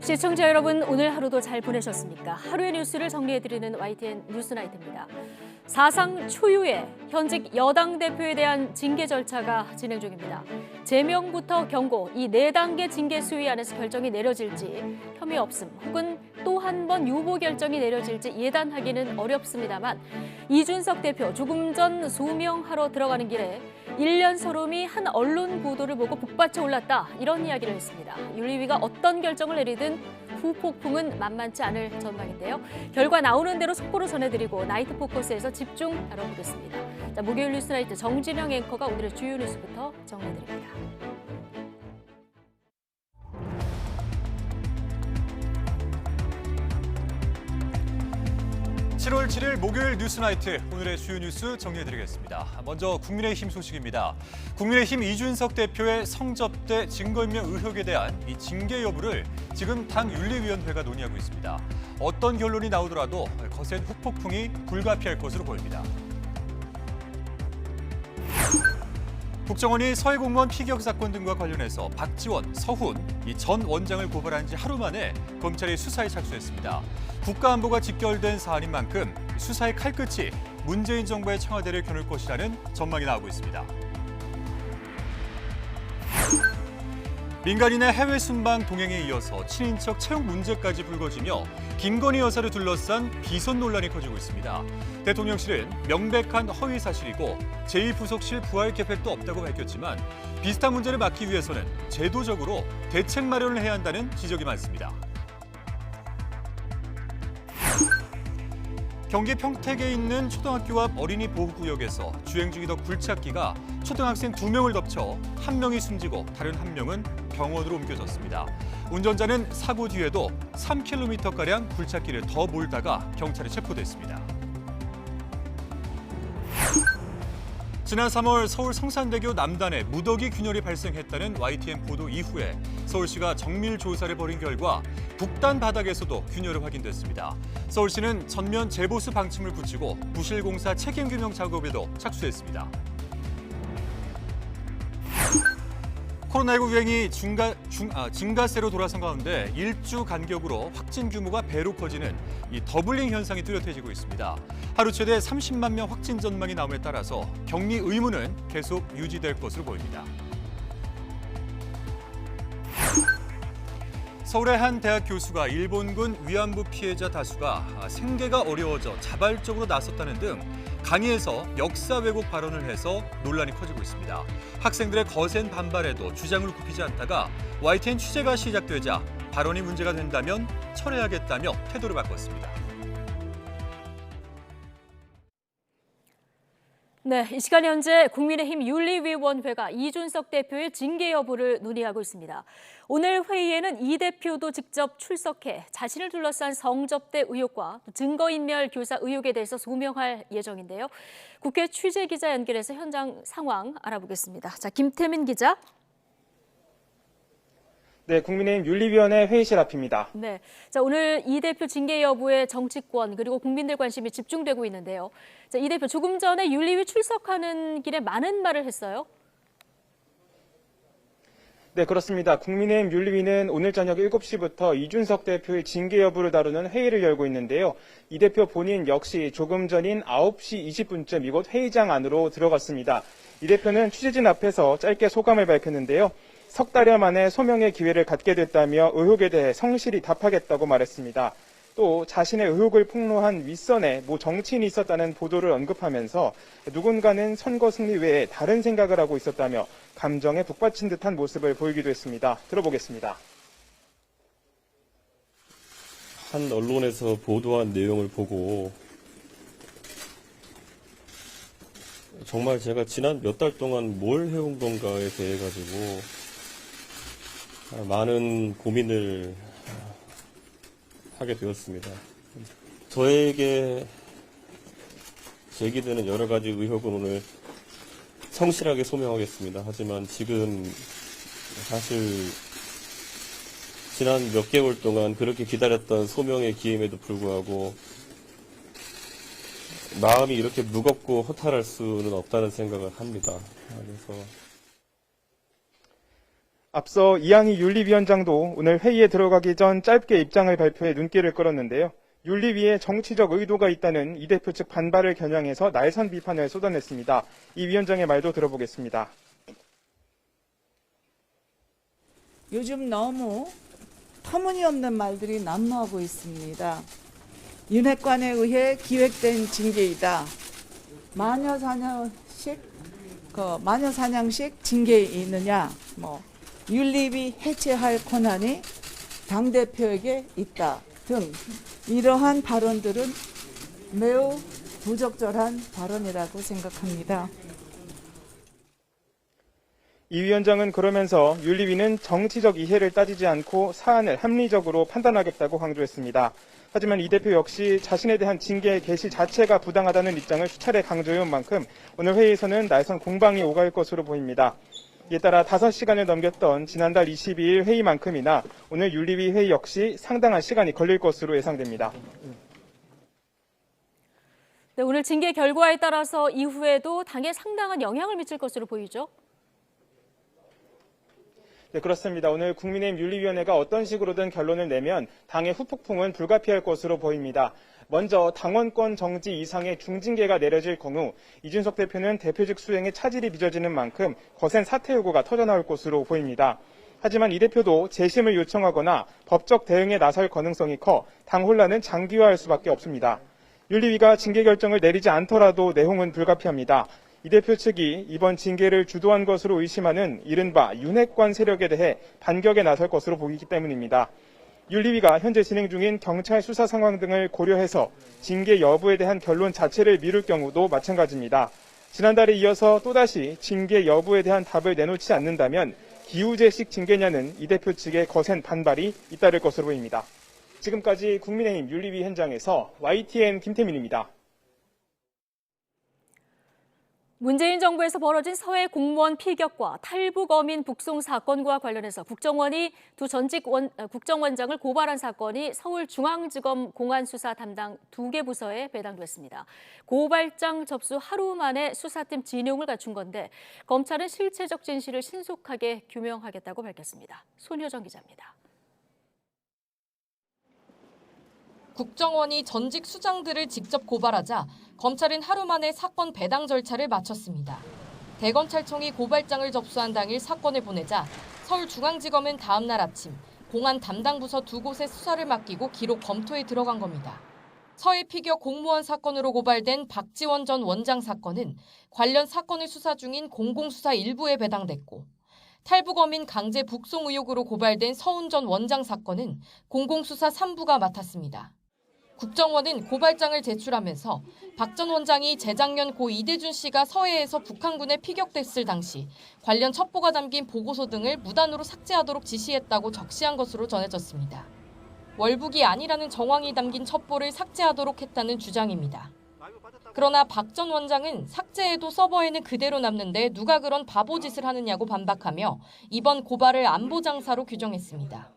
시청자 여러분, 오늘 하루도 잘 보내셨습니까? 하루의 뉴스를 정리해드리는 YTN 뉴스나이트입니다. 사상 초유의 현직 여당 대표에 대한 징계 절차가 진행 중입니다. 제명부터 경고, 이 4단계 징계 수위 안에서 결정이 내려질지, 혐의 없음 혹은 또 한 번 유보 결정이 내려질지 예단하기는 어렵습니다만, 이준석 대표 조금 전 소명하러 들어가는 길에 1년 서름이 한 언론 보도를 보고 북받쳐 올랐다, 이런 이야기를 했습니다. 윤리위가 어떤 결정을 내리든 후폭풍은 만만치 않을 전망인데요. 결과 나오는 대로 속보로 전해드리고 나이트 포커스에서 집중 다뤄보겠습니다. 자, 목요일 뉴스나이트 정진영 앵커가 오늘의 주요 뉴스부터 정리해드립니다. 7월 7일 목요일 뉴스나이트, 오늘의 주요 뉴스 정리해드리겠습니다. 먼저 국민의힘 소식입니다. 국민의힘 이준석 대표의 성접대 증거인멸 의혹에 대한 이 징계 여부를 지금 당 윤리위원회가 논의하고 있습니다. 어떤 결론이 나오더라도 거센 후폭풍이 불가피할 것으로 보입니다. 국정원이 서해 공무원 피격 사건 등과 관련해서 박지원, 서훈 이 전 원장을 고발한 지 하루 만에 검찰이 수사에 착수했습니다. 국가안보가 직결된 사안인 만큼 수사의 칼끝이 문재인 정부의 청와대를 겨눌 것이라는 전망이 나오고 있습니다. 민간인의 해외 순방 동행에 이어서 친인척 채용 문제까지 불거지며 김건희 여사를 둘러싼 비선 논란이 커지고 있습니다. 대통령실은 명백한 허위 사실이고 제2부속실 부활 계획도 없다고 밝혔지만 비슷한 문제를 막기 위해서는 제도적으로 대책 마련을 해야 한다는 지적이 많습니다. 경기 평택에 있는 초등학교 앞 어린이 보호구역에서 주행 중이던 굴착기가 초등학생 2명을 덮쳐 1명이 숨지고 다른 1명은 병원으로 옮겨졌습니다. 운전자는 사고 뒤에도 3km가량 굴착기를 더 몰다가 경찰에 체포됐습니다. 지난 3월 서울 성산대교 남단에 무더기 균열이 발생했다는 YTN 보도 이후에 서울시가 정밀 조사를 벌인 결과 북단 바닥에서도 균열이 확인됐습니다. 서울시는 전면 재보수 방침을 붙이고 부실공사 책임규명 작업에도 착수했습니다. 코로나19 유행이 증가세로 돌아선 가운데 일주 간격으로 확진 규모가 배로 커지는 이 더블링 현상이 뚜렷해지고 있습니다. 하루 최대 30만 명 확진 전망이 나옴에 따라서 격리 의무는 계속 유지될 것으로 보입니다. 서울의 한 대학 교수가 일본군 위안부 피해자 다수가 생계가 어려워져 자발적으로 나섰다는 등 강의에서 역사 왜곡 발언을 해서 논란이 커지고 있습니다. 학생들의 거센 반발에도 주장을 굽히지 않다가 YTN 취재가 시작되자 발언이 문제가 된다면 철회하겠다며 태도를 바꿨습니다. 네, 이 시간 현재 국민의힘 윤리위원회가 이준석 대표의 징계 여부를 논의하고 있습니다. 오늘 회의에는 이 대표도 직접 출석해 자신을 둘러싼 성접대 의혹과 증거인멸 교사 의혹에 대해서 소명할 예정인데요. 국회 취재기자 연결해서 현장 상황 알아보겠습니다. 자, 김태민 기자. 네, 국민의힘 윤리위원회 회의실 앞입니다. 네, 자, 오늘 이 대표 징계 여부에 정치권 그리고 국민들 관심이 집중되고 있는데요. 자, 이 대표 조금 전에 윤리위 출석하는 길에 많은 말을 했어요. 네, 그렇습니다. 국민의힘 윤리위는 오늘 저녁 7시부터 이준석 대표의 징계 여부를 다루는 회의를 열고 있는데요. 이 대표 본인 역시 조금 전인 9시 20분쯤 이곳 회의장 안으로 들어갔습니다. 이 대표는 취재진 앞에서 짧게 소감을 밝혔는데요. 석 달여 만에 소명의 기회를 갖게 됐다며 의혹에 대해 성실히 답하겠다고 말했습니다. 또 자신의 의혹을 폭로한 윗선에 모 정치인이 있었다는 보도를 언급하면서 누군가는 선거 승리 외에 다른 생각을 하고 있었다며 감정에 북받친 듯한 모습을 보이기도 했습니다. 들어보겠습니다. 한 언론에서 보도한 내용을 보고 정말 제가 지난 몇 달 동안 뭘 해온 건가에 대해 가지고 많은 고민을 하게 되었습니다. 저에게 제기되는 여러 가지 의혹은 오늘 성실하게 소명하겠습니다. 하지만 지금 사실 지난 몇 개월 동안 그렇게 기다렸던 소명의 기임에도 불구하고 마음이 이렇게 무겁고 허탈할 수는 없다는 생각을 합니다. 그래서 앞서 이항희 윤리위원장도 오늘 회의에 들어가기 전 짧게 입장을 발표해 눈길을 끌었는데요. 윤리위에 정치적 의도가 있다는 이 대표 측 반발을 겨냥해서 날선 비판을 쏟아냈습니다. 이 위원장의 말도 들어보겠습니다. 요즘 너무 터무니없는 말들이 난무하고 있습니다. 윤핵관에 의해 기획된 징계이다. 마녀사냥식 징계에 있느냐? 윤리위 해체할 권한이 당대표에게 있다 등 이러한 발언들은 매우 부적절한 발언이라고 생각합니다. 이 위원장은 그러면서 윤리위는 정치적 이해를 따지지 않고 사안을 합리적으로 판단하겠다고 강조했습니다. 하지만 이 대표 역시 자신에 대한 징계 개시 자체가 부당하다는 입장을 수차례 강조해온 만큼 오늘 회의에서는 날선 공방이 오갈 것으로 보입니다. 이에 따라 5시간을 넘겼던 지난달 22일 회의만큼이나 오늘 윤리위 회의 역시 상당한 시간이 걸릴 것으로 예상됩니다. 네, 오늘 징계 결과에 따라서 이후에도 당에 상당한 영향을 미칠 것으로 보이죠? 네, 그렇습니다. 오늘 국민의힘 윤리위원회가 어떤 식으로든 결론을 내면 당의 후폭풍은 불가피할 것으로 보입니다. 먼저 당원권 정지 이상의 중징계가 내려질 경우 이준석 대표는 대표직 수행에 차질이 빚어지는 만큼 거센 사퇴 요구가 터져나올 것으로 보입니다. 하지만 이 대표도 재심을 요청하거나 법적 대응에 나설 가능성이 커 당 혼란은 장기화할 수밖에 없습니다. 윤리위가 징계 결정을 내리지 않더라도 내홍은 불가피합니다. 이 대표 측이 이번 징계를 주도한 것으로 의심하는 이른바 윤핵관 세력에 대해 반격에 나설 것으로 보이기 때문입니다. 윤리위가 현재 진행 중인 경찰 수사 상황 등을 고려해서 징계 여부에 대한 결론 자체를 미룰 경우도 마찬가지입니다. 지난달에 이어서 또다시 징계 여부에 대한 답을 내놓지 않는다면 기우제식 징계냐는 이 대표 측의 거센 반발이 잇따를 것으로 보입니다. 지금까지 국민의힘 윤리위 현장에서 YTN 김태민입니다. 문재인 정부에서 벌어진 서해 공무원 피격과 탈북 어민 북송 사건과 관련해서 국정원이 두 전직 국정원장을 고발한 사건이 서울중앙지검 공안수사 담당 2개 부서에 배당됐습니다. 고발장 접수 하루 만에 수사팀 진용을 갖춘 건데 검찰은 실체적 진실을 신속하게 규명하겠다고 밝혔습니다. 손효정 기자입니다. 국정원이 전직 수장들을 직접 고발하자 검찰은 하루 만에 사건 배당 절차를 마쳤습니다. 대검찰청이 고발장을 접수한 당일 사건을 보내자 서울중앙지검은 다음 날 아침 공안 담당 부서 2곳에 수사를 맡기고 기록 검토에 들어간 겁니다. 서해 피격 공무원 사건으로 고발된 박지원 전 원장 사건은 관련 사건을 수사 중인 공공수사 1부에 배당됐고 탈북어민 강제 북송 의혹으로 고발된 서훈 전 원장 사건은 공공수사 3부가 맡았습니다. 국정원은 고발장을 제출하면서 박 전 원장이 재작년 고 이대준 씨가 서해에서 북한군에 피격됐을 당시 관련 첩보가 담긴 보고서 등을 무단으로 삭제하도록 지시했다고 적시한 것으로 전해졌습니다. 월북이 아니라는 정황이 담긴 첩보를 삭제하도록 했다는 주장입니다. 그러나 박 전 원장은 삭제해도 서버에는 그대로 남는데 누가 그런 바보짓을 하느냐고 반박하며 이번 고발을 안보장사로 규정했습니다.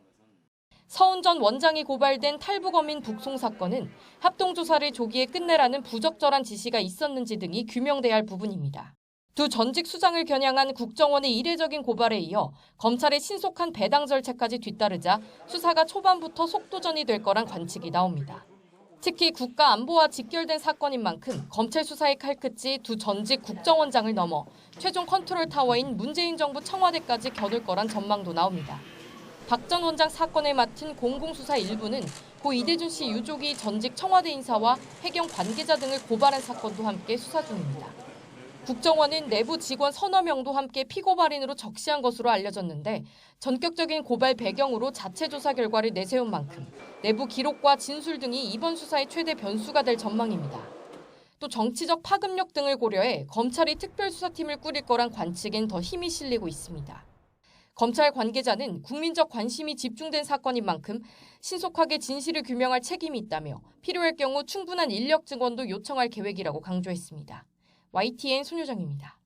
서훈 전 원장이 고발된 탈북어민 북송 사건은 합동조사를 조기에 끝내라는 부적절한 지시가 있었는지 등이 규명돼야 할 부분입니다. 두 전직 수장을 겨냥한 국정원의 이례적인 고발에 이어 검찰의 신속한 배당 절차까지 뒤따르자 수사가 초반부터 속도전이 될 거란 관측이 나옵니다. 특히 국가 안보와 직결된 사건인 만큼 검찰 수사의 칼끝이 두 전직 국정원장을 넘어 최종 컨트롤 타워인 문재인 정부 청와대까지 겨눌 거란 전망도 나옵니다. 박 전 원장 사건을 맡은 공공수사 1부는 고 이대준 씨 유족이 전직 청와대 인사와 해경 관계자 등을 고발한 사건도 함께 수사 중입니다. 국정원은 내부 직원 서너 명도 함께 피고발인으로 적시한 것으로 알려졌는데 전격적인 고발 배경으로 자체 조사 결과를 내세운 만큼 내부 기록과 진술 등이 이번 수사의 최대 변수가 될 전망입니다. 또 정치적 파급력 등을 고려해 검찰이 특별수사팀을 꾸릴 거란 관측엔 더 힘이 실리고 있습니다. 검찰 관계자는 국민적 관심이 집중된 사건인 만큼 신속하게 진실을 규명할 책임이 있다며 필요할 경우 충분한 인력 증언도 요청할 계획이라고 강조했습니다. YTN 손효정입니다.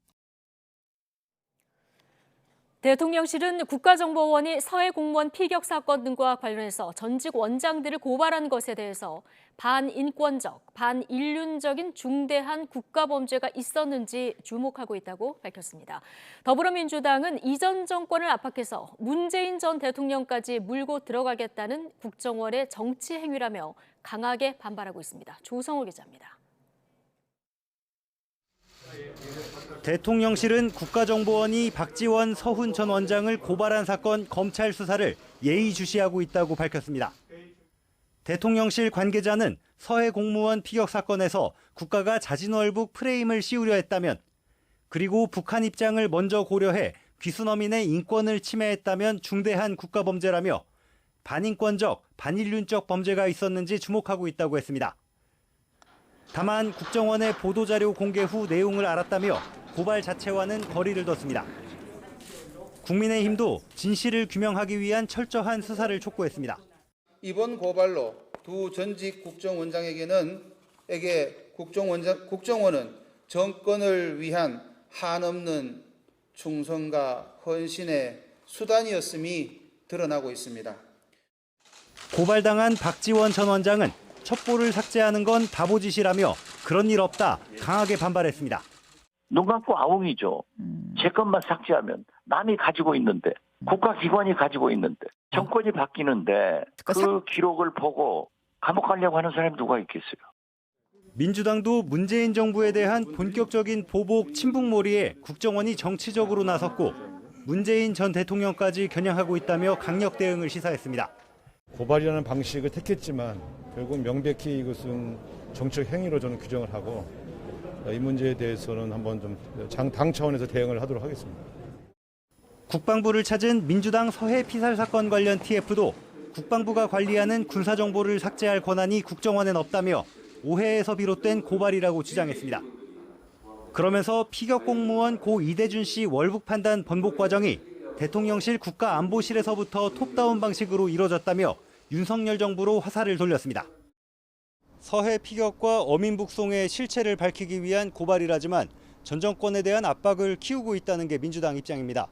대통령실은 국가정보원이 서해 공무원 피격 사건 등과 관련해서 전직 원장들을 고발한 것에 대해서 반인권적, 반인륜적인 중대한 국가범죄가 있었는지 주목하고 있다고 밝혔습니다. 더불어민주당은 이전 정권을 압박해서 문재인 전 대통령까지 물고 들어가겠다는 국정원의 정치 행위라며 강하게 반발하고 있습니다. 조성호 기자입니다. 대통령실은 국가정보원이 박지원, 서훈 전 원장을 고발한 사건 검찰 수사를 예의주시하고 있다고 밝혔습니다. 대통령실 관계자는 서해 공무원 피격 사건에서 국가가 자진월북 프레임을 씌우려 했다면, 그리고 북한 입장을 먼저 고려해 귀순어민의 인권을 침해했다면 중대한 국가범죄라며 반인권적, 반인륜적 범죄가 있었는지 주목하고 있다고 했습니다. 다만 국정원의 보도자료 공개 후 내용을 알았다며 고발 자체와는 거리를 뒀습니다. 국민의힘도 진실을 규명하기 위한 철저한 수사를 촉구했습니다. 이번 고발로 두 전직 국정원장에게 국정원은 정권을 위한 한없는 충성과 헌신의 수단이었음이 드러나고 있습니다. 고발당한 박지원 전 원장은 첩보를 삭제하는 건 바보짓이라며 그런 일 없다 강하게 반발했습니다. 눈 감고 아웅이죠. 제 것만 삭제하면 남이 가지고 있는데, 국가기관이 가지고 있는데, 정권이 바뀌는데 그 기록을 보고 감옥 가려고 하는 사람이 누가 있겠어요. 민주당도 문재인 정부에 대한 본격적인 보복 친북몰이에 국정원이 정치적으로 나섰고 문재인 전 대통령까지 겨냥하고 있다며 강력 대응을 시사했습니다. 고발이라는 방식을 택했지만 결국 명백히 이것은 정치적 행위로 저는 규정을 하고 이 문제에 대해서는 한번 좀 당 차원에서 대응을 하도록 하겠습니다. 국방부를 찾은 민주당 서해 피살 사건 관련 TF도 국방부가 관리하는 군사정보를 삭제할 권한이 국정원엔 없다며 오해에서 비롯된 고발이라고 주장했습니다. 그러면서 피격 공무원 고 이대준 씨 월북 판단 번복 과정이 대통령실 국가안보실에서부터 톱다운 방식으로 이뤄졌다며 윤석열 정부로 화살을 돌렸습니다. 서해 피격과 어민 북송의 실체를 밝히기 위한 고발이라지만 전 정권에 대한 압박을 키우고 있다는 게 민주당 입장입니다.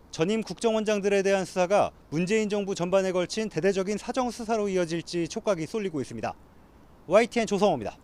전임 국정원장들에 대한 수사가 문재인 정부 전반에 걸친 대대적인 사정 수사로 이어질지 촉각이 쏠리고 있습니다. YTN 조성호입니다.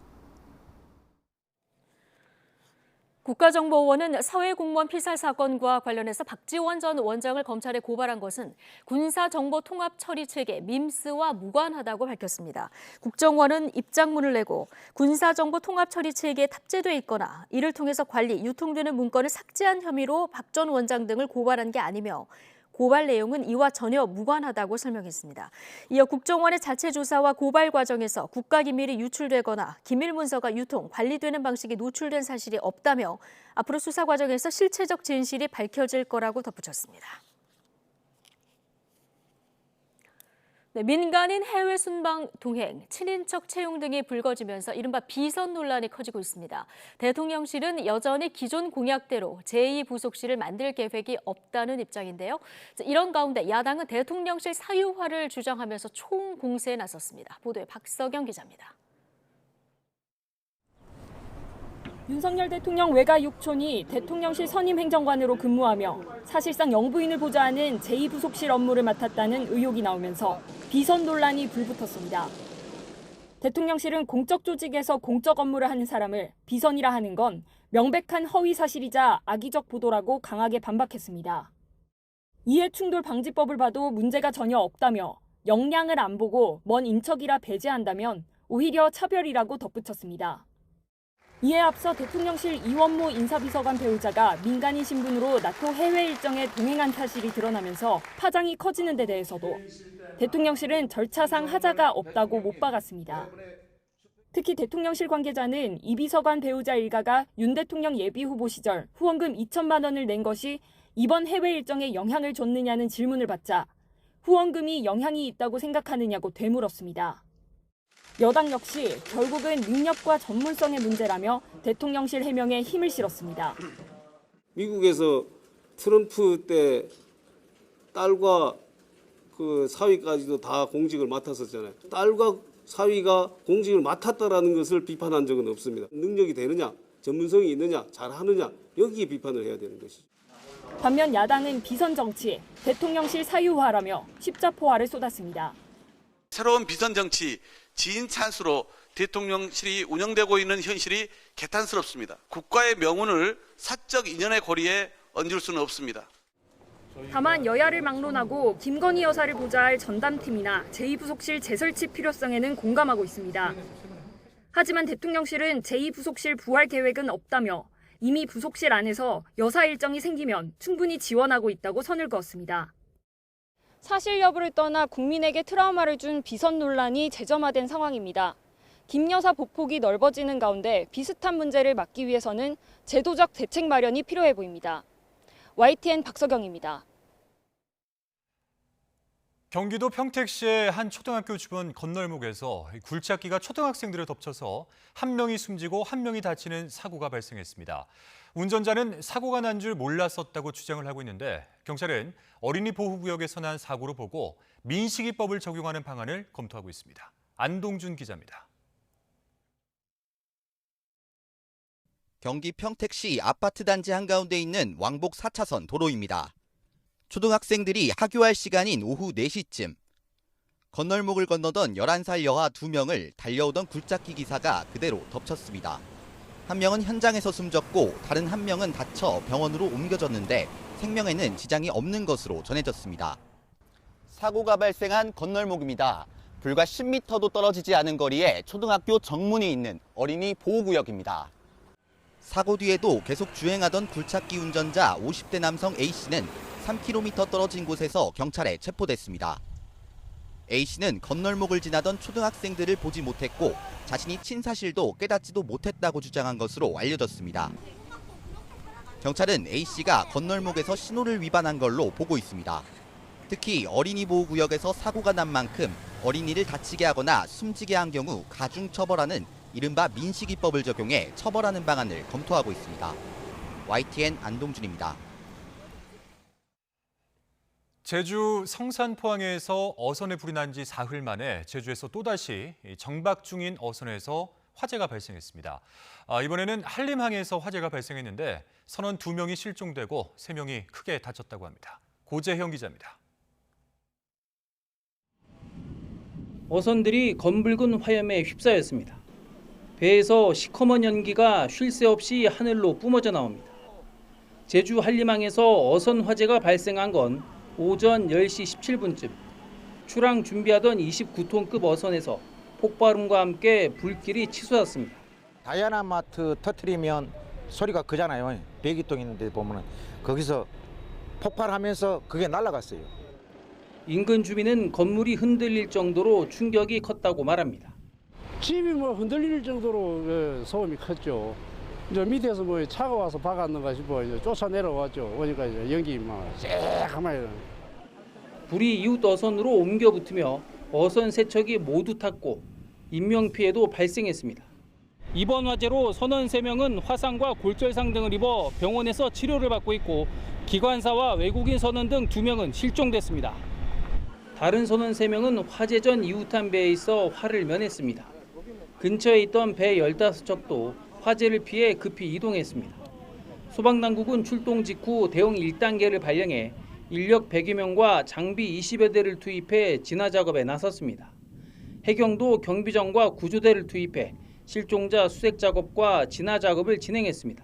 국가정보원은 서해 공무원 피살 사건과 관련해서 박지원 전 원장을 검찰에 고발한 것은 군사정보통합처리체계 밈스와 무관하다고 밝혔습니다. 국정원은 입장문을 내고 군사정보통합처리체계에 탑재돼 있거나 이를 통해서 관리, 유통되는 문건을 삭제한 혐의로 박 전 원장 등을 고발한 게 아니며 고발 내용은 이와 전혀 무관하다고 설명했습니다. 이어 국정원의 자체 조사와 고발 과정에서 국가기밀이 유출되거나 기밀 문서가 유통, 관리되는 방식이 노출된 사실이 없다며 앞으로 수사 과정에서 실체적 진실이 밝혀질 거라고 덧붙였습니다. 네, 민간인 해외 순방 동행, 친인척 채용 등이 불거지면서 이른바 비선 논란이 커지고 있습니다. 대통령실은 여전히 기존 공약대로 제2부속실을 만들 계획이 없다는 입장인데요. 이런 가운데 야당은 대통령실 사유화를 주장하면서 총공세에 나섰습니다. 보도에 박서경 기자입니다. 윤석열 대통령 외가 6촌이 대통령실 선임 행정관으로 근무하며 사실상 영부인을 보좌하는 제2부속실 업무를 맡았다는 의혹이 나오면서 비선 논란이 불붙었습니다. 대통령실은 공적 조직에서 공적 업무를 하는 사람을 비선이라 하는 건 명백한 허위 사실이자 악의적 보도라고 강하게 반박했습니다. 이해충돌 방지법을 봐도 문제가 전혀 없다며 역량을 안 보고 먼 인척이라 배제한다면 오히려 차별이라고 덧붙였습니다. 이에 앞서 대통령실 이원모 인사비서관 배우자가 민간인 신분으로 나토 해외 일정에 동행한 사실이 드러나면서 파장이 커지는 데 대해서도 대통령실은 절차상 하자가 없다고 못 박았습니다. 특히 대통령실 관계자는 이 비서관 배우자 일가가 윤 대통령 예비후보 시절 후원금 2천만 원을 낸 것이 이번 해외 일정에 영향을 줬느냐는 질문을 받자 후원금이 영향이 있다고 생각하느냐고 되물었습니다. 여당 역시 결국은 능력과 전문성의 문제라며 대통령실 해명에 힘을 실었습니다. 미국에서 트럼프 때 딸과 그 사위까지도 다 공직을 맡았었잖아요. 딸과 사위가 공직을 맡았다라는 것을 비판한 적은 없습니다. 능력이 되느냐, 전문성이 있느냐, 잘하느냐 여기에 비판을 해야 되는 것이죠. 반면 야당은 비선 정치, 대통령실 사유화라며 십자포화를 쏟았습니다. 새로운 비선 정치, 지인 찬스로 대통령실이 운영되고 있는 현실이 개탄스럽습니다. 국가의 명운을 사적 인연의 고리에 얹을 수는 없습니다. 다만 여야를 막론하고 김건희 여사를 보좌할 전담팀이나 제2부속실 재설치 필요성에는 공감하고 있습니다. 하지만 대통령실은 제2부속실 부활 계획은 없다며 이미 부속실 안에서 여사 일정이 생기면 충분히 지원하고 있다고 선을 그었습니다. 사실 여부를 떠나 국민에게 트라우마를 준 비선 논란이 재점화된 상황입니다. 김 여사 보폭이 넓어지는 가운데 비슷한 문제를 막기 위해서는 제도적 대책 마련이 필요해 보입니다. YTN 박서경입니다. 경기도 평택시의 한 초등학교 주변 건널목에서 굴착기가 초등학생들을 덮쳐서 한 명이 숨지고 한 명이 다치는 사고가 발생했습니다. 운전자는 사고가 난 줄 몰랐었다고 주장을 하고 있는데 경찰은 어린이 보호구역에서 난 사고로 보고 민식이법을 적용하는 방안을 검토하고 있습니다. 안동준 기자입니다. 경기 평택시 아파트 단지 한가운데 있는 왕복 4차선 도로입니다. 초등학생들이 하교할 시간인 오후 4시쯤 건널목을 건너던 11살 여아 2명을 달려오던 굴착기 기사가 그대로 덮쳤습니다. 한 명은 현장에서 숨졌고 다른 한 명은 다쳐 병원으로 옮겨졌는데 생명에는 지장이 없는 것으로 전해졌습니다. 사고가 발생한 건널목입니다. 불과 10m도 떨어지지 않은 거리에 초등학교 정문이 있는 어린이 보호구역입니다. 사고 뒤에도 계속 주행하던 굴착기 운전자 50대 남성 A씨는 3km 떨어진 곳에서 경찰에 체포됐습니다. A씨는 건널목을 지나던 초등학생들을 보지 못했고 자신이 친 사실도 깨닫지도 못했다고 주장한 것으로 알려졌습니다. 경찰은 A씨가 건널목에서 신호를 위반한 걸로 보고 있습니다. 특히 어린이 보호구역에서 사고가 난 만큼 어린이를 다치게 하거나 숨지게 한 경우 가중처벌하는 이른바 민식이법을 적용해 처벌하는 방안을 검토하고 있습니다. YTN 안동준입니다. 제주 성산포항에서 어선에 불이 난 지 사흘 만에 제주에서 또다시 정박 중인 어선에서 화재가 발생했습니다. 이번에는 한림항에서 화재가 발생했는데 선원 2명이 실종되고 3명이 크게 다쳤다고 합니다. 고재형 기자입니다. 어선들이 검붉은 화염에 휩싸였습니다. 배에서 시커먼 연기가 쉴 새 없이 하늘로 뿜어져 나옵니다. 제주 한림항에서 어선 화재가 발생한 건 오전 10시 17분쯤 출항 준비하던 29톤급 어선에서 폭발음과 함께 불길이 치솟았습니다. 다이아나마트 터트리면 소리가 크잖아요. 배기통 있는데 보면 거기서 폭발하면서 그게 날아갔어요. 인근 주민은 건물이 흔들릴 정도로 충격이 컸다고 말합니다. 집이 뭐 흔들릴 정도로 소음이 컸죠. 이제 밑에서 뭐 차가 와서 박았는가 싶어 이제 쫓아 내려왔죠. 그러니까 이제 연기 막 쎄하게 불이 이웃 어선으로 옮겨 붙으며 어선 세 척이 모두 탔고 인명 피해도 발생했습니다. 이번 화재로 선원 3명은 화상과 골절상 등을 입어 병원에서 치료를 받고 있고 기관사와 외국인 선원 등 2명은 실종됐습니다. 다른 선원 3명은 화재 전 이웃한 배에 있어 화를 면했습니다. 근처에 있던 배 15척도 화재를 피해 급히 이동했습니다. 소방당국은 출동 직후 대응 1단계를 발령해 인력 100여 명과 장비 20여 대를 투입해 진화 작업에 나섰습니다. 해경도 경비정과 구조대를 투입해 실종자 수색 작업과 진화 작업을 진행했습니다.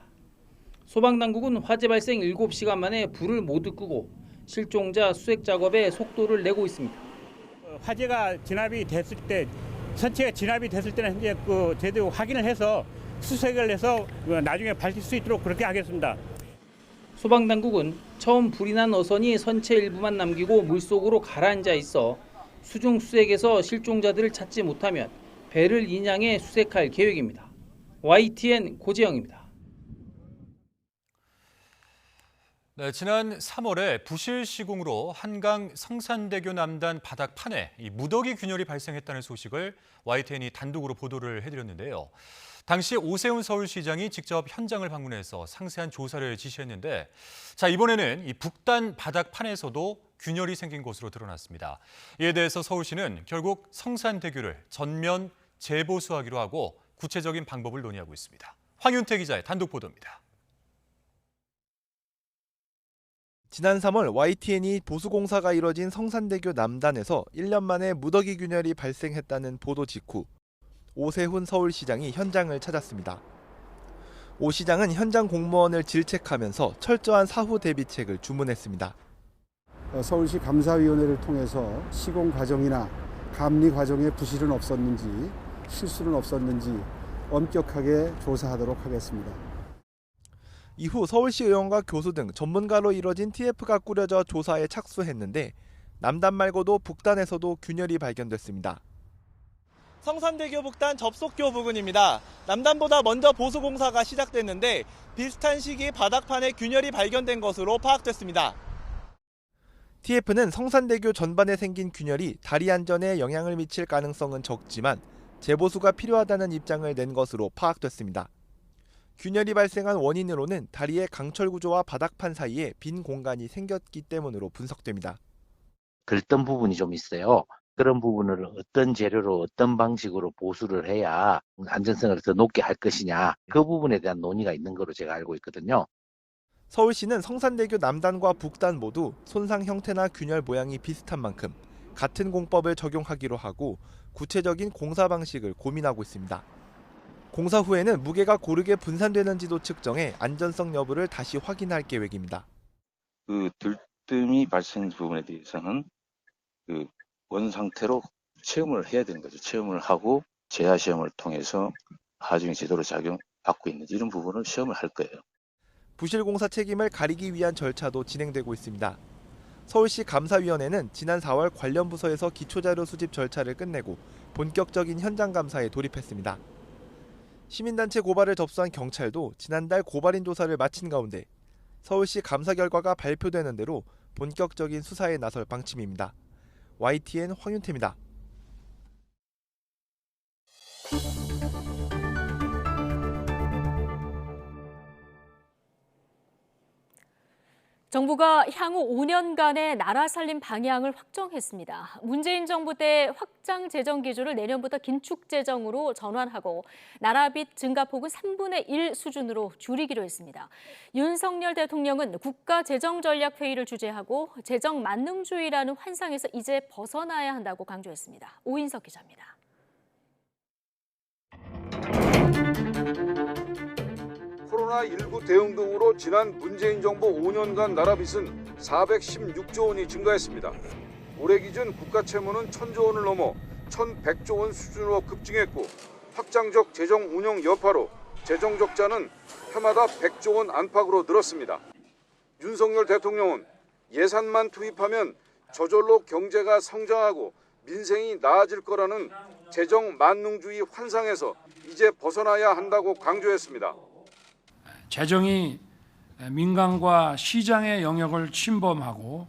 소방당국은 화재 발생 7시간 만에 불을 모두 끄고 실종자 수색 작업에 속도를 내고 있습니다. 화재가 진압이 됐을 때 선체가 진압이 됐을 때는 현재 제대로 확인을 해서 수색을 해서 나중에 밝힐 수 있도록 그렇게 하겠습니다. 소방당국은 처음 불이 난 어선이 선체 일부만 남기고 물속으로 가라앉아 있어 수중 수색에서 실종자들을 찾지 못하면 배를 인양해 수색할 계획입니다. YTN 고재영입니다. 네, 지난 3월에 부실 시공으로 한강 성산대교 남단 바닥판에 무더기 균열이 발생했다는 소식을 YTN이 단독으로 보도를 해드렸는데요. 당시 오세훈 서울시장이 직접 현장을 방문해서 상세한 조사를 지시했는데 이번에는 이 북단 바닥판에서도 균열이 생긴 것으로 드러났습니다. 이에 대해서 서울시는 결국 성산대교를 전면 재보수하기로 하고 구체적인 방법을 논의하고 있습니다. 황윤태 기자의 단독 보도입니다. 지난 3월 YTN이 보수공사가 이뤄진 성산대교 남단에서 1년 만에 무더기 균열이 발생했다는 보도 직후 오세훈 서울시장이 현장을 찾았습니다. 오 시장은 현장 공무원을 질책하면서 철저한 사후 대비책을 주문했습니다. 서울시 감사위원회를 통해서 시공 과정이나 감리 과정에 부실은 없었는지 실수는 없었는지 엄격하게 조사하도록 하겠습니다. 이후 서울시 의원과 교수 등 전문가로 이뤄진 TF가 꾸려져 조사에 착수했는데 남단 말고도 북단에서도 균열이 발견됐습니다. 성산대교 북단 접속교 부근입니다. 남단보다 먼저 보수공사가 시작됐는데 비슷한 시기 바닥판에 균열이 발견된 것으로 파악됐습니다. TF는 성산대교 전반에 생긴 균열이 다리 안전에 영향을 미칠 가능성은 적지만 재보수가 필요하다는 입장을 낸 것으로 파악됐습니다. 균열이 발생한 원인으로는 다리의 강철 구조와 바닥판 사이에 빈 공간이 생겼기 때문으로 분석됩니다. 긁던 부분이 좀 있어요. 그런 부분을 어떤 재료로 어떤 방식으로 보수를 해야 안전성을 더 높게 할 것이냐, 그 부분에 대한 논의가 있는 걸로 제가 알고 있거든요. 서울시는 성산대교 남단과 북단 모두 손상 형태나 균열 모양이 비슷한 만큼 같은 공법을 적용하기로 하고 구체적인 공사 방식을 고민하고 있습니다. 공사 후에는 무게가 고르게 분산되는지도 측정해 안전성 여부를 다시 확인할 계획입니다. 그 들뜸이 발생 부분에 대해서는 그 원 상태로 체험을 해야 되는 거죠. 체험을 하고 재하 시험을 통해서 하중이 제대로 작용받고 있는지 이런 부분을 시험을 할 거예요. 부실 공사 책임을 가리기 위한 절차도 진행되고 있습니다. 서울시 감사위원회는 지난 4월 관련 부서에서 기초자료 수집 절차를 끝내고 본격적인 현장 감사에 돌입했습니다. 시민단체 고발을 접수한 경찰도 지난달 고발인 조사를 마친 가운데 서울시 감사 결과가 발표되는 대로 본격적인 수사에 나설 방침입니다. YTN 황윤태입니다. 정부가 향후 5년간의 나라 살림 방향을 확정했습니다. 문재인 정부 때 확장 재정 기조를 내년부터 긴축 재정으로 전환하고 나라빚 증가폭은 3분의 1 수준으로 줄이기로 했습니다. 윤석열 대통령은 국가재정전략회의를 주재하고 재정 만능주의라는 환상에서 이제 벗어나야 한다고 강조했습니다. 오인석 기자입니다. 코로나19 대응 등으로 지난 문재인 정부 5년간 나라빚은 416조 원이 증가했습니다. 올해 기준 국가 채무는 1,000조 원을 넘어 1,100조 원 수준으로 급증했고 확장적 재정 운영 여파로 재정 적자는 해마다 100조 원 안팎으로 늘었습니다. 윤석열 대통령은 예산만 투입하면 저절로 경제가 성장하고 민생이 나아질 거라는 재정 만능주의 환상에서 이제 벗어나야 한다고 강조했습니다. 재정이 민간과 시장의 영역을 침범하고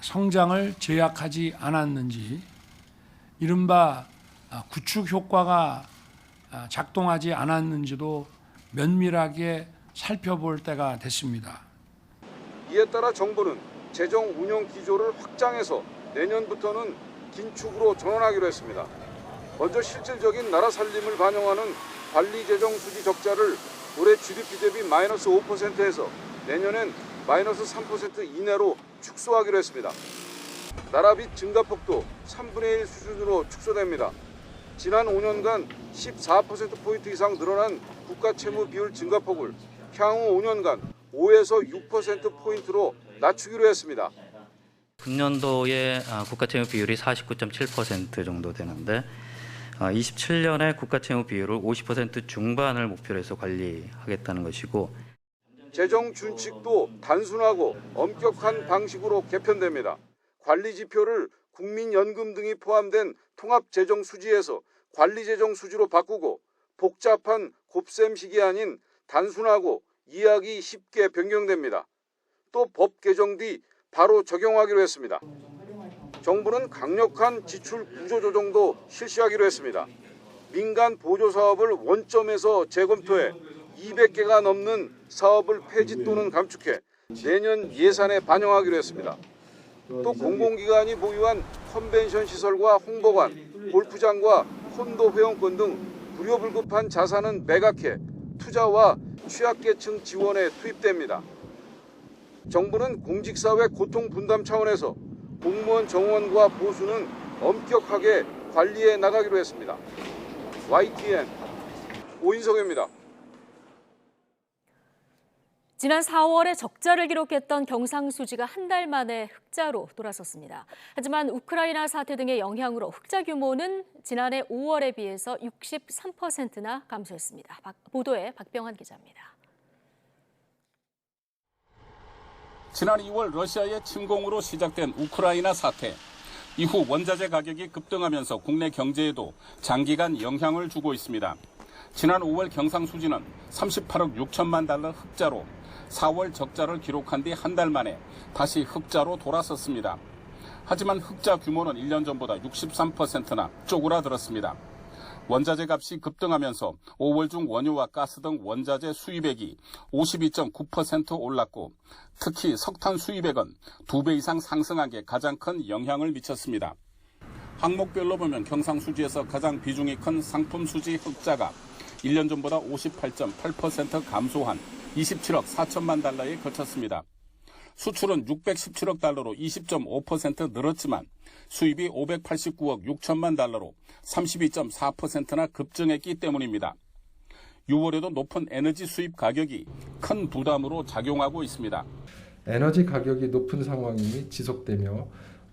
성장을 제약하지 않았는지, 이른바 구축 효과가 작동하지 않았는지도 면밀하게 살펴볼 때가 됐습니다. 이에 따라 정부는 재정 운영 기조를 확장해서 내년부터는 긴축으로 전환하기로 했습니다. 먼저 실질적인 나라 살림을 반영하는 관리 재정 수지 적자를 올해 GDP 대비 마이너스 5%에서 내년엔 마이너스 3% 이내로 축소하기로 했습니다. 나라빚 증가폭도 3분의 1 수준으로 축소됩니다. 지난 5년간 14%포인트 이상 늘어난 국가 채무 비율 증가폭을 향후 5년간 5에서 6%포인트로 낮추기로 했습니다. 금년도에 국가 채무 비율이 49.7% 정도 되는데 27년에 국가 채무 비율을 50% 중반을 목표로 해서 관리하겠다는 것이고, 재정 준칙도 단순하고 엄격한 방식으로 개편됩니다. 관리 지표를 국민연금 등이 포함된 통합재정 수지에서 관리재정 수지로 바꾸고 복잡한 곱셈식이 아닌 단순하고 이해하기 쉽게 변경됩니다. 또 법 개정 뒤 바로 적용하기로 했습니다. 정부는 강력한 지출 구조 조정도 실시하기로 했습니다. 민간 보조 사업을 원점에서 재검토해 200개가 넘는 사업을 폐지 또는 감축해 내년 예산에 반영하기로 했습니다. 또 공공기관이 보유한 컨벤션 시설과 홍보관, 골프장과 콘도 회원권 등 불효불급한 자산은 매각해 투자와 취약계층 지원에 투입됩니다. 정부는 공직사회 고통 분담 차원에서 공무원 정원과 보수는 엄격하게 관리해 나가기로 했습니다. YTN 오인성입니다. 지난 4월에 적자를 기록했던 경상수지가 한 달 만에 흑자로 돌아섰습니다. 하지만 우크라이나 사태 등의 영향으로 흑자 규모는 지난해 5월에 비해서 63%나 감소했습니다. 보도에 박병환 기자입니다. 지난 2월 러시아의 침공으로 시작된 우크라이나 사태. 이후 원자재 가격이 급등하면서 국내 경제에도 장기간 영향을 주고 있습니다. 지난 5월 경상수지는 38억 6천만 달러 흑자로 4월 적자를 기록한 뒤 한 달 만에 다시 흑자로 돌아섰습니다. 하지만 흑자 규모는 1년 전보다 63%나 쪼그라들었습니다. 원자재 값이 급등하면서 5월 중 원유와 가스 등 원자재 수입액이 52.9% 올랐고 특히 석탄 수입액은 2배 이상 상승한 게 가장 큰 영향을 미쳤습니다. 항목별로 보면 경상수지에서 가장 비중이 큰 상품 수지 흑자가 1년 전보다 58.8% 감소한 27억 4천만 달러에 그쳤습니다. 수출은 617억 달러로 20.5% 늘었지만 수입이 589억 6천만 달러로 32.4%나 급증했기 때문입니다. 6월에도 높은 에너지 수입 가격이 큰 부담으로 작용하고 있습니다. 에너지 가격이 높은 상황이 지속되며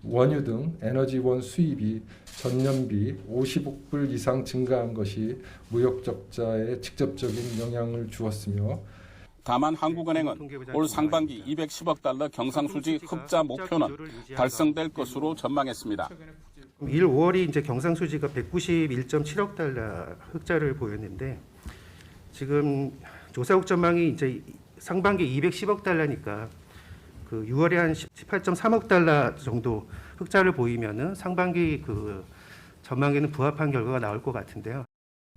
원유 등 에너지원 수입이 전년비 50억 불 이상 증가한 것이 무역 적자에 직접적인 영향을 주었으며 다만 한국은행은 올 상반기 210억 달러 경상수지 흑자 목표는 달성될 것으로 전망했습니다. 1, 5월이 이제 경상수지가 191.7억 달러 흑자를 보였는데 지금 조사국 전망이 이제 상반기 210억 달러니까 그 6월에 한 18.3억 달러 정도 흑자를 보이면은 상반기 그 전망에는 부합한 결과가 나올 것 같은데요.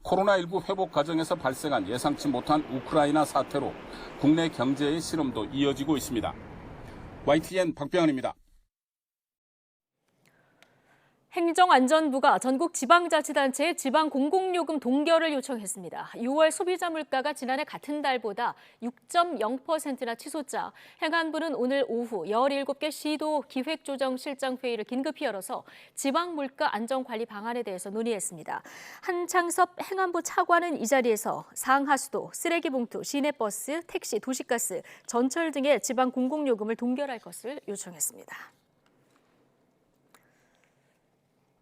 코로나19 회복 과정에서 발생한 예상치 못한 우크라이나 사태로 국내 경제의 시름도 이어지고 있습니다. YTN 박병환입니다. 행정안전부가 전국 지방자치단체에 지방공공요금 동결을 요청했습니다. 6월 소비자 물가가 지난해 같은 달보다 6.0%나 치솟자 행안부는 오늘 오후 17개 시도 기획조정실장회의를 긴급히 열어서 지방물가 안정관리 방안에 대해서 논의했습니다. 한창섭 행안부 차관은 이 자리에서 상하수도, 쓰레기봉투, 시내버스, 택시, 도시가스, 전철 등의 지방공공요금을 동결할 것을 요청했습니다.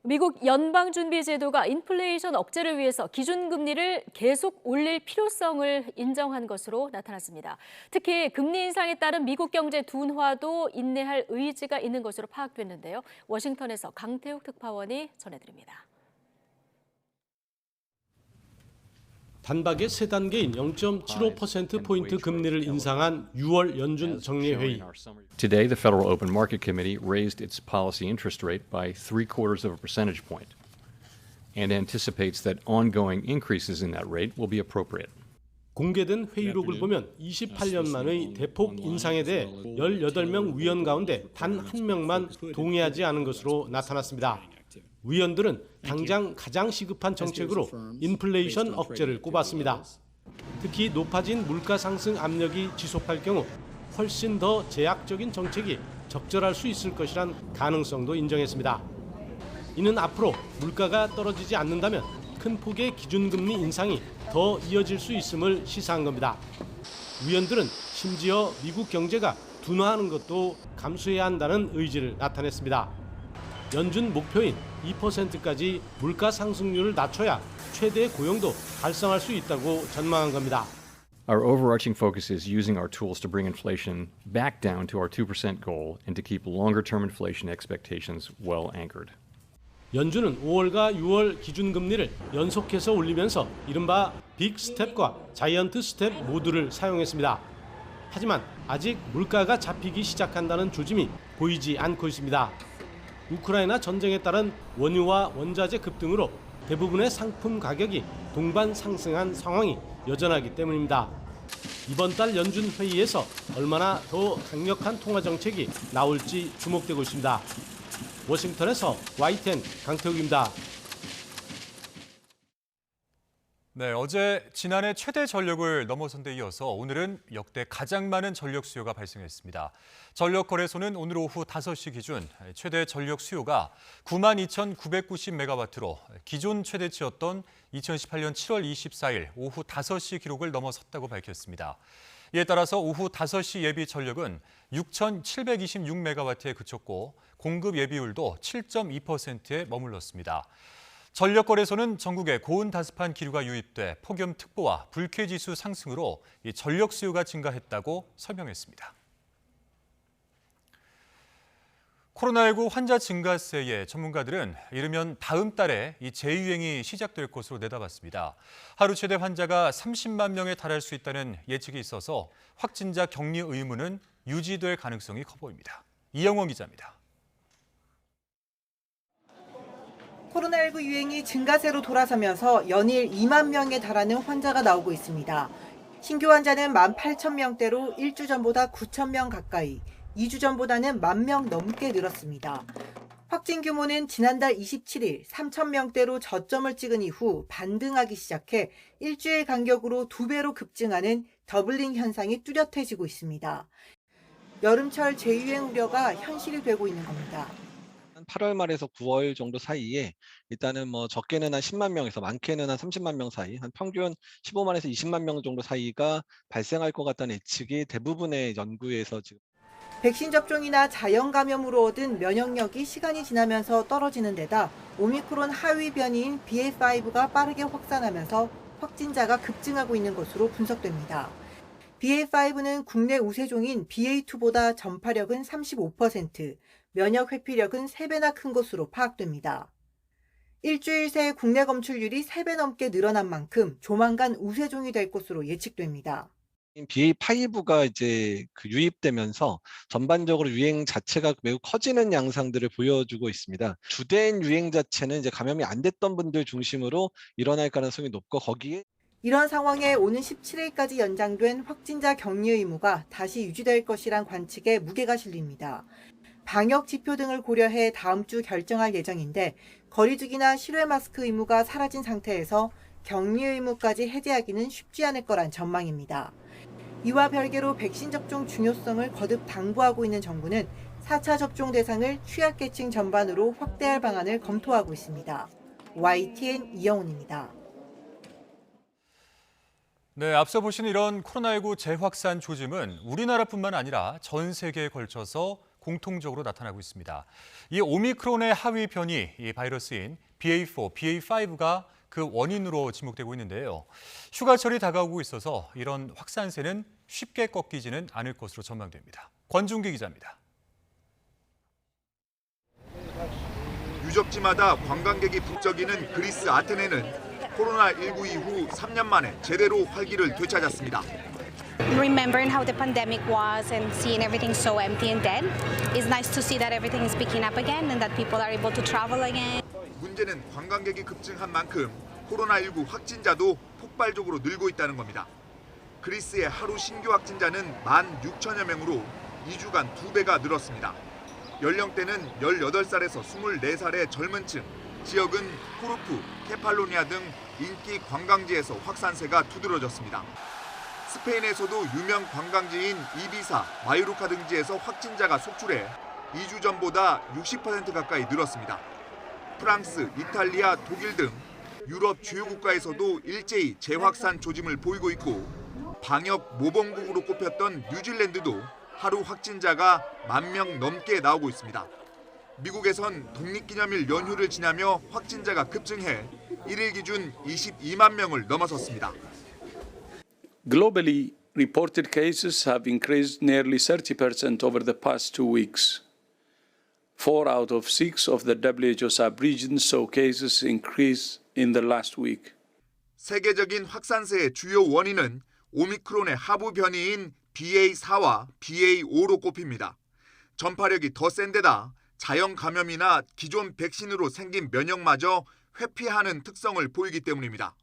미국 연방준비제도가 인플레이션 억제를 위해서 기준금리를 계속 올릴 필요성을 인정한 것으로 나타났습니다. 특히 금리 인상에 따른 미국 경제 둔화도 인내할 의지가 있는 것으로 파악됐는데요. 워싱턴에서 강태욱 특파원이 전해드립니다. 단박에 세 단계인 0.75%포인트 금리를 인상한 6월 연준 정례회의. Today, the Federal Open Market Committee raised its policy interest rate by 0.75 percentage point and anticipates that ongoing increases in that rate will be appropriate. 공개된 회의록을 보면 28년 만의 대폭 인상에 대해 18명 위원 가운데 단 한 명만 동의하지 않은 것으로 나타났습니다. 위원들은 당장 가장 시급한 정책으로 인플레이션 억제를 꼽았습니다. 특히 높아진 물가 상승 압력이 지속할 경우 훨씬 더 제약적인 정책이 적절할 수 있을 것이란 가능성도 인정했습니다. 이는 앞으로 물가가 떨어지지 않는다면 큰 폭의 기준금리 인상이 더 이어질 수 있음을 시사한 겁니다. 위원들은 심지어 미국 경제가 둔화하는 것도 감수해야 한다는 의지를 나타냈습니다. 연준 목표인 2%까지 물가 상승률을 낮춰야 최대 고용도 달성할 수 있다고 전망한 겁니다. Our overarching focus is using our tools to bring inflation back down to our 2% goal and to keep longer-term inflation expectations well anchored. 연준은 5월과 6월 기준금리를 연속해서 올리면서 이른바 빅 스텝과 자이언트 스텝 모두를 사용했습니다. 하지만 아직 물가가 잡히기 시작한다는 조짐이 보이지 않고 있습니다. 우크라이나 전쟁에 따른 원유와 원자재 급등으로 대부분의 상품 가격이 동반 상승한 상황이 여전하기 때문입니다. 이번 달 연준 회의에서 얼마나 더 강력한 통화 정책이 나올지 주목되고 있습니다. 워싱턴에서 YTN 강태욱입니다. 네, 어제 지난해 최대 전력을 넘어선 데 이어서 오늘은 역대 가장 많은 전력 수요가 발생했습니다. 전력거래소는 오늘 오후 5시 기준 최대 전력 수요가 92,990메가와트로 기존 최대치였던 2018년 7월 24일 오후 5시 기록을 넘어섰다고 밝혔습니다. 이에 따라서 오후 5시 예비 전력은 6,726메가와트에 그쳤고 공급 예비율도 7.2%에 머물렀습니다. 전력거래소는 전국에 고온 다습한 기류가 유입돼 폭염특보와 불쾌지수 상승으로 이 전력 수요가 증가했다고 설명했습니다. 코로나19 환자 증가세에 전문가들은 이르면 다음 달에 이 재유행이 시작될 것으로 내다봤습니다. 하루 최대 환자가 30만 명에 달할 수 있다는 예측이 있어서 확진자 격리 의무는 유지될 가능성이 커 보입니다. 이영원 기자입니다. 코로나19 유행이 증가세로 돌아서면서 연일 2만 명에 달하는 환자가 나오고 있습니다. 신규 환자는 18,000명대로 1주 전보다 9,000명 가까이, 2주 전보다는 10,000명 넘게 늘었습니다. 확진 규모는 지난달 27일 3,000명대로 저점을 찍은 이후 반등하기 시작해 일주일 간격으로 2배로 급증하는 더블링 현상이 뚜렷해지고 있습니다. 여름철 재유행 우려가 현실이 되고 있는 겁니다. 8월 말에서 9월 정도 사이에 일단은 적게는 한 10만 명에서 많게는 한 30만 명 사이, 한 평균 15만에서 20만 명 정도 사이가 발생할 것 같다는 예측이 대부분의 연구에서 지금. 백신 접종이나 자연 감염으로 얻은 면역력이 시간이 지나면서 떨어지는 데다 오미크론 하위 변이인 BA.5가 빠르게 확산하면서 확진자가 급증하고 있는 것으로 분석됩니다. BA.5는 국내 우세종인 BA.2보다 전파력은 35%, 면역 회피력은 3배나 큰 것으로 파악됩니다. 일주일 새 국내 검출률이 3배 넘게 늘어난 만큼 조만간 우세종이 될 것으로 예측됩니다. BA.5가 이제 유입되면서 전반적으로 유행 자체가 매우 커지는 양상들을 보여주고 있습니다. 주된 유행 자체는 이제 감염이 안 됐던 분들 중심으로 일어날 가능성이 높고 거기에 이런 상황에 오는 17일까지 연장된 확진자 격리 의무가 다시 유지될 것이란 관측에 무게가 실립니다. 방역 지표 등을 고려해 다음 주 결정할 예정인데 거리두기나 실외 마스크 의무가 사라진 상태에서 격리 의무까지 해제하기는 쉽지 않을 거란 전망입니다. 이와 별개로 백신 접종 중요성을 거듭 당부하고 있는 정부는 4차 접종 대상을 취약계층 전반으로 확대할 방안을 검토하고 있습니다. YTN 이영훈입니다. 네, 앞서 보신 이런 코로나19 재확산 조짐은 우리나라뿐만 아니라 전 세계에 걸쳐서 공통적으로 나타나고 있습니다. 이 오미크론의 하위 변이 이 바이러스인 BA.4, BA.5가 그 원인으로 지목되고 있는데요. 휴가철이 다가오고 있어서 이런 확산세는 쉽게 꺾이지는 않을 것으로 전망됩니다. 권중기 기자입니다. 유적지마다 관광객이 북적이는 그리스 아테네는 코로나19 이후 3년 만에 제대로 활기를 되찾았습니다. Remembering how the pandemic was and seeing everything so empty and dead, it's nice to see that everything is picking up again and that people are able to travel again. 문제는 관광객이 급증한 만큼 코로나19 확진자도 폭발적으로 늘고 있다는 겁니다. 그리스의 하루 신규 확진자는 16,000여 명으로 2주간 2배가 늘었습니다. 연령대는 18살에서 24살의 젊은 층, 지역은 코르푸, 케팔로니아 등 인기 관광지에서 확산세가 두드러졌습니다. 스페인에서도 유명 관광지인 이비사, 마요르카 등지에서 확진자가 속출해 2주 전보다 60% 가까이 늘었습니다. 프랑스, 이탈리아, 독일 등 유럽 주요 국가에서도 일제히 재확산 조짐을 보이고 있고 방역 모범국으로 꼽혔던 뉴질랜드도 하루 확진자가 10,000명 넘게 나오고 있습니다. 미국에선 독립기념일 연휴를 지나며 확진자가 급증해 1일 기준 22만 명을 넘어섰습니다. Globally, reported cases have increased nearly 30% over the past 2 weeks. 4 out of 6 of the WHO sub-regions saw cases increase in the last week. 세계적인 확산세의 주요 원인은 오미크론의 하부 변이인 BA.4와 BA.5로 꼽힙니다. 전파력이 더 센 데다 자연 감염이나 기존 백신으로 생긴 면역마저 회피하는 특성을 보이기 때문입니다.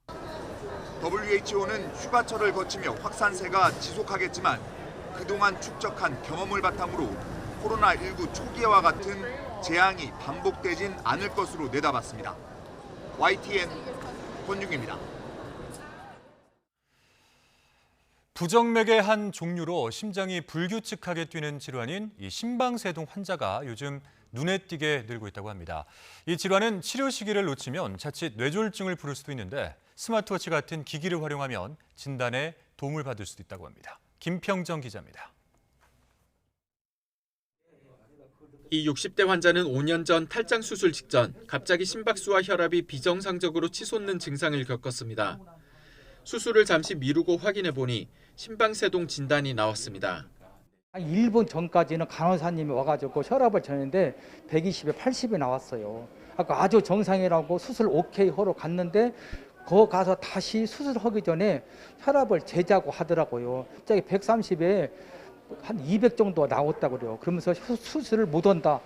WHO는 휴가철을 거치며 확산세가 지속하겠지만 그동안 축적한 경험을 바탕으로 코로나19 초기와 같은 재앙이 반복되진 않을 것으로 내다봤습니다. YTN 권중기입니다. 부정맥의 한 종류로 심장이 불규칙하게 뛰는 질환인 이 심방세동 환자가 요즘 눈에 띄게 늘고 있다고 합니다. 이 질환은 치료 시기를 놓치면 자칫 뇌졸중을 부를 수도 있는데 스마트워치 같은 기기를 활용하면 진단에 도움을 받을 수도 있다고 합니다. 김평정 기자입니다. 이 60대 환자는 5년 전 탈장 수술 직전 갑자기 심박수와 혈압이 비정상적으로 치솟는 증상을 겪었습니다. 수술을 잠시 미루고 확인해 보니 심방세동 진단이 나왔습니다. 1분 전까지는 간호사님이 와가지고 혈압을 재는데 120에 80이 나왔어요. 아까 아주 정상이라고 수술 오케이 하러 갔는데 거 가서 다시 수술하기 전에 혈압을 재자고 하더라고요. 갑자기 130에 한 200 정도 나왔다고 그래요. 그러면서 수술을 못 한다.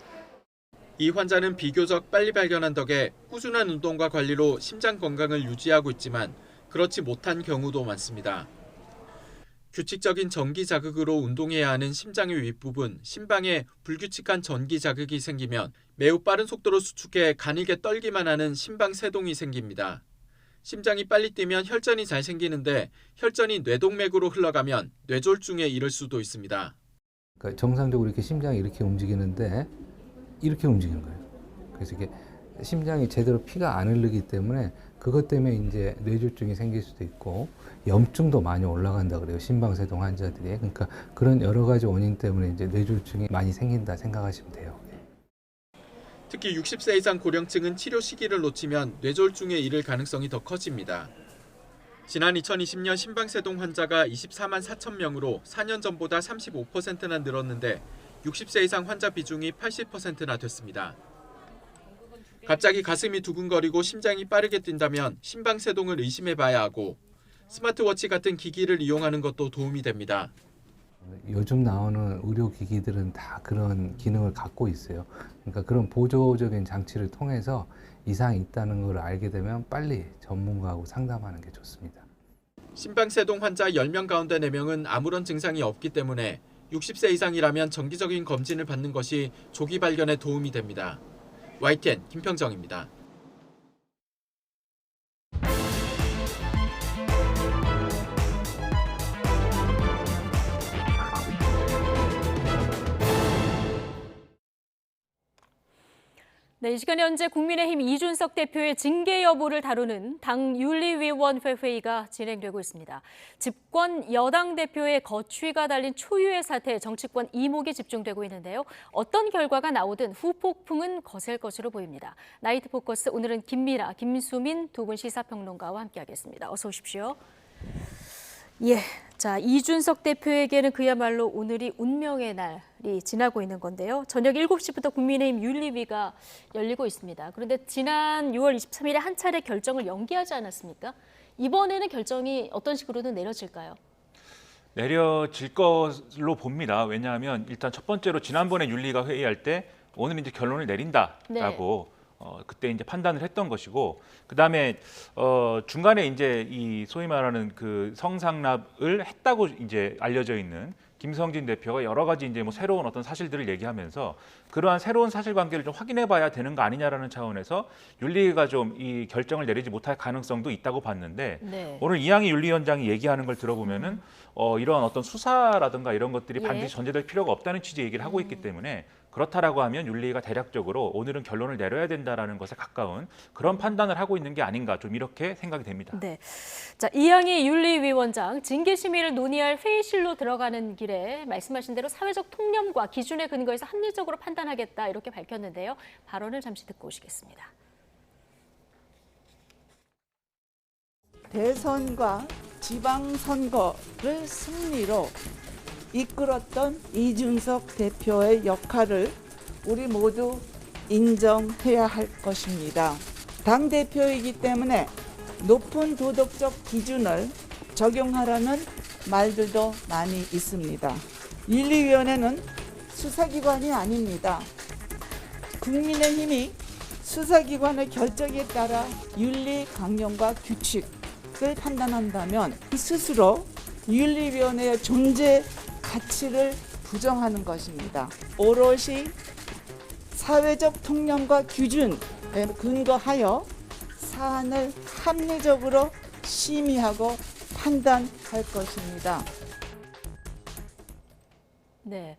이 환자는 비교적 빨리 발견한 덕에 꾸준한 운동과 관리로 심장 건강을 유지하고 있지만 그렇지 못한 경우도 많습니다. 규칙적인 전기 자극으로 운동해야 하는 심장의 윗부분, 심방에 불규칙한 전기 자극이 생기면 매우 빠른 속도로 수축해 가늘게 떨기만 하는 심방세동이 생깁니다. 심장이 빨리 뛰면 혈전이 잘 생기는데 혈전이 뇌동맥으로 흘러가면 뇌졸중에 이를 수도 있습니다. 그러니까 정상적으로 이렇게 심장이 이렇게 움직이는데 이렇게 움직이는 거예요. 그래서 이게 심장이 제대로 피가 안 흐르기 때문에 그것 때문에 이제 뇌졸중이 생길 수도 있고 염증도 많이 올라간다 그래요. 심방세동 환자들이. 그러니까 그런 여러 가지 원인 때문에 이제 뇌졸중이 많이 생긴다 생각하시면 돼요. 특히 60세 이상 고령층은 치료 시기를 놓치면 뇌졸중에 이를 가능성이 더 커집니다. 지난 2020년 심방세동 환자가 24만 4천 명으로 4년 전보다 35%나 늘었는데 60세 이상 환자 비중이 80%나 됐습니다. 갑자기 가슴이 두근거리고 심장이 빠르게 뛴다면 심방세동을 의심해봐야 하고 스마트워치 같은 기기를 이용하는 것도 도움이 됩니다. 요즘 나오는 의료기기들은 다 그런 기능을 갖고 있어요. 그러니까 그런 보조적인 장치를 통해서 이상이 있다는 걸 알게 되면 빨리 전문가하고 상담하는 게 좋습니다. 심방세동 환자 10명 가운데 4명은 아무런 증상이 없기 때문에 60세 이상이라면 정기적인 검진을 받는 것이 조기 발견에 도움이 됩니다. YTN 김평정입니다. 네, 이 시간 현재 국민의힘 이준석 대표의 징계 여부를 다루는 당 윤리위원회 회의가 진행되고 있습니다. 집권 여당 대표의 거취가 달린 초유의 사태에 정치권 이목이 집중되고 있는데요. 어떤 결과가 나오든 후폭풍은 거셀 것으로 보입니다. 나이트 포커스 오늘은 김미라, 김수민 두 분 시사평론가와 함께하겠습니다. 어서 오십시오. 예, 자 이준석 대표에게는 그야말로 오늘이 운명의 날이 지나고 있는 건데요. 저녁 7시부터 국민의힘 윤리위가 열리고 있습니다. 그런데 지난 6월 23일에 한 차례 결정을 연기하지 않았습니까? 이번에는 결정이 어떤 식으로든 내려질까요? 내려질 것으로 봅니다. 왜냐하면 일단 첫 번째로 지난번에 윤리가 회의할 때 오늘 이제 결론을 내린다라고 그때 이제 판단을 했던 것이고, 그다음에 중간에 이제 이 소위 말하는 그 성상납을 했다고 이제 알려져 있는 김성진 대표가 여러 가지 이제 뭐 새로운 어떤 사실들을 얘기하면서 그러한 새로운 사실관계를 좀 확인해봐야 되는 거 아니냐라는 차원에서 윤리가 좀 이 결정을 내리지 못할 가능성도 있다고 봤는데 오늘 이양희 윤리위원장이 얘기하는 걸 들어보면은 이런 어떤 수사라든가 이런 것들이 반드시 전제될 필요가 없다는 취지의 얘기를 하고 있기 때문에 그렇다라고 하면 윤리가 대략적으로 오늘은 결론을 내려야 된다라는 것에 가까운 그런 판단을 하고 있는 게 아닌가 좀 이렇게 생각이 됩니다. 네, 자 이양희 윤리위원장 징계 심의를 논의할 회의실로 들어가는 길에 말씀하신 대로 사회적 통념과 기준에 근거해서 합리적으로 판단하겠다 이렇게 밝혔는데요. 발언을 잠시 듣고 오시겠습니다. 대선과 지방선거를 승리로 이끌었던 이준석 대표의 역할을 우리 모두 인정해야 할 것입니다. 당대표이기 때문에 높은 도덕적 기준을 적용하라는 말들도 많이 있습니다. 윤리위원회는 수사기관이 아닙니다. 국민의힘이 수사기관의 결정에 따라 윤리 강령과 규칙을 판단한다면 스스로 윤리위원회의 존재 가치를 부정하는 것입니다. 오롯이 사회적 통념과 기준에 근거하여 사안을 합리적으로 심의하고 판단할 것입니다. 네.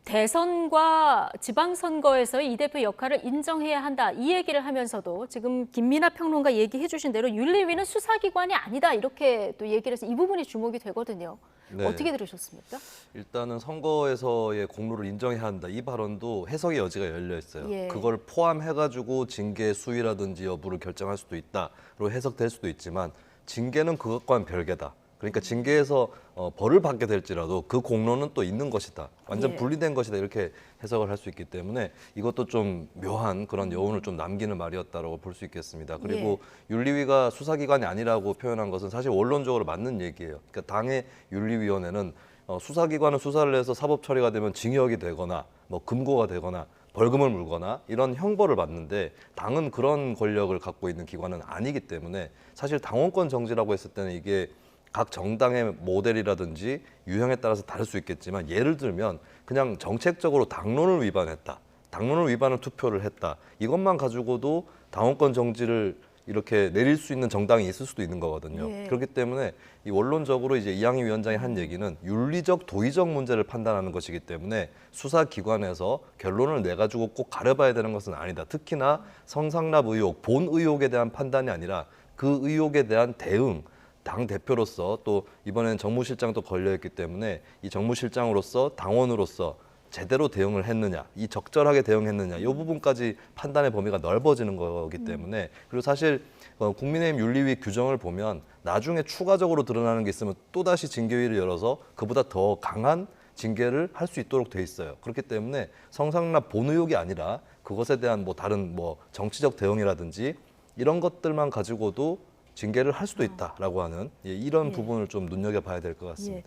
대선과 지방선거에서의 이 대표 역할을 인정해야 한다. 이 얘기를 하면서도 지금 김민하 평론가 얘기해 주신 대로 윤리위는 수사기관이 아니다. 이렇게 또 얘기를 해서 이 부분이 주목이 되거든요. 네. 어떻게 들으셨습니까? 일단은 선거에서의 공로를 인정해야 한다. 이 발언도 해석의 여지가 열려 있어요. 예. 그걸 포함해가지고 징계 수위라든지 여부를 결정할 수도 있다로 해석될 수도 있지만 징계는 그것과는 별개다. 그러니까 징계에서 벌을 받게 될지라도 그 공로는 또 있는 것이다. 완전 예. 분리된 것이다. 이렇게 해석을 할 수 있기 때문에 이것도 좀 묘한 그런 여운을 좀 남기는 말이었다라고 볼 수 있겠습니다. 그리고 윤리위가 수사기관이 아니라고 표현한 것은 사실 원론적으로 맞는 얘기예요. 그러니까 당의 윤리위원회는 수사기관은 수사를 해서 사법 처리가 되면 징역이 되거나 뭐 금고가 되거나 벌금을 물거나 이런 형벌을 받는데 당은 그런 권력을 갖고 있는 기관은 아니기 때문에 사실 당원권 정지라고 했을 때는 이게 각 정당의 모델이라든지 유형에 따라서 다를 수 있겠지만 예를 들면 그냥 정책적으로 당론을 위반했다. 당론을 위반한 투표를 했다. 이것만 가지고도 당원권 정지를 이렇게 내릴 수 있는 정당이 있을 수도 있는 거거든요. 예. 그렇기 때문에 이 원론적으로 이제 이양희 위원장이 한 얘기는 윤리적 도의적 문제를 판단하는 것이기 때문에 수사기관에서 결론을 내가지고 꼭 가려봐야 되는 것은 아니다. 특히나 성상납 의혹, 본 의혹에 대한 판단이 아니라 그 의혹에 대한 대응, 당 대표로서 또 이번에는 정무실장도 걸려있기 때문에 이 정무실장으로서 당원으로서 제대로 대응을 했느냐, 이 적절하게 대응했느냐, 이 부분까지 판단의 범위가 넓어지는 거기 때문에 그리고 사실 국민의힘 윤리위 규정을 보면 나중에 추가적으로 드러나는 게 있으면 또다시 징계위를 열어서 그보다 더 강한 징계를 할 수 있도록 돼 있어요. 그렇기 때문에 성상납 본 의혹이 아니라 그것에 대한 뭐 다른 뭐 정치적 대응이라든지 이런 것들만 가지고도 징계를 할 수도 있다라고 하는 이런 부분을 좀 눈여겨봐야 될 것 같습니다.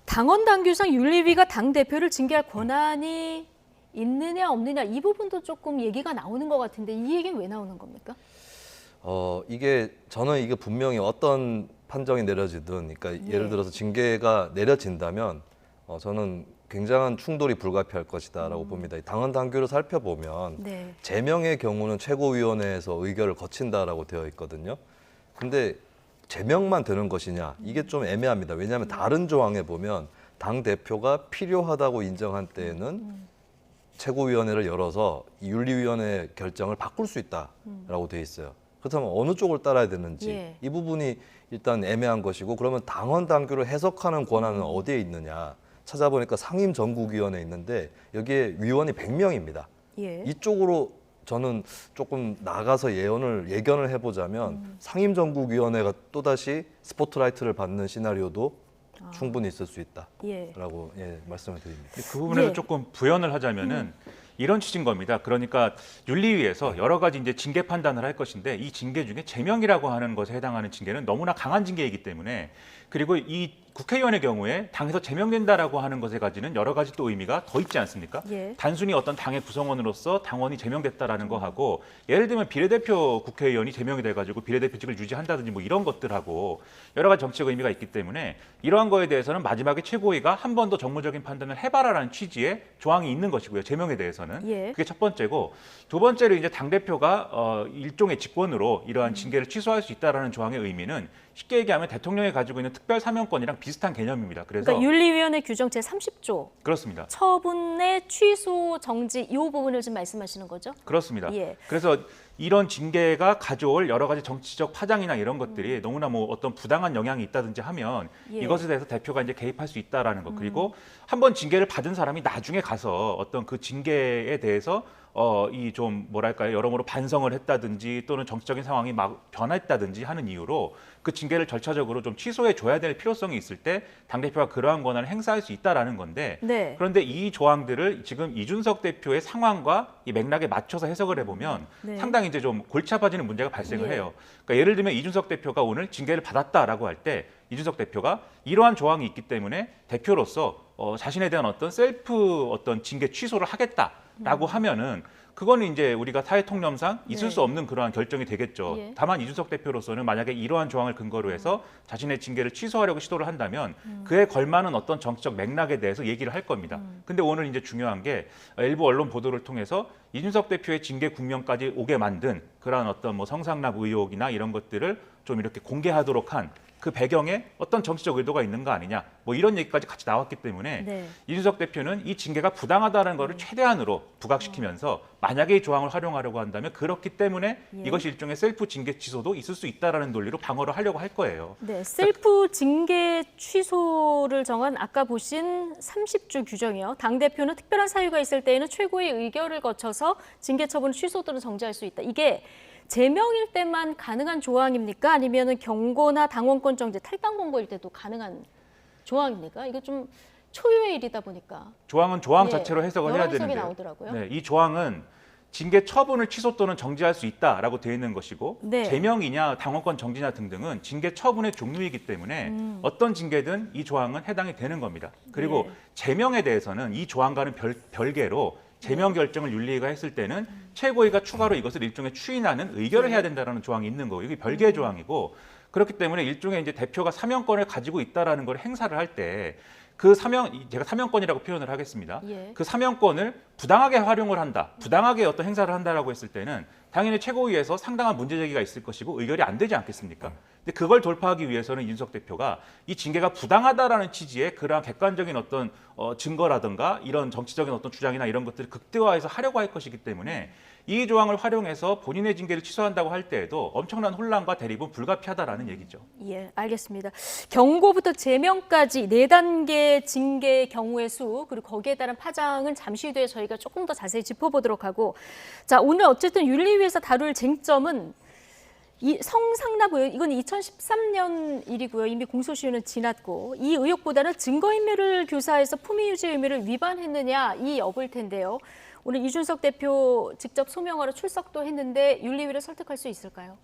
당원 당규상 윤리위가 당 대표를 징계할 권한이 있느냐 없느냐 이 부분도 조금 얘기가 나오는 것 같은데 이 얘기는 왜 나오는 겁니까? 저는 이게 분명히 어떤 판정이 내려지든, 그러니까 예를 들어서 징계가 내려진다면 저는 굉장한 충돌이 불가피할 것이다라고 봅니다. 당헌 당규를 살펴보면 제명의 경우는 최고위원회에서 의결을 거친다라고 되어 있거든요. 근데 제명만 되는 것이냐 이게 좀 애매합니다. 왜냐하면 다른 조항에 보면 당 대표가 필요하다고 인정한 때에는 최고위원회를 열어서 이 윤리위원회 결정을 바꿀 수 있다라고 돼 있어요. 그렇다면 어느 쪽을 따라야 되는지 이 부분이 일단 애매한 것이고, 그러면 당헌 당규를 해석하는 권한은 어디에 있느냐 찾아보니까 상임전국위원회에 있는데 여기에 위원이 100명입니다. 이쪽으로 저는 조금 나가서 예견을 해보자면 상임전국위원회가 또다시 스포트라이트를 받는 시나리오도 충분히 있을 수 있다라고 말씀을 드립니다. 그 부분에서 조금 부연을 하자면은 이런 취지인 겁니다. 그러니까 윤리위에서 여러 가지 이제 징계 판단을 할 것인데 이 징계 중에 제명이라고 하는 것에 해당하는 징계는 너무나 강한 징계이기 때문에, 그리고 이 국회의원의 경우에 당에서 제명된다라고 하는 것에 가지는 여러 가지 또 의미가 더 있지 않습니까? 단순히 어떤 당의 구성원으로서 당원이 제명됐다라는 거하고, 예를 들면 비례대표 국회의원이 제명이 돼가지고 비례대표직을 유지한다든지 뭐 이런 것들하고 여러 가지 정치적 의미가 있기 때문에 이러한 거에 대해서는 마지막에 최고위가 한 번 더 정무적인 판단을 해봐라라는 취지의 조항이 있는 것이고요. 제명에 대해서는. 그게 첫 번째고, 두 번째로 이제 당대표가 일종의 직권으로 이러한 징계를 취소할 수 있다라는 조항의 의미는 쉽게 얘기하면 대통령이 가지고 있는 특별 사면권이랑 비슷한 개념입니다. 그러니까 윤리위원회 규정 제30조. 그렇습니다. 처분의 취소, 정지 이 부분을 지금 말씀하시는 거죠? 그렇습니다. 그래서 이런 징계가 가져올 여러 가지 정치적 파장이나 이런 것들이 너무나 뭐 어떤 부당한 영향이 있다든지 하면 이것에 대해서 대표가 이제 개입할 수 있다라는 것. 그리고 한번 징계를 받은 사람이 나중에 가서 어떤 그 징계에 대해서 이 좀 뭐랄까요, 여러모로 반성을 했다든지 또는 정치적인 상황이 막 변했다든지 하는 이유로 그 징계를 절차적으로 좀 취소해 줘야 될 필요성이 있을 때 당대표가 그러한 권한을 행사할 수 있다라는 건데, 그런데 이 조항들을 지금 이준석 대표의 상황과 이 맥락에 맞춰서 해석을 해보면 상당히 이제 좀 골치 아파지는 문제가 발생을 해요. 그러니까 예를 들면 이준석 대표가 오늘 징계를 받았다라고 할 때 이준석 대표가 이러한 조항이 있기 때문에 대표로서 자신에 대한 어떤 셀프 어떤 징계 취소를 하겠다라고 하면은 그거는 이제 우리가 사회 통념상 있을 수 없는 그러한 결정이 되겠죠. 다만 이준석 대표로서는 만약에 이러한 조항을 근거로 해서 자신의 징계를 취소하려고 시도를 한다면 그에 걸맞는 어떤 정치적 맥락에 대해서 얘기를 할 겁니다. 근데 오늘 이제 중요한 게 일부 언론 보도를 통해서 이준석 대표의 징계 국면까지 오게 만든 그러한 어떤 뭐 성상납 의혹이나 이런 것들을 좀 이렇게 공개하도록 한 그 배경에 어떤 정치적 의도가 있는 거 아니냐 뭐 이런 얘기까지 같이 나왔기 때문에 네. 이준석 대표는 이 징계가 부당하다는 거를 최대한으로 부각시키면서 만약에 이 조항을 활용하려고 한다면 그렇기 때문에 예. 이것이 일종의 셀프 징계 취소도 있을 수 있다라는 논리로 방어를 하려고 할 거예요. 네, 셀프 징계 취소를 정한 아까 보신 30조 규정이요. 당대표는 특별한 사유가 있을 때에는 최고의 의결을 거쳐서 징계 처분 취소 또는 정지할 수 있다. 이게 제명일 때만 가능한 조항입니까? 아니면 경고나 당원권 정지, 탈당 권고일 때도 가능한 조항입니까? 이거 좀 초유의 일이다 보니까. 조항은 조항 예, 자체로 해석을 여러 해야 해석이 되는데요. 나오더라고요. 네, 이 조항은 징계 처분을 취소 또는 정지할 수 있다라고 되어 있는 것이고 네. 제명이냐 당원권 정지냐 등등은 징계 처분의 종류이기 때문에 어떤 징계든 이 조항은 해당이 되는 겁니다. 그리고 네. 제명에 대해서는 이 조항과는 별개로 제명 결정을 윤리위가 했을 때는 최고위가 추가로 이것을 일종의 추인하는 의결을 해야 된다라는 조항이 있는 거고 이게 별개의 조항이고 그렇기 때문에 일종의 이제 대표가 사명권을 가지고 있다라는 걸 행사를 할 때 그 제가 사명권이라고 표현을 하겠습니다. 예. 그 사명권을 부당하게 활용을 한다, 부당하게 어떤 행사를 한다라고 했을 때는 당연히 최고위에서 상당한 문제 제기가 있을 것이고 의결이 안 되지 않겠습니까? 근데 그걸 돌파하기 위해서는 이준석 대표가 이 징계가 부당하다라는 취지의 그러한 객관적인 어떤 증거라든가 이런 정치적인 어떤 주장이나 이런 것들을 극대화해서 하려고 할 것이기 때문에 이 조항을 활용해서 본인의 징계를 취소한다고 할 때에도 엄청난 혼란과 대립은 불가피하다라는 얘기죠. 예, 알겠습니다. 경고부터 제명까지 4단계 징계의 경우의 수 그리고 거기에 따른 파장은 잠시 뒤에 저희가 조금 더 자세히 짚어보도록 하고 자 오늘 어쨌든 윤리위에서 다룰 쟁점은 이 성상납 의혹, 이건 2013년 일이고요. 이미 공소시효는 지났고 이 의혹보다는 증거인멸을 교사해서 품위유지 의무를 위반했느냐 이 여부일 텐데요. 오늘 이준석 대표 직접 소명하러 출석도 했는데 윤리위를 설득할 수 있을까요?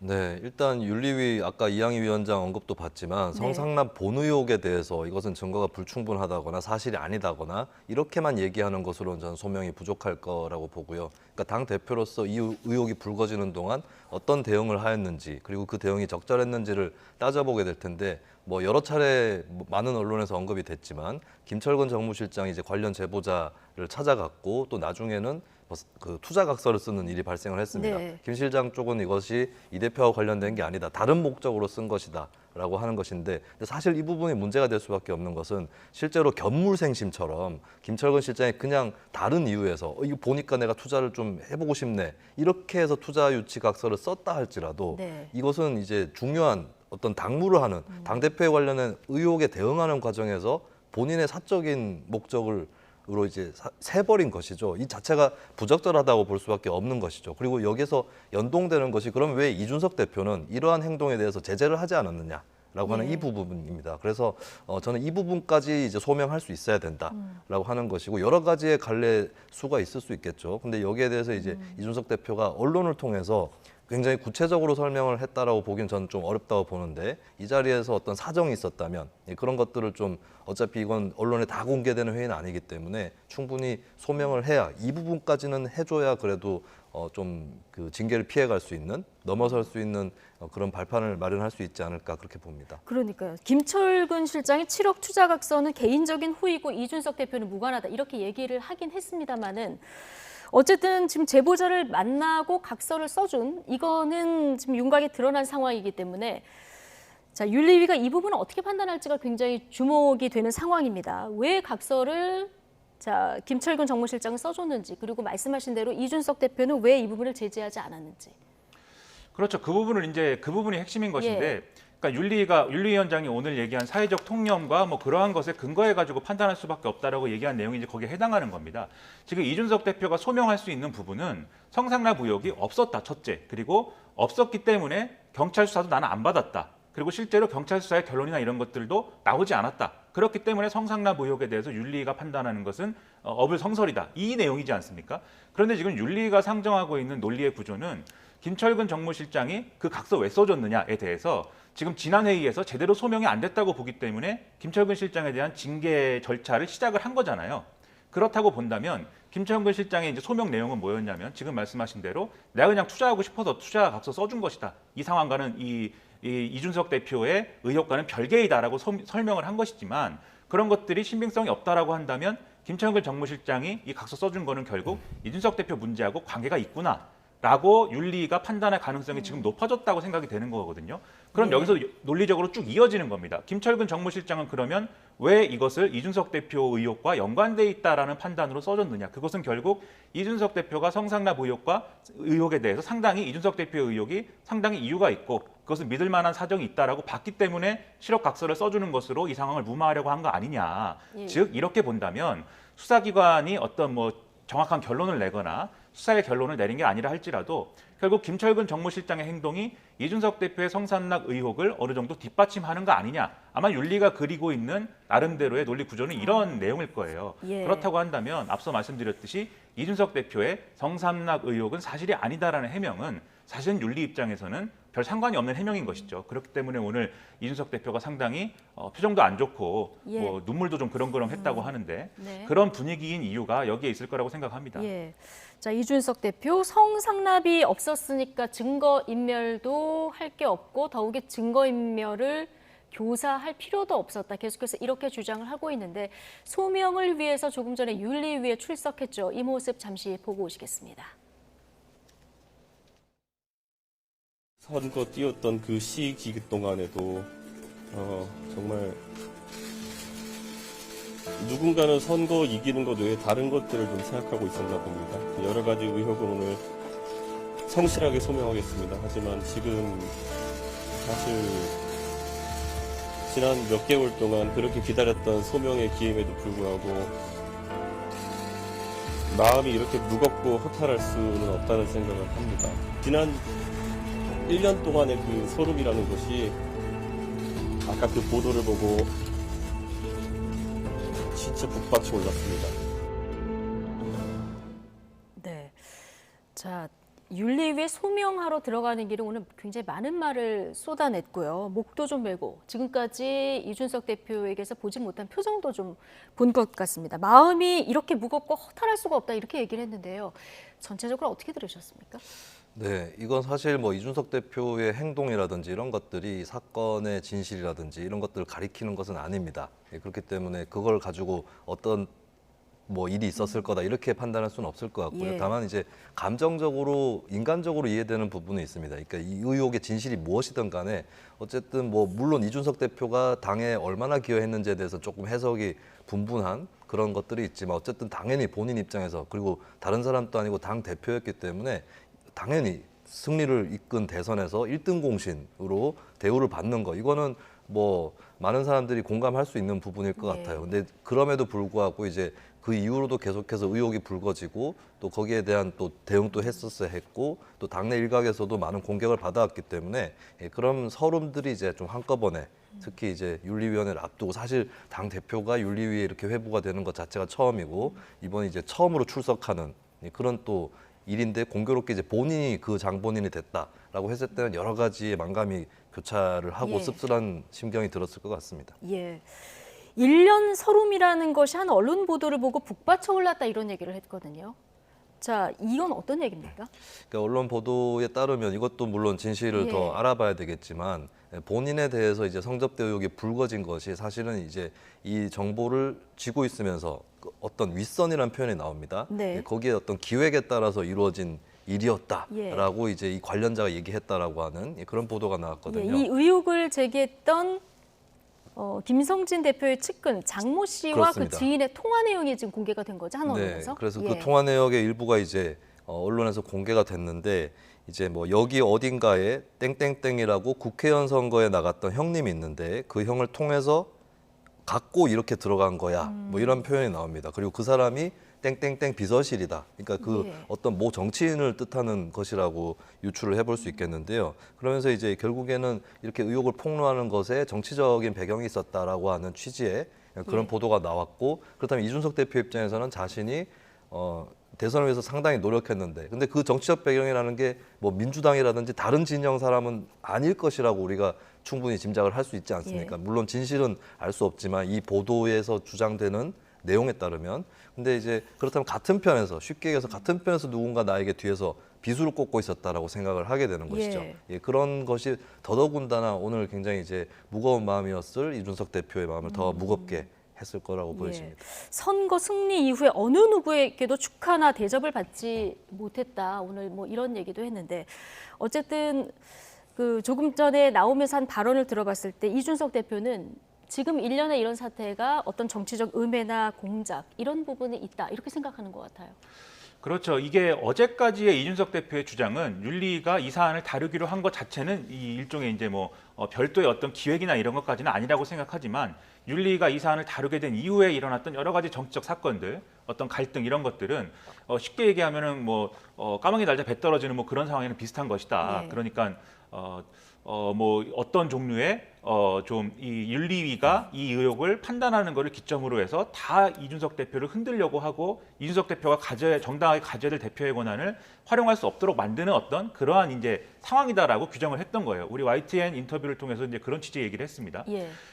네, 일단 윤리위 아까 이양희 위원장 언급도 봤지만 성상납 본 의혹에 대해서 이것은 증거가 불충분하다거나 사실이 아니다거나 이렇게만 얘기하는 것으로는 저는 소명이 부족할 거라고 보고요. 그러니까 당 대표로서 이 의혹이 불거지는 동안 어떤 대응을 하였는지 그리고 그 대응이 적절했는지를 따져보게 될 텐데 뭐 여러 차례 많은 언론에서 언급이 됐지만 김철근 정무실장이 이제 관련 제보자를 찾아갔고 또 나중에는 그 투자각서를 쓰는 일이 발생을 했습니다. 네. 김 실장 쪽은 이것이 이 대표와 관련된 게 아니다. 다른 목적으로 쓴 것이다라고 하는 것인데 사실 이 부분이 문제가 될 수밖에 없는 것은 실제로 견물생심처럼 김철근 실장이 그냥 다른 이유에서 이거 보니까 내가 투자를 좀 해보고 싶네. 이렇게 해서 투자유치각서를 썼다 할지라도 네. 이것은 이제 중요한 어떤 당무를 하는 당대표에 관련된 의혹에 대응하는 과정에서 본인의 사적인 목적을 으로 이제 세버린 것이죠. 이 자체가 부적절하다고 볼 수밖에 없는 것이죠. 그리고 여기서 연동되는 것이 그럼 왜 이준석 대표는 이러한 행동에 대해서 제재를 하지 않았느냐라고 하는 이 부분입니다. 그래서 저는 이 부분까지 이제 소명할 수 있어야 된다라고 하는 것이고 여러 가지의 갈래 수가 있을 수 있겠죠. 근데 여기에 대해서 이제 이준석 대표가 언론을 통해서 굉장히 구체적으로 설명을 했다라고 보기는 저는 좀 어렵다고 보는데 이 자리에서 어떤 사정이 있었다면 그런 것들을 좀 어차피 이건 언론에 다 공개되는 회의는 아니기 때문에 충분히 소명을 해야 이 부분까지는 해줘야 그래도 좀 그 징계를 피해갈 수 있는 넘어설 수 있는 그런 발판을 마련할 수 있지 않을까 그렇게 봅니다. 그러니까요. 김철근 실장의 7억 투자각서는 개인적인 후이고 이준석 대표는 무관하다 이렇게 얘기를 하긴 했습니다마는 어쨌든 지금 제보자를 만나고 각서를 써준 이거는 지금 윤곽에 드러난 상황이기 때문에 자 윤리위가 이 부분을 어떻게 판단할지가 굉장히 주목이 되는 상황입니다. 왜 각서를 자 김철근 정무실장은 써줬는지 그리고 말씀하신 대로 이준석 대표는 왜 이 부분을 제재하지 않았는지. 그렇죠. 그 부분이 핵심인 것인데. 그러니까 윤리위원장이 오늘 얘기한 사회적 통념과 뭐 그러한 것에 근거해 가지고 판단할 수밖에 없다라고 얘기한 내용이 이제 거기에 해당하는 겁니다. 지금 이준석 대표가 소명할 수 있는 부분은 성상납 의혹이 없었다 첫째, 그리고 없었기 때문에 경찰 수사도 나는 안 받았다. 그리고 실제로 경찰 수사의 결론이나 이런 것들도 나오지 않았다. 그렇기 때문에 성상납 의혹에 대해서 윤리위가 판단하는 것은 어불성설이다. 이 내용이지 않습니까? 그런데 지금 윤리위가 상정하고 있는 논리의 구조는 김철근 정무실장이 그 각서 왜 써줬느냐에 대해서 지금 지난 회의에서 제대로 소명이 안 됐다고 보기 때문에 김철근 실장에 대한 징계 절차를 시작을 한 거잖아요. 그렇다고 본다면 김철근 실장의 이제 소명 내용은 뭐였냐면 지금 말씀하신 대로 내가 그냥 투자하고 싶어서 투자 각서 써준 것이다. 이 상황과는 이준석 대표의 의혹과는 별개이다라고 설명을 한 것이지만 그런 것들이 신빙성이 없다라고 한다면 김철근 정무실장이 이 각서 써준 거는 결국 이준석 대표 문제하고 관계가 있구나. 라고 윤리가 판단할 가능성이 지금 높아졌다고 생각이 되는 거거든요. 그럼 네. 여기서 논리적으로 쭉 이어지는 겁니다. 김철근 정무실장은 그러면 왜 이것을 이준석 대표 의혹과 연관돼 있다라는 판단으로 써줬느냐. 그것은 결국 이준석 대표가 성상납 의혹에 대해서 상당히 이준석 대표의 의혹이 상당히 이유가 있고 그것은 믿을 만한 사정이 있다라고 봤기 때문에 실효각서를 써주는 것으로 이 상황을 무마하려고 한 거 아니냐. 예. 즉 이렇게 본다면 수사기관이 어떤 뭐 정확한 결론을 내거나 수사의 결론을 내린 게 아니라 할지라도 결국 김철근 정무실장의 행동이 이준석 대표의 성상납 의혹을 어느 정도 뒷받침하는 거 아니냐. 아마 윤리가 그리고 있는 나름대로의 논리 구조는 이런 내용일 거예요. 예. 그렇다고 한다면 앞서 말씀드렸듯이 이준석 대표의 성상납 의혹은 사실이 아니다라는 해명은 사실은 윤리 입장에서는 별 상관이 없는 해명인 것이죠. 그렇기 때문에 오늘 이준석 대표가 상당히 표정도 안 좋고 예. 뭐 눈물도 좀 그렁그렁했다고 하는데 네. 그런 분위기인 이유가 여기에 있을 거라고 생각합니다. 예. 자, 이준석 대표 성상납이 없었으니까 증거인멸도 할 게 없고 더욱이 증거인멸을 교사할 필요도 없었다. 계속해서 이렇게 주장을 하고 있는데 소명을 위해서 조금 전에 윤리위에 출석했죠. 이 모습 잠시 보고 오시겠습니다. 선거 뛰었던 그 시기간 동안에도 정말 누군가는 선거 이기는 것 외에 다른 것들을 좀 생각하고 있었나 봅니다. 여러 가지 의혹을 오늘 성실하게 소명하겠습니다. 하지만 지금 사실 지난 몇 개월 동안 그렇게 기다렸던 소명의 기임에도 불구하고 마음이 이렇게 무겁고 허탈할 수는 없다는 생각을 합니다. 지난 1년 동안의 그 소름이라는 것이 아까 그 보도를 보고 진짜 북받쳐 올랐습니다. 네. 자, 윤리위에 소명하러 들어가는 길은 오늘 굉장히 많은 말을 쏟아냈고요. 목도 좀 메고 지금까지 이준석 대표에게서 보지 못한 표정도 좀 본 것 같습니다. 마음이 이렇게 무겁고 허탈할 수가 없다 이렇게 얘기를 했는데요. 전체적으로 어떻게 들으셨습니까? 네, 이건 사실 뭐 이준석 대표의 행동이라든지 이런 것들이 사건의 진실이라든지 이런 것들을 가리키는 것은 아닙니다. 그렇기 때문에 그걸 가지고 어떤 뭐 일이 있었을 거다 이렇게 판단할 수는 없을 것 같고요. 예. 다만 이제 감정적으로 인간적으로 이해되는 부분은 있습니다. 그러니까 이 의혹의 진실이 무엇이든 간에 어쨌든 뭐 물론 이준석 대표가 당에 얼마나 기여했는지에 대해서 조금 해석이 분분한 그런 것들이 있지만 어쨌든 당연히 본인 입장에서 그리고 다른 사람도 아니고 당 대표였기 때문에 당연히 승리를 이끈 대선에서 1등 공신으로 대우를 받는 거 이거는 뭐 많은 사람들이 공감할 수 있는 부분일 것 같아요. 근데 그럼에도 불구하고 이제 그 이후로도 계속해서 의혹이 불거지고 또 거기에 대한 또 대응도 했었어야 했고 또 당내 일각에서도 많은 공격을 받아왔기 때문에 그런 서름들이 이제 좀 한꺼번에 특히 이제 윤리위원회를 앞두고 사실 당 대표가 윤리위에 이렇게 회부가 되는 것 자체가 처음이고 이번에 이제 처음으로 출석하는 그런 또 일인데 공교롭게 이제 본인이 그 장본인이 됐다라고 했을 때는 여러 가지의 만감이 교차를 하고 예. 씁쓸한 심경이 들었을 것 같습니다. 예. 1년 서름이라는 것이 한 언론 보도를 보고 북받쳐 올랐다 이런 얘기를 했거든요. 자, 이건 어떤 얘기입니까? 그러니까 언론 보도에 따르면 이것도 물론 진실을 예. 더 알아봐야 되겠지만 본인에 대해서 이제 성접대 의혹이 불거진 것이 사실은 이제 이 정보를 쥐고 있으면서 어떤 윗선이라는 표현이 나옵니다. 네. 거기에 어떤 기획에 따라서 이루어진 일이었다라고 예. 이제 이 관련자가 얘기했다라고 하는 그런 보도가 예, 나왔거든요. 이 의혹을 제기했던 김성진 대표의 측근 장모 씨와 그렇습니다. 그 지인의 통화 내용이 지금 공개가 된 거죠, 한 언론에서? 네, 그래서 예. 그 통화 내역의 일부가 이제 언론에서 공개가 됐는데 이제 뭐 여기 어딘가에 땡땡땡이라고 국회의원 선거에 나갔던 형님이 있는데 그 형을 통해서 갖고 이렇게 들어간 거야. 뭐 이런 표현이 나옵니다. 그리고 그 사람이 땡땡땡 비서실이다. 그러니까 그 예. 어떤 모 정치인을 뜻하는 것이라고 유추를 해볼 수 있겠는데요. 그러면서 이제 결국에는 이렇게 의혹을 폭로하는 것에 정치적인 배경이 있었다라고 하는 취지의 그런 예. 보도가 나왔고 그렇다면 이준석 대표 입장에서는 자신이 대선을 위해서 상당히 노력했는데 근데 그 정치적 배경이라는 게 뭐 민주당이라든지 다른 진영 사람은 아닐 것이라고 우리가 충분히 짐작을 할 수 있지 않습니까? 예. 물론 진실은 알 수 없지만 이 보도에서 주장되는 내용에 따르면 근데 이제 그렇다면 같은 편에서 쉽게 얘기해서 같은 편에서 누군가 나에게 뒤에서 비수를 꽂고 있었다라고 생각을 하게 되는 것이죠. 예. 그런 것이 더더군다나 오늘 굉장히 이제 무거운 마음이었을 이준석 대표의 마음을 더 무겁게 했을 거라고 보여집니다. 선거 승리 이후에 어느 누구에게도 축하나 대접을 받지 못했다. 오늘 뭐 이런 얘기도 했는데 어쨌든 그 조금 전에 나오면서 한 발언을 들어봤을 때 이준석 대표는 지금 일련의 이런 사태가 어떤 정치적 음해나 공작 이런 부분이 있다 이렇게 생각하는 것 같아요. 그렇죠. 이게 어제까지의 이준석 대표의 주장은 윤리위가 이 사안을 다루기로 한 것 자체는 이 일종의 이제 뭐 별도의 어떤 기획이나 이런 것까지는 아니라고 생각하지만 윤리위가 이 사안을 다루게 된 이후에 일어났던 여러 가지 정치적 사건들, 어떤 갈등 이런 것들은 쉽게 얘기하면은 뭐 까마귀 날자 배 떨어지는 뭐 그런 상황에는 비슷한 것이다. 그러니까 뭐 어떤 종류의 좀 이 윤리위가 이 의혹을 판단하는 것을 기점으로 해서 다 이준석 대표를 흔들려고 하고 이준석 대표가 정당하게 가져야 될 대표의 권한을 활용할 수 없도록 만드는 어떤 그러한 이제 상황이다라고 규정을 했던 거예요. 우리 YTN 인터뷰를 통해서 이제 그런 취지의 얘기를 했습니다.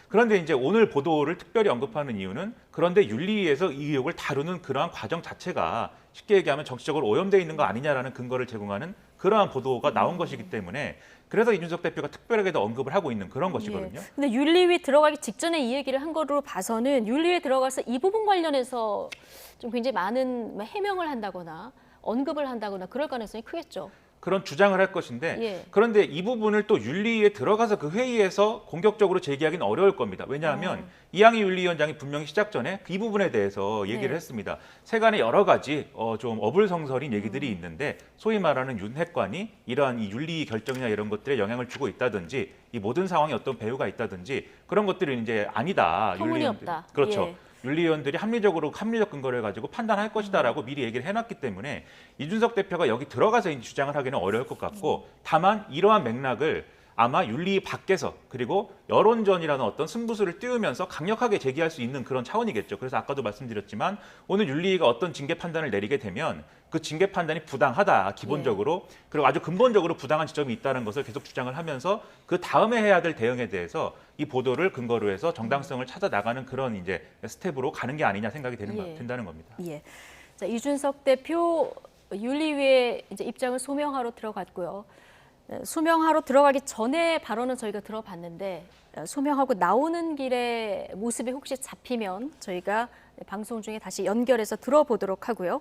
그런데 이제 오늘 보도를 특별히 언급하는 이유는 그런데 윤리위에서 이 의혹을 다루는 그러한 과정 자체가 쉽게 얘기하면 정치적으로 오염되어 있는 거 아니냐라는 근거를 제공하는 그러한 보도가 나온 것이기 때문에 그래서 이준석 대표가 특별하게 더 언급을 하고 있는 그런 것이거든요. 근데 윤리위 들어가기 직전에 이 얘기를 한 거로 봐서는 윤리위에 들어가서 이 부분 관련해서 좀 굉장히 많은 해명을 한다거나 언급을 한다거나 그럴 가능성이 크겠죠. 그런 주장을 할 것인데 그런데 이 부분을 또 윤리위에 들어가서 그 회의에서 공격적으로 제기하기는 어려울 겁니다. 왜냐하면 이항희 윤리위원장이 분명히 시작 전에 이 부분에 대해서 얘기를 했습니다. 세간에 여러 가지 좀 어불성설인 얘기들이 있는데 소위 말하는 윤핵관이 이러한 이 윤리 결정이나 이런 것들에 영향을 주고 있다든지 이 모든 상황에 어떤 배후가 있다든지 그런 것들은 이제 아니다. 터무니없다. 그렇죠. 윤리위원들이 합리적 근거를 가지고 판단할 것이다라고 미리 얘기를 해놨기 때문에 이준석 대표가 여기 들어가서 이제 주장을 하기는 어려울 것 같고 다만 이러한 맥락을 아마 윤리위 밖에서 그리고 여론전이라는 어떤 승부수를 띄우면서 강력하게 제기할 수 있는 그런 차원이겠죠. 그래서 아까도 말씀드렸지만 오늘 윤리위가 어떤 징계 판단을 내리게 되면 그 징계 판단이 부당하다 기본적으로 그리고 아주 근본적으로 부당한 지점이 있다는 것을 계속 주장을 하면서 그 다음에 해야 될 대응에 대해서 이 보도를 근거로 해서 정당성을 찾아 나가는 그런 이제 스텝으로 가는 게 아니냐 생각이 된다는 겁니다. 자, 이준석 대표 윤리위에 이제 입장을 소명하러 들어갔고요. 소명하러 들어가기 전에 발언은 저희가 들어봤는데 소명하고 나오는 길에 모습이 혹시 잡히면 저희가 방송 중에 다시 연결해서 들어보도록 하고요.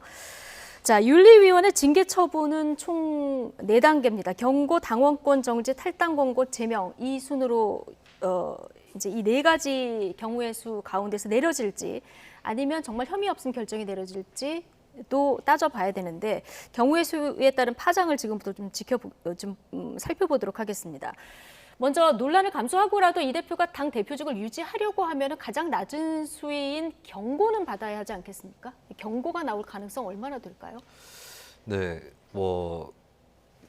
자, 윤리위원회 징계 처분은 총 4단계입니다. 경고, 당원권 정지, 탈당 권고, 제명 이 순으로 이제 이 4가지 경우의 수 가운데서 내려질지 아니면 정말 혐의 없음 결정이 내려질지 또 따져봐야 되는데 경우의 수에 따른 파장을 지금부터 좀 살펴보도록 하겠습니다. 먼저 논란을 감수하고라도 이 대표가 당 대표직을 유지하려고 하면 가장 낮은 수위인 경고는 받아야 하지 않겠습니까? 경고가 나올 가능성 얼마나 될까요? 네, 뭐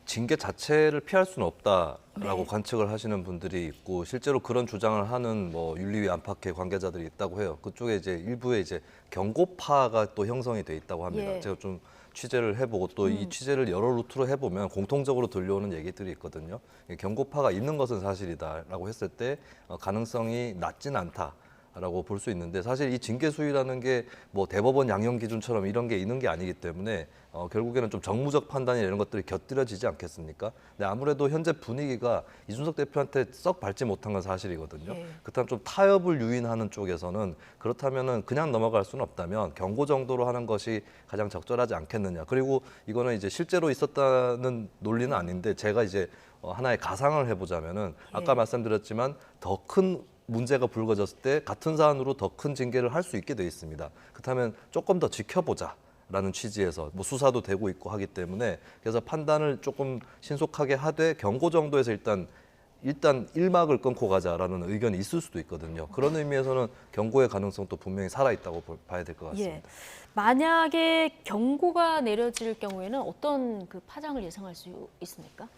징계 자체를 피할 수는 없다라고 관측을 하시는 분들이 있고 실제로 그런 주장을 하는 뭐 윤리위 안팎의 관계자들이 있다고 해요. 그쪽에 이제 일부에 이제 경고파가 또 형성이 돼 있다고 합니다. 제가 좀 취재를 해보고 또 이 취재를 여러 루트로 해보면 공통적으로 들려오는 얘기들이 있거든요. 경고파가 있는 것은 사실이다라고 했을 때 가능성이 낮진 않다라고 볼 수 있는데 사실 이 징계 수위라는 게 뭐 대법원 양형 기준처럼 이런 게 있는 게 아니기 때문에 결국에는 좀 정무적 판단이나 이런 것들이 곁들여지지 않겠습니까? 근데 아무래도 현재 분위기가 이준석 대표한테 썩 밟지 못한 건 사실이거든요. 그렇다면 좀 타협을 유인하는 쪽에서는 그렇다면은 그냥 넘어갈 수는 없다면 경고 정도로 하는 것이 가장 적절하지 않겠느냐. 그리고 이거는 이제 실제로 있었다는 논리는 아닌데 제가 이제 하나의 가상을 해보자면은 아까 말씀드렸지만 더 큰 문제가 불거졌을 때 같은 사안으로 더 큰 징계를 할 수 있게 돼 있습니다. 그렇다면 조금 더 지켜보자라는 취지에서 뭐 수사도 되고 있고 하기 때문에 그래서 판단을 조금 신속하게 하되 경고 정도에서 일단 일막을 끊고 가자라는 의견이 있을 수도 있거든요. 그런 의미에서는 경고의 가능성도 분명히 살아있다고 봐야 될 것 같습니다. 만약에 경고가 내려질 경우에는 어떤 그 파장을 예상할 수 있습니까?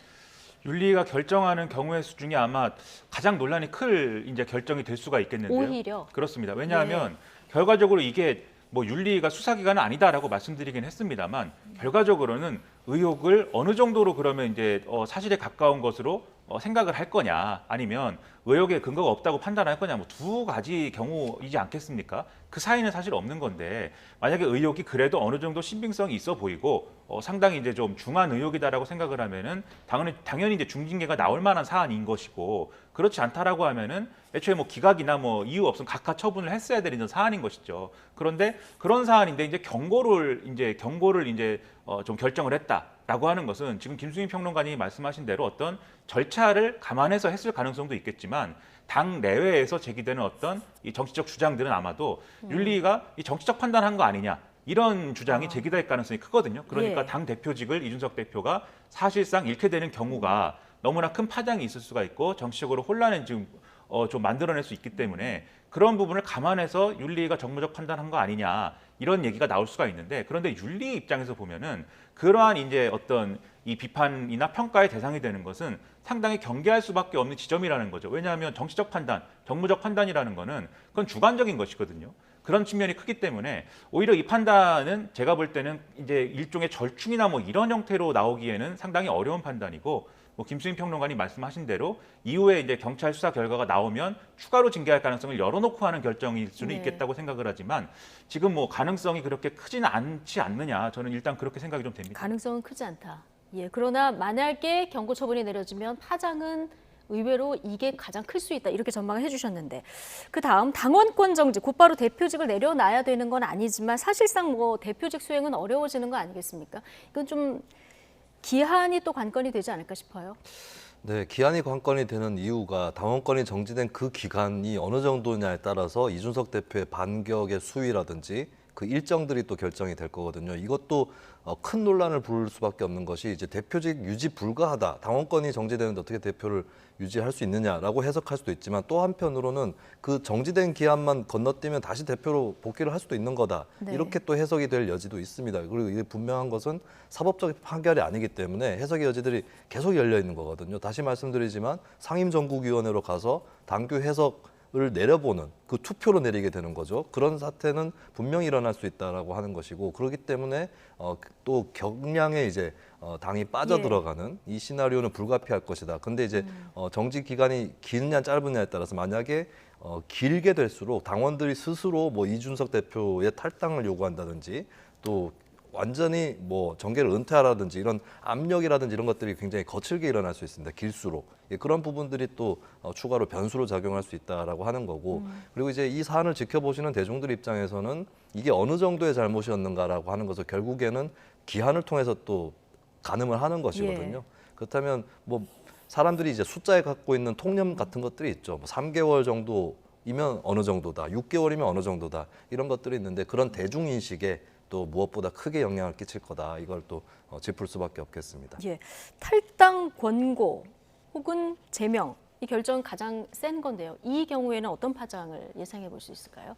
윤리가 결정하는 경우의 수 중에 아마 가장 논란이 클 이제 결정이 될 수가 있겠는데요. 오히려 그렇습니다. 왜냐하면 결과적으로 이게 뭐 윤리가 수사기관은 아니다라고 말씀드리긴 했습니다만 결과적으로는 의혹을 어느 정도로 그러면 이제 사실에 가까운 것으로 생각을 할 거냐, 아니면 의혹에 근거가 없다고 판단할 거냐, 뭐 두 가지 경우이지 않겠습니까? 그 사이는 사실 없는 건데, 만약에 의혹이 그래도 어느 정도 신빙성이 있어 보이고 상당히 이제 좀 중한 의혹이다라고 생각을 하면은 당연히 이제 중징계가 나올 만한 사안인 것이고, 그렇지 않다라고 하면은 애초에 뭐 기각이나 뭐 이유 없으면 각하 처분을 했어야 되는 사안인 것이죠. 그런데 그런 사안인데 이제 경고를 좀 결정을 했다라고 하는 것은 지금 김수민 평론가님이 말씀하신 대로 어떤 절차를 감안해서 했을 가능성도 있겠지만, 당 내외에서 제기되는 어떤 이 정치적 주장들은 아마도 윤리위가 이 정치적 판단한 거 아니냐, 이런 주장이 제기될 가능성이 크거든요. 그러니까 예. 당 대표직을 이준석 대표가 사실상 잃게 되는 경우가 너무나 큰 파장이 있을 수가 있고 정치적으로 혼란을 지금 좀 만들어낼 수 있기 때문에 그런 부분을 감안해서 윤리위가 정무적 판단한 거 아니냐, 이런 얘기가 나올 수가 있는데, 그런데 윤리 입장에서 보면은 그러한 이제 어떤 이 비판이나 평가의 대상이 되는 것은 상당히 경계할 수밖에 없는 지점이라는 거죠. 왜냐하면 정치적 판단, 정무적 판단이라는 거는 그건 주관적인 것이거든요. 그런 측면이 크기 때문에 오히려 이 판단은 제가 볼 때는 이제 일종의 절충이나 뭐 이런 형태로 나오기에는 상당히 어려운 판단이고, 뭐 김수민 평론가님 말씀하신 대로 이후에 이제 경찰 수사 결과가 나오면 추가로 징계할 가능성을 열어놓고 하는 결정일 수는 네. 있겠다고 생각을 하지만, 지금 뭐 가능성이 그렇게 크지는 않지 않느냐, 저는 일단 그렇게 생각이 좀 됩니다. 가능성은 크지 않다. 예, 그러나 만약에 경고 처분이 내려지면 파장은 의외로 이게 가장 클 수 있다, 이렇게 전망을 해주셨는데, 그 다음 당원권 정지, 곧바로 대표직을 내려놔야 되는 건 아니지만 사실상 뭐 대표직 수행은 어려워지는 거 아니겠습니까? 이건 좀 기한이 또 관건이 되지 않을까 싶어요. 네, 기한이 관건이 되는 이유가 당원권이 정지된 그 기간이 어느 정도냐에 따라서 이준석 대표의 반격의 수위라든지 그 일정들이 또 결정이 될 거거든요. 이것도 큰 논란을 부를 수밖에 없는 것이, 이제 대표직 유지 불가하다, 당원권이 정지되는데 어떻게 대표를 유지할 수 있느냐라고 해석할 수도 있지만, 또 한편으로는 그 정지된 기한만 건너뛰면 다시 대표로 복귀를 할 수도 있는 거다, 네. 이렇게 또 해석이 될 여지도 있습니다. 그리고 이게 분명한 것은 사법적 판결이 아니기 때문에 해석의 여지들이 계속 열려 있는 거거든요. 다시 말씀드리지만 상임정국위원회로 가서 당규 해석을 내려보는, 그 투표로 내리게 되는 거죠. 그런 사태는 분명히 일어날 수 있다라고 하는 것이고, 그렇기 때문에 또 경량에 이제 당이 빠져들어가는 이 시나리오는 불가피할 것이다. 근데 이제 정지 기간이 기느냐 짧으냐에 따라서 만약에 길게 될수록 당원들이 스스로 뭐 이준석 대표의 탈당을 요구한다든지, 또 완전히 뭐 정계를 은퇴하라든지 이런 압력이라든지 이런 것들이 굉장히 거칠게 일어날 수 있습니다. 길수록. 예, 그런 부분들이 또 추가로 변수로 작용할 수 있다라고 하는 거고, 그리고 이제 이 사안을 지켜보시는 대중들 입장에서는 이게 어느 정도의 잘못이었는가라고 하는 것을 결국에는 기한을 통해서 또 가늠을 하는 것이거든요. 그렇다면 뭐 사람들이 이제 숫자에 갖고 있는 통념 같은 것들이 있죠. 뭐 3개월 정도이면 어느 정도다, 6개월이면 어느 정도다, 이런 것들이 있는데, 그런 대중인식에 또 무엇보다 크게 영향을 끼칠 거다, 이걸 또 짚을 수밖에 없겠습니다. 예, 탈당 권고 혹은 제명, 이 결정은 가장 센 건데요. 이 경우에는 어떤 파장을 예상해 볼 수 있을까요?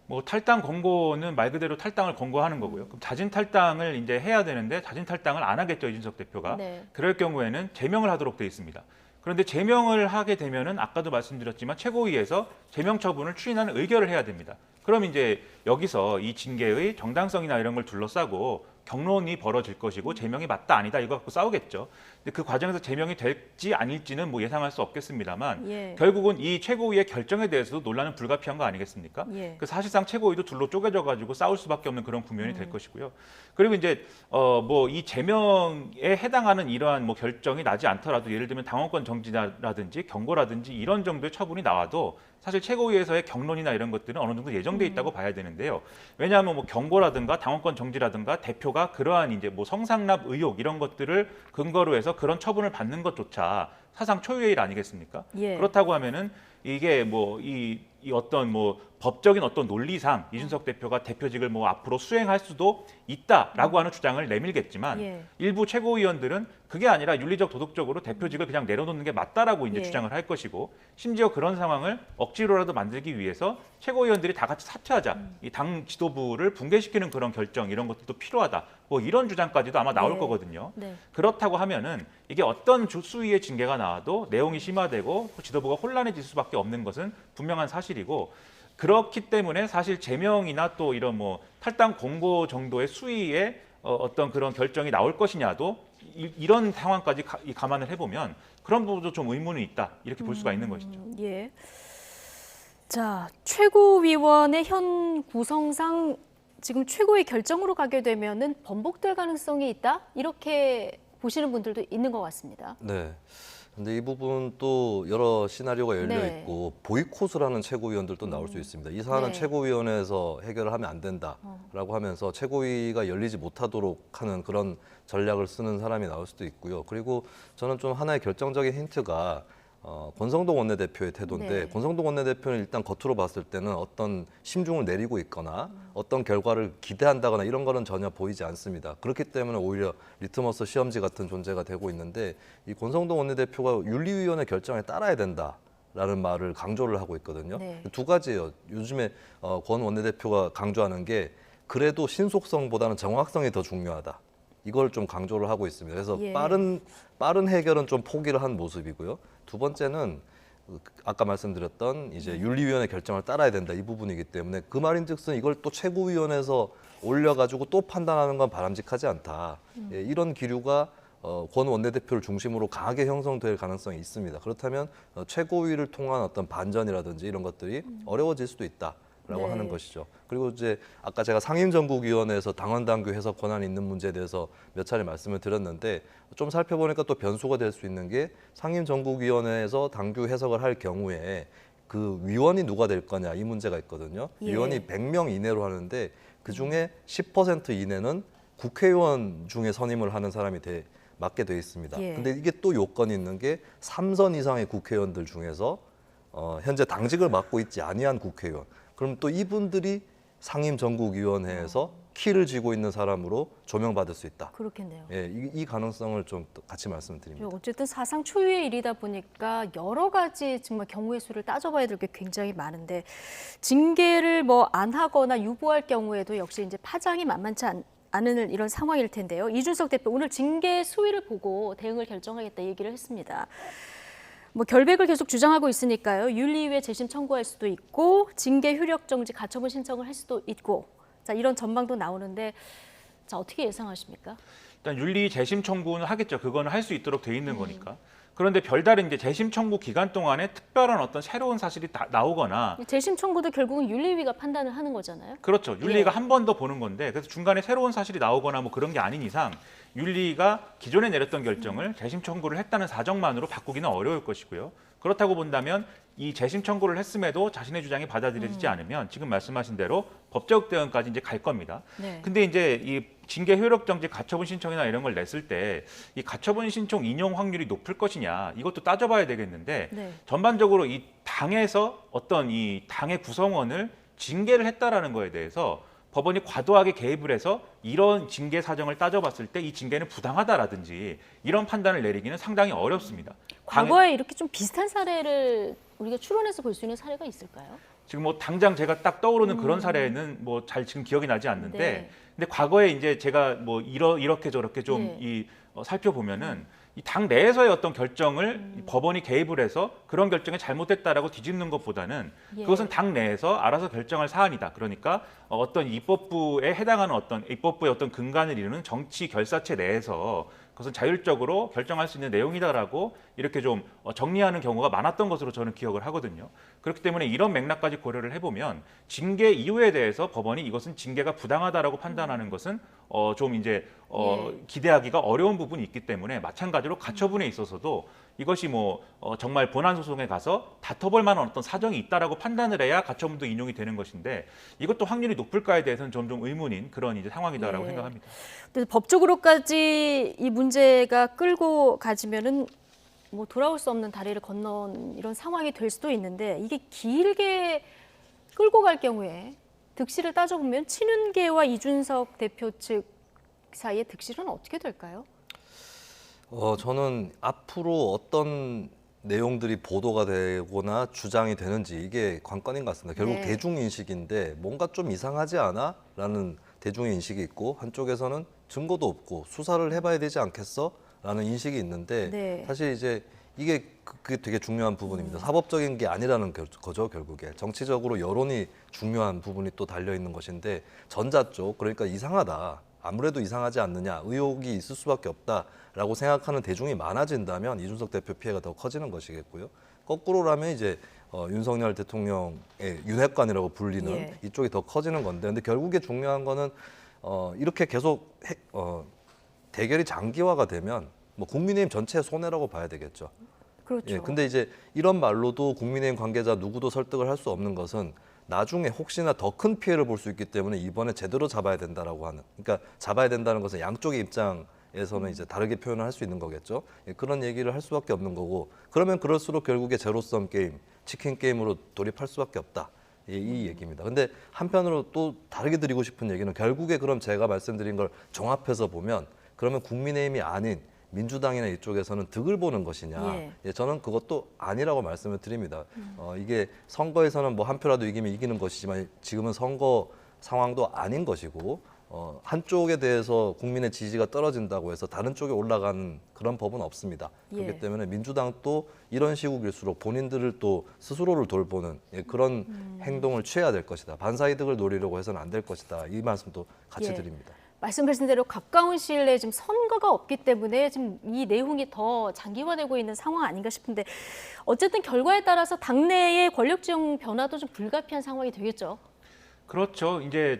뭐 탈당 권고는 말 그대로 탈당을 권고하는 거고요. 그럼 자진 탈당을 이제 해야 되는데 자진 탈당을 안 하겠죠, 이준석 대표가. 네. 그럴 경우에는 제명을 하도록 돼 있습니다. 그런데 제명을 하게 되면은 아까도 말씀드렸지만 최고위에서 제명 처분을 추인하는 의결을 해야 됩니다. 그럼 이제 여기서 이 징계의 정당성이나 이런 걸 둘러싸고 경론이 벌어질 것이고, 제명이 맞다 아니다 이거 갖고 싸우겠죠. 근데 그 과정에서 제명이 될지 아닐지는 뭐 예상할 수 없겠습니다만, 예. 결국은 이 최고위의 결정에 대해서도 논란은 불가피한 거 아니겠습니까? 예. 그 사실상 최고위도 둘로 쪼개져 가지고 싸울 수밖에 없는 그런 국면이 될 것이고요. 그리고 이제 뭐 이 제명에 해당하는 이러한 뭐 결정이 나지 않더라도, 예를 들면 당원권 정지라든지 경고라든지 이런 정도의 처분이 나와도 사실 최고위에서의 경론이나 이런 것들은 어느 정도 예정돼 있다고 봐야 되는데요. 왜냐하면 뭐 경고라든가 당원권 정지라든가 대표가 그러한 이제 뭐 성상납 의혹 이런 것들을 근거로 해서 그런 처분을 받는 것조차 사상 초유의 일 아니겠습니까? 예. 그렇다고 하면은 이게 뭐 이 어떤 뭐 법적인 어떤 논리상 이준석 대표가 대표직을 뭐 앞으로 수행할 수도 있다라고 하는 주장을 내밀겠지만, 예. 일부 최고위원들은 그게 아니라 윤리적 도덕적으로 대표직을 그냥 내려놓는 게 맞다라고 이제 예. 주장을 할 것이고, 심지어 그런 상황을 억지로라도 만들기 위해서 최고위원들이 다 같이 사퇴하자, 이 당 지도부를 붕괴시키는 그런 결정 이런 것들도 필요하다, 뭐 이런 주장까지도 아마 나올 예. 거거든요. 네. 그렇다고 하면은 이게 어떤 수위의 징계가 나와도 내용이 심화되고 지도부가 혼란해질 수밖에 없는 것은 분명한 사실이고, 그렇기 때문에 사실 제명이나 또 이런 뭐 탈당 공고 정도의 수위의 어떤 그런 결정이 나올 것이냐도 이런 상황까지 감안을 해보면 그런 부분도 좀 의문이 있다 이렇게 볼 수가 있는 것이죠. 예. 자, 최고위원회 현 구성상 지금 최고의 결정으로 가게 되면은 번복될 가능성이 있다 이렇게 보시는 분들도 있는 것 같습니다. 네. 근데 이 부분 또 여러 시나리오가 열려 네. 있고 보이콧을 하는 최고위원들도 나올 수 있습니다. 이 사안은 네. 최고위원회에서 해결을 하면 안 된다라고 하면서 최고위가 열리지 못하도록 하는 그런 전략을 쓰는 사람이 나올 수도 있고요. 그리고 저는 좀 하나의 결정적인 힌트가 권성동 원내대표의 태도인데 네. 권성동 원내대표는 일단 겉으로 봤을 때는 어떤 심중을 내리고 있거나 어떤 결과를 기대한다거나 이런 거는 전혀 보이지 않습니다. 그렇기 때문에 오히려 리트머스 시험지 같은 존재가 되고 있는데 이 권성동 원내대표가 윤리위원회 결정에 따라야 된다라는 말을 강조를 하고 있거든요. 네. 두 가지예요. 요즘에 권 원내대표가 강조하는 게 그래도 신속성보다는 정확성이 더 중요하다. 이걸 좀 강조를 하고 있습니다. 그래서 예. 빠른 해결은 좀 포기를 한 모습이고요. 두 번째는 아까 말씀드렸던 이제 윤리위원회 결정을 따라야 된다 이 부분이기 때문에 그 말인즉슨 이걸 또 최고위원회에서 올려가지고 또 판단하는 건 바람직하지 않다. 예, 이런 기류가 권 원내대표를 중심으로 강하게 형성될 가능성이 있습니다. 그렇다면 최고위를 통한 어떤 반전이라든지 이런 것들이 어려워질 수도 있다. 라고 네. 하는 것이죠. 그리고 이제 아까 제가 상임정국위원회에서 당헌당규 해석 권한이 있는 문제에 대해서 몇 차례 말씀을 드렸는데 좀 살펴보니까 또 변수가 될 수 있는 게 상임정국위원회에서 당규 해석을 할 경우에 그 위원이 누가 될 거냐 이 문제가 있거든요. 예. 위원이 100명 이내로 하는데 그중에 10% 이내는 국회의원 중에 선임을 하는 사람이 맡게 돼 있습니다. 예. 근데 이게 또 요건이 있는 게 3선 이상의 국회의원들 중에서 현재 당직을 맡고 있지 아니한 국회의원 그럼 또 이분들이 상임정국위원회에서 키를 쥐고 있는 사람으로 조명받을 수 있다. 그렇겠네요. 예, 이 가능성을 좀 같이 말씀드립니다. 어쨌든 사상 초유의 일이다 보니까 여러 가지 정말 경우의 수를 따져봐야 될 게 굉장히 많은데 징계를 뭐 안 하거나 유보할 경우에도 역시 이제 파장이 만만치 않은 이런 상황일 텐데요. 이준석 대표 오늘 징계 수위를 보고 대응을 결정하겠다 얘기를 했습니다. 뭐 결백을 계속 주장하고 있으니까요. 윤리위에 재심 청구할 수도 있고 징계 효력 정지 가처분 신청을 할 수도 있고 자 이런 전망도 나오는데 자 어떻게 예상하십니까? 일단 윤리 재심 청구는 하겠죠. 그거는 할 수 있도록 돼 있는 거니까. 그런데 별다른 이제 재심 청구 기간 동안에 특별한 어떤 새로운 사실이 나오거나 재심 청구도 결국은 윤리위가 판단을 하는 거잖아요. 그렇죠. 윤리가 예. 한 번 더 보는 건데 그래서 중간에 새로운 사실이 나오거나 뭐 그런 게 아닌 이상 윤리가 기존에 내렸던 결정을 재심 청구를 했다는 사정만으로 바꾸기는 어려울 것이고요. 그렇다고 본다면 이 재심 청구를 했음에도 자신의 주장이 받아들여지지 않으면 지금 말씀하신 대로 법적 대응까지 이제 갈 겁니다. 네. 근데 이제 이 징계 효력 정지 가처분 신청이나 이런 걸 냈을 때 이 가처분 신청 인용 확률이 높을 것이냐 이것도 따져봐야 되겠는데 네. 전반적으로 이 당에서 어떤 이 당의 구성원을 징계를 했다라는 거에 대해서 법원이 과도하게 개입을 해서 이런 징계 사정을 따져봤을 때 이 징계는 부당하다라든지 이런 판단을 내리기는 상당히 어렵습니다. 과거에 이렇게 좀 비슷한 사례를 우리가 추론해서 볼 수 있는 사례가 있을까요? 지금 뭐 당장 제가 딱 떠오르는 그런 사례는 뭐 잘 지금 기억이 나지 않는데 네. 근데 과거에 이제 제가 뭐 이렇게 저렇게 좀 네. 살펴보면은 이 당 내에서의 어떤 결정을 법원이 개입을 해서 그런 결정이 잘못됐다라고 뒤집는 것보다는 예. 그것은 당 내에서 알아서 결정할 사안이다. 그러니까 어떤 입법부에 해당하는 어떤 입법부의 어떤 근간을 이루는 정치 결사체 내에서 그것은 자율적으로 결정할 수 있는 내용이다라고 이렇게 좀 정리하는 경우가 많았던 것으로 저는 기억을 하거든요. 그렇기 때문에 이런 맥락까지 고려를 해보면 징계 이유에 대해서 법원이 이것은 징계가 부당하다라고 판단하는 것은 좀 이제 기대하기가 어려운 부분이 있기 때문에 마찬가지로 가처분에 있어서도 이것이 뭐 정말 본안 소송에 가서 다퉈볼 만한 어떤 사정이 있다라고 판단을 해야 가처분도 인용이 되는 것인데 이것도 확률이 높을까에 대해서는 점점 의문인 그런 이제 상황이다라고 예. 생각합니다. 근데 법적으로까지 이 문제가 끌고 가지면은 뭐 돌아올 수 없는 다리를 건넌 이런 상황이 될 수도 있는데 이게 길게 끌고 갈 경우에 득실을 따져보면 친윤계와 이준석 대표 측 사이의 득실은 어떻게 될까요? 저는 앞으로 어떤 내용들이 보도가 되거나 주장이 되는지 이게 관건인 것 같습니다. 결국 네. 대중인식인데 뭔가 좀 이상하지 않아? 라는 대중의 인식이 있고 한쪽에서는 증거도 없고 수사를 해봐야 되지 않겠어? 라는 인식이 있는데 네. 사실 이제 이게 그게 되게 중요한 부분입니다. 사법적인 게 아니라는 거죠, 결국에. 정치적으로 여론이 중요한 부분이 또 달려있는 것인데 전자 쪽, 그러니까 이상하다. 아무래도 이상하지 않느냐, 의혹이 있을 수밖에 없다. 라고 생각하는 대중이 많아진다면 이준석 대표 피해가 더 커지는 것이겠고요. 거꾸로라면 이제 윤석열 대통령의 윤핵관이라고 불리는 예. 이쪽이 더 커지는 건데, 근데 결국에 중요한 거는 이렇게 계속 대결이 장기화가 되면 뭐 국민의힘 전체의 손해라고 봐야 되겠죠. 그렇죠. 예, 근데 이제 이런 말로도 국민의힘 관계자 누구도 설득을 할 수 없는 것은 나중에 혹시나 더 큰 피해를 볼 수 있기 때문에 이번에 제대로 잡아야 된다라고 하는, 그러니까 잡아야 된다는 것은 양쪽의 입장에서는 이제 다르게 표현을 할 수 있는 거겠죠. 예, 그런 얘기를 할 수밖에 없는 거고, 그러면 그럴수록 결국에 제로섬 게임, 치킨 게임으로 돌입할 수밖에 없다. 예, 이 얘기입니다. 근데 한편으로 또 다르게 드리고 싶은 얘기는, 결국에 그럼 제가 말씀드린 걸 종합해서 보면 그러면 국민의힘이 아닌 민주당이나 이쪽에서는 득을 보는 것이냐. 예. 예, 저는 그것도 아니라고 말씀을 드립니다. 이게 선거에서는 뭐 한 표라도 이기면 이기는 것이지만 지금은 선거 상황도 아닌 것이고, 한쪽에 대해서 국민의 지지가 떨어진다고 해서 다른 쪽에 올라가는 그런 법은 없습니다. 예. 그렇기 때문에 민주당도 이런 시국일수록 본인들을 또 스스로를 돌보는 그런 행동을 취해야 될 것이다. 반사이득을 노리려고 해서는 안 될 것이다. 이 말씀도 같이 예. 드립니다. 말씀하신 대로 가까운 시일 내에 지금 선거가 없기 때문에 지금 이 내용이 더 장기화되고 있는 상황 아닌가 싶은데, 어쨌든 결과에 따라서 당내의 권력지형 변화도 좀 불가피한 상황이 되겠죠. 그렇죠. 이제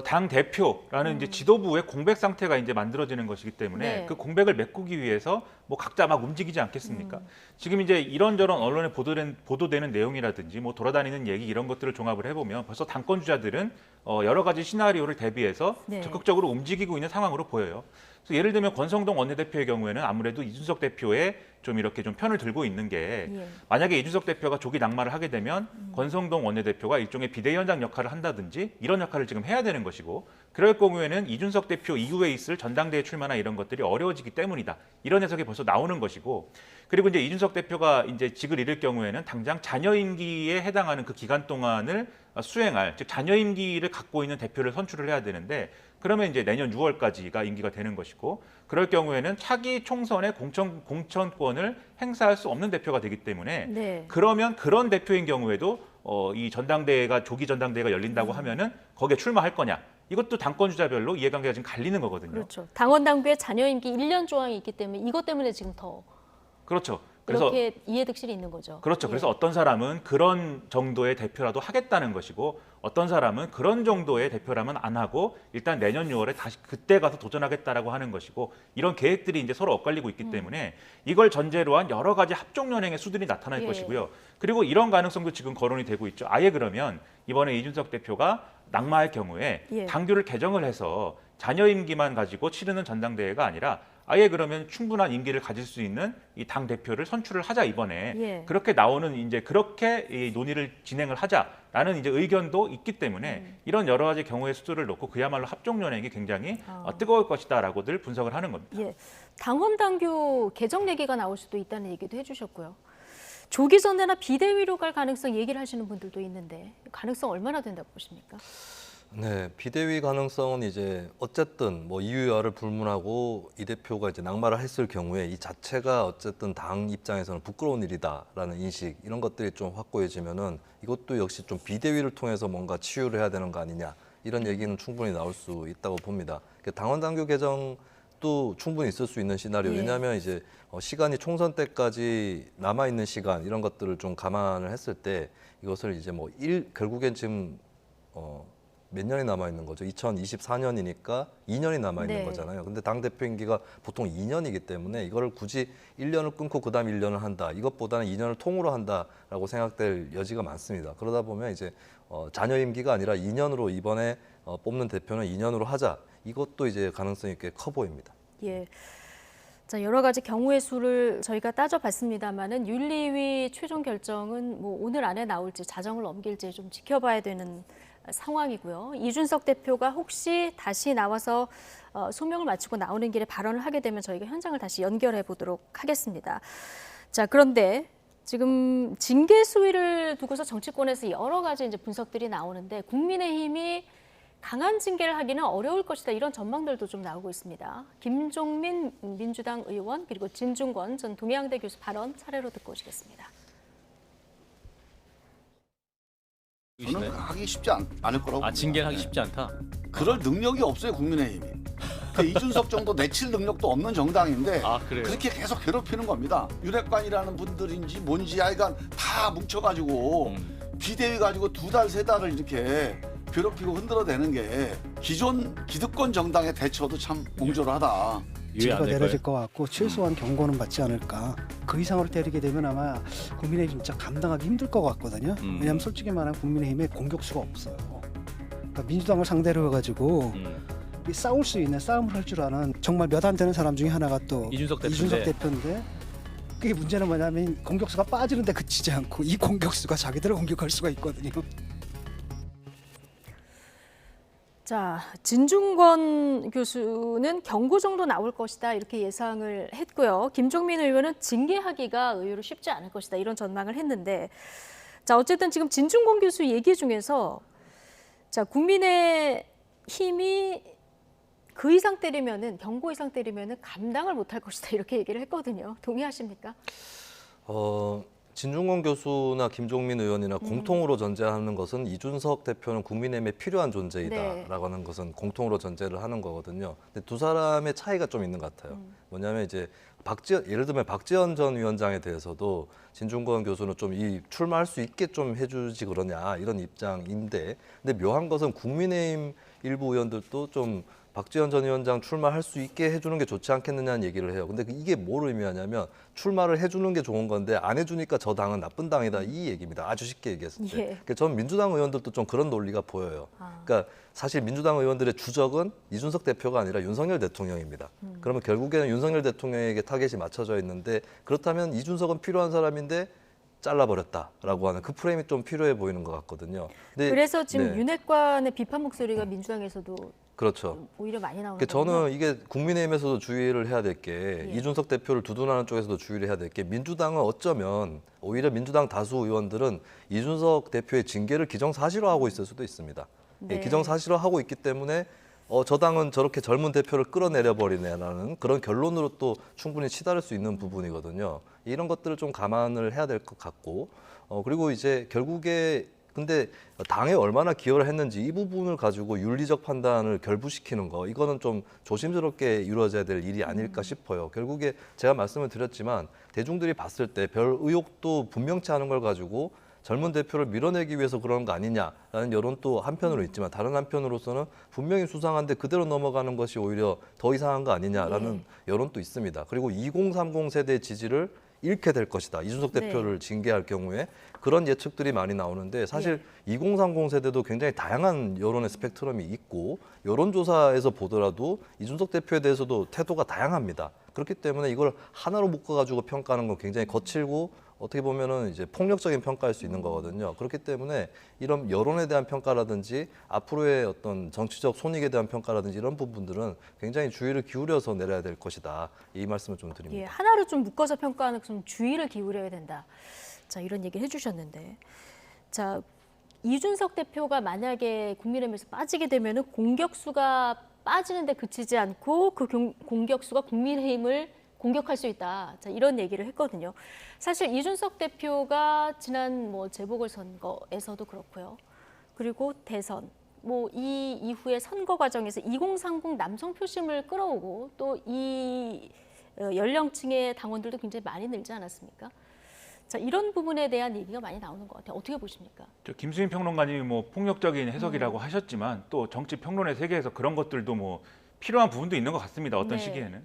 당 대표라는 이제 지도부의 공백 상태가 이제 만들어지는 것이기 때문에 네. 그 공백을 메꾸기 위해서 뭐 각자 막 움직이지 않겠습니까? 지금 이제 이런저런 언론에 보도되는 내용이라든지 뭐 돌아다니는 얘기 이런 것들을 종합을 해보면 벌써 당권 주자들은 여러 가지 시나리오를 대비해서 네. 적극적으로 움직이고 있는 상황으로 보여요. 그래서 예를 들면 권성동 원내대표의 경우에는 아무래도 이준석 대표의 좀 이렇게 좀 편을 들고 있는 게, 예. 만약에 이준석 대표가 조기 낙마를 하게 되면 권성동 원내대표가 일종의 비대위원장 역할을 한다든지 이런 역할을 지금 해야 되는 것이고, 그럴 경우에는 이준석 대표 이후에 있을 전당대회 출마나 이런 것들이 어려워지기 때문이다. 이런 해석이 벌써 나오는 것이고, 그리고 이제 이준석 대표가 이제 직을 잃을 경우에는 당장 잔여 임기에 해당하는 그 기간 동안을 수행할, 즉 잔여 임기를 갖고 있는 대표를 선출을 해야 되는데, 그러면 이제 내년 6월까지가 임기가 되는 것이고, 그럴 경우에는 차기 총선의 공천권을 행사할 수 없는 대표가 되기 때문에 네. 그러면 그런 대표인 경우에도 이 전당대회가 조기 전당대회가 열린다고 하면은 거기에 출마할 거냐? 이것도 당권 주자별로 이해관계가 지금 갈리는 거거든요. 그렇죠. 당원 당규에 잔여 임기 1년 조항이 있기 때문에 이것 때문에 지금 더 그렇죠. 그래서 이렇게 이해득실이 있는 거죠. 그렇죠. 예. 그래서 어떤 사람은 그런 정도의 대표라도 하겠다는 것이고, 어떤 사람은 그런 정도의 대표라면 안 하고 일단 내년 6월에 다시 그때 가서 도전하겠다라고 하는 것이고, 이런 계획들이 이제 서로 엇갈리고 있기 때문에 이걸 전제로 한 여러 가지 합종 연행의 수들이 나타날 예. 것이고요. 그리고 이런 가능성도 지금 거론이 되고 있죠. 아예 그러면 이번에 이준석 대표가 낙마할 경우에 예. 당규를 개정을 해서 잔여 임기만 가지고 치르는 전당대회가 아니라 아예 그러면 충분한 임기를 가질 수 있는 이 당 대표를 선출을 하자 이번에. 예. 그렇게 나오는 이제 그렇게 이 논의를 진행을 하자라는 이제 의견도 있기 때문에 이런 여러 가지 경우의 수들을 놓고 그야말로 합종 연행이 굉장히 뜨거울 것이다라고들 분석을 하는 겁니다. 예. 당원 당규 개정 얘기가 나올 수도 있다는 얘기도 해주셨고요. 조기 전대나 비대위로 갈 가능성 얘기를 하시는 분들도 있는데, 가능성 얼마나 된다고 보십니까? 네, 비대위 가능성은 이제 어쨌든 뭐 이유야를 불문하고 이 대표가 이제 낙마를 했을 경우에 이 자체가 어쨌든 당 입장에서는 부끄러운 일이다라는 인식, 이런 것들이 좀 확고해지면은 이것도 역시 좀 비대위를 통해서 뭔가 치유를 해야 되는 거 아니냐, 이런 얘기는 충분히 나올 수 있다고 봅니다. 당원 당규 개정도 충분히 있을 수 있는 시나리오. 예. 왜냐하면 이제 시간이 총선 때까지 남아 있는 시간, 이런 것들을 좀 감안을 했을 때 이것을 이제 뭐 결국엔 지금 몇 년이 남아 있는 거죠? 2024년이니까 2년이 남아 있는 네. 거잖아요. 근데 당 대표 임기가 보통 2년이기 때문에 이거를 굳이 1년을 끊고 그다음 1년을 한다. 이것보다는 2년을 통으로 한다라고 생각될 여지가 많습니다. 그러다 보면 이제 잔여 임기가 아니라 2년으로 이번에 뽑는 대표는 2년으로 하자. 이것도 이제 가능성이 꽤 커 보입니다. 예. 자, 여러 가지 경우의 수를 저희가 따져봤습니다만은 윤리위 최종 결정은 뭐 오늘 안에 나올지 자정을 넘길지 좀 지켜봐야 되는 상황이고요. 이준석 대표가 혹시 다시 나와서 소명을 마치고 나오는 길에 발언을 하게 되면 저희가 현장을 다시 연결해 보도록 하겠습니다. 자, 그런데 지금 징계 수위를 두고서 정치권에서 여러 가지 이제 분석들이 나오는데, 국민의힘이 강한 징계를 하기는 어려울 것이다, 이런 전망들도 좀 나오고 있습니다. 김종민 민주당 의원, 그리고 진중권 전 동양대 교수 발언 차례로 듣고 오시겠습니다. 저는 하기 쉽지 않을 거라고 봅니다. 징계를 하기 쉽지 않다? 그럴 능력이 없어요, 국민의힘이. 그 이준석 정도 내칠 능력도 없는 정당인데 그래요? 그렇게 계속 괴롭히는 겁니다. 윤핵관이라는 분들인지 뭔지 하여간 다 뭉쳐가지고 비대위 가지고 2달, 3달을 이렇게 괴롭히고 흔들어대는 게 기존 기득권 정당의 대처도 참 옹졸하다. 징계가 내려질 것 같고 최소한 경고는 받지 않을까. 그 이상으로 때리게 되면 아마 국민의힘 진짜 감당하기 힘들 것 같거든요. 왜냐하면 솔직히 말하면 국민의힘에 공격수가 없어요. 그러니까 민주당을 상대로 해가지고 싸울 수 있는 싸움을 할 줄 아는 정말 몇 안 되는 사람 중에 하나가 또 이준석 대표인데 그게 문제는 뭐냐면 공격수가 빠지는데 그치지 않고 이 공격수가 자기들을 공격할 수가 있거든요. 자, 진중권 교수는 경고 정도 나올 것이다 이렇게 예상을 했고요. 김종민 의원은 징계하기가 의외로 쉽지 않을 것이다 이런 전망을 했는데, 자 어쨌든 지금 진중권 교수 얘기 중에서 자 국민의힘이 그 이상 때리면은 경고 이상 때리면은 감당을 못할 것이다 이렇게 얘기를 했거든요. 동의하십니까? 진중권 교수나 김종민 의원이나 공통으로 전제하는 것은 이준석 대표는 국민의힘에 필요한 존재이다라고 하는 것은 공통으로 전제를 하는 거거든요. 근데 두 사람의 차이가 좀 있는 것 같아요. 뭐냐면 이제 예를 들면 박지원 전 위원장에 대해서도 진중권 교수는 좀 이 출마할 수 있게 좀 해주지 그러냐 이런 입장인데, 근데 묘한 것은 국민의힘 일부 의원들도 좀 박지원 전 위원장 출마할 수 있게 해주는 게 좋지 않겠느냐는 얘기를 해요. 근데 이게 뭘 의미하냐면 출마를 해주는 게 좋은 건데 안 해주니까 저 당은 나쁜 당이다 이 얘기입니다. 아주 쉽게 얘기했을 때. 그러니까 전 민주당 의원들도 좀 그런 논리가 보여요. 그러니까 사실 민주당 의원들의 주적은 이준석 대표가 아니라 윤석열 대통령입니다. 그러면 결국에는 윤석열 대통령에게 타겟이 맞춰져 있는데, 그렇다면 이준석은 필요한 사람인데 잘라버렸다라고 하는 그 프레임이 좀 필요해 보이는 것 같거든요. 근데 그래서 지금 윤핵관의 비판 목소리가 민주당에서도 그렇죠. 오히려 많이 나오는 거죠. 저는 이게 국민의힘에서도 주의를 해야 될 게 이준석 대표를 두둔하는 쪽에서도 주의를 해야 될 게, 민주당은 어쩌면 오히려 민주당 다수 의원들은 이준석 대표의 징계를 기정사실화하고 있을 수도 있습니다. 기정사실화하고 있기 때문에 저 당은 저렇게 젊은 대표를 끌어내려버리네라는 그런 결론으로 또 충분히 치달을 수 있는 부분이거든요. 이런 것들을 좀 감안을 해야 될 것 같고, 그리고 이제 결국에 근데 당에 얼마나 기여를 했는지 이 부분을 가지고 윤리적 판단을 결부시키는 거, 이거는 좀 조심스럽게 이루어져야 될 일이 아닐까 싶어요. 결국에 제가 말씀을 드렸지만 대중들이 봤을 때 별 의혹도 분명치 않은 걸 가지고 젊은 대표를 밀어내기 위해서 그런 거 아니냐라는 여론도 한편으로 있지만, 다른 한편으로서는 분명히 수상한데 그대로 넘어가는 것이 오히려 더 이상한 거 아니냐라는 여론도 있습니다. 그리고 2030 세대의 지지를 잃게 될 것이다. 이준석 대표를 징계할 경우에 그런 예측들이 많이 나오는데, 사실 2030 세대도 굉장히 다양한 여론의 스펙트럼이 있고, 여론조사에서 보더라도 이준석 대표에 대해서도 태도가 다양합니다. 그렇기 때문에 이걸 하나로 묶어가지고 평가하는 건 굉장히 거칠고 어떻게 보면은 이제 폭력적인 평가일 수 있는 거거든요. 그렇기 때문에 이런 여론에 대한 평가라든지 앞으로의 어떤 정치적 손익에 대한 평가라든지 이런 부분들은 굉장히 주의를 기울여서 내려야 될 것이다. 이 말씀을 좀 드립니다. 예, 하나로 좀 묶어서 평가하는 좀 주의를 기울여야 된다. 자, 이런 얘기를 해주셨는데, 자 이준석 대표가 만약에 국민의힘에서 빠지게 되면은 공격수가 빠지는데 그치지 않고 그 공격수가 국민의힘을 공격할 수 있다. 자, 이런 얘기를 했거든요. 사실 이준석 대표가 지난 재보궐선거에서도 그렇고요. 그리고 대선, 이 이후의 선거 과정에서 2030 남성 표심을 끌어오고 또 이 연령층의 당원들도 굉장히 많이 늘지 않았습니까? 자, 이런 부분에 대한 얘기가 많이 나오는 것 같아요. 어떻게 보십니까? 김수인 평론가님이 폭력적인 해석이라고 하셨지만 또 정치 평론의 세계에서 그런 것들도 필요한 부분도 있는 것 같습니다. 어떤 시기에는.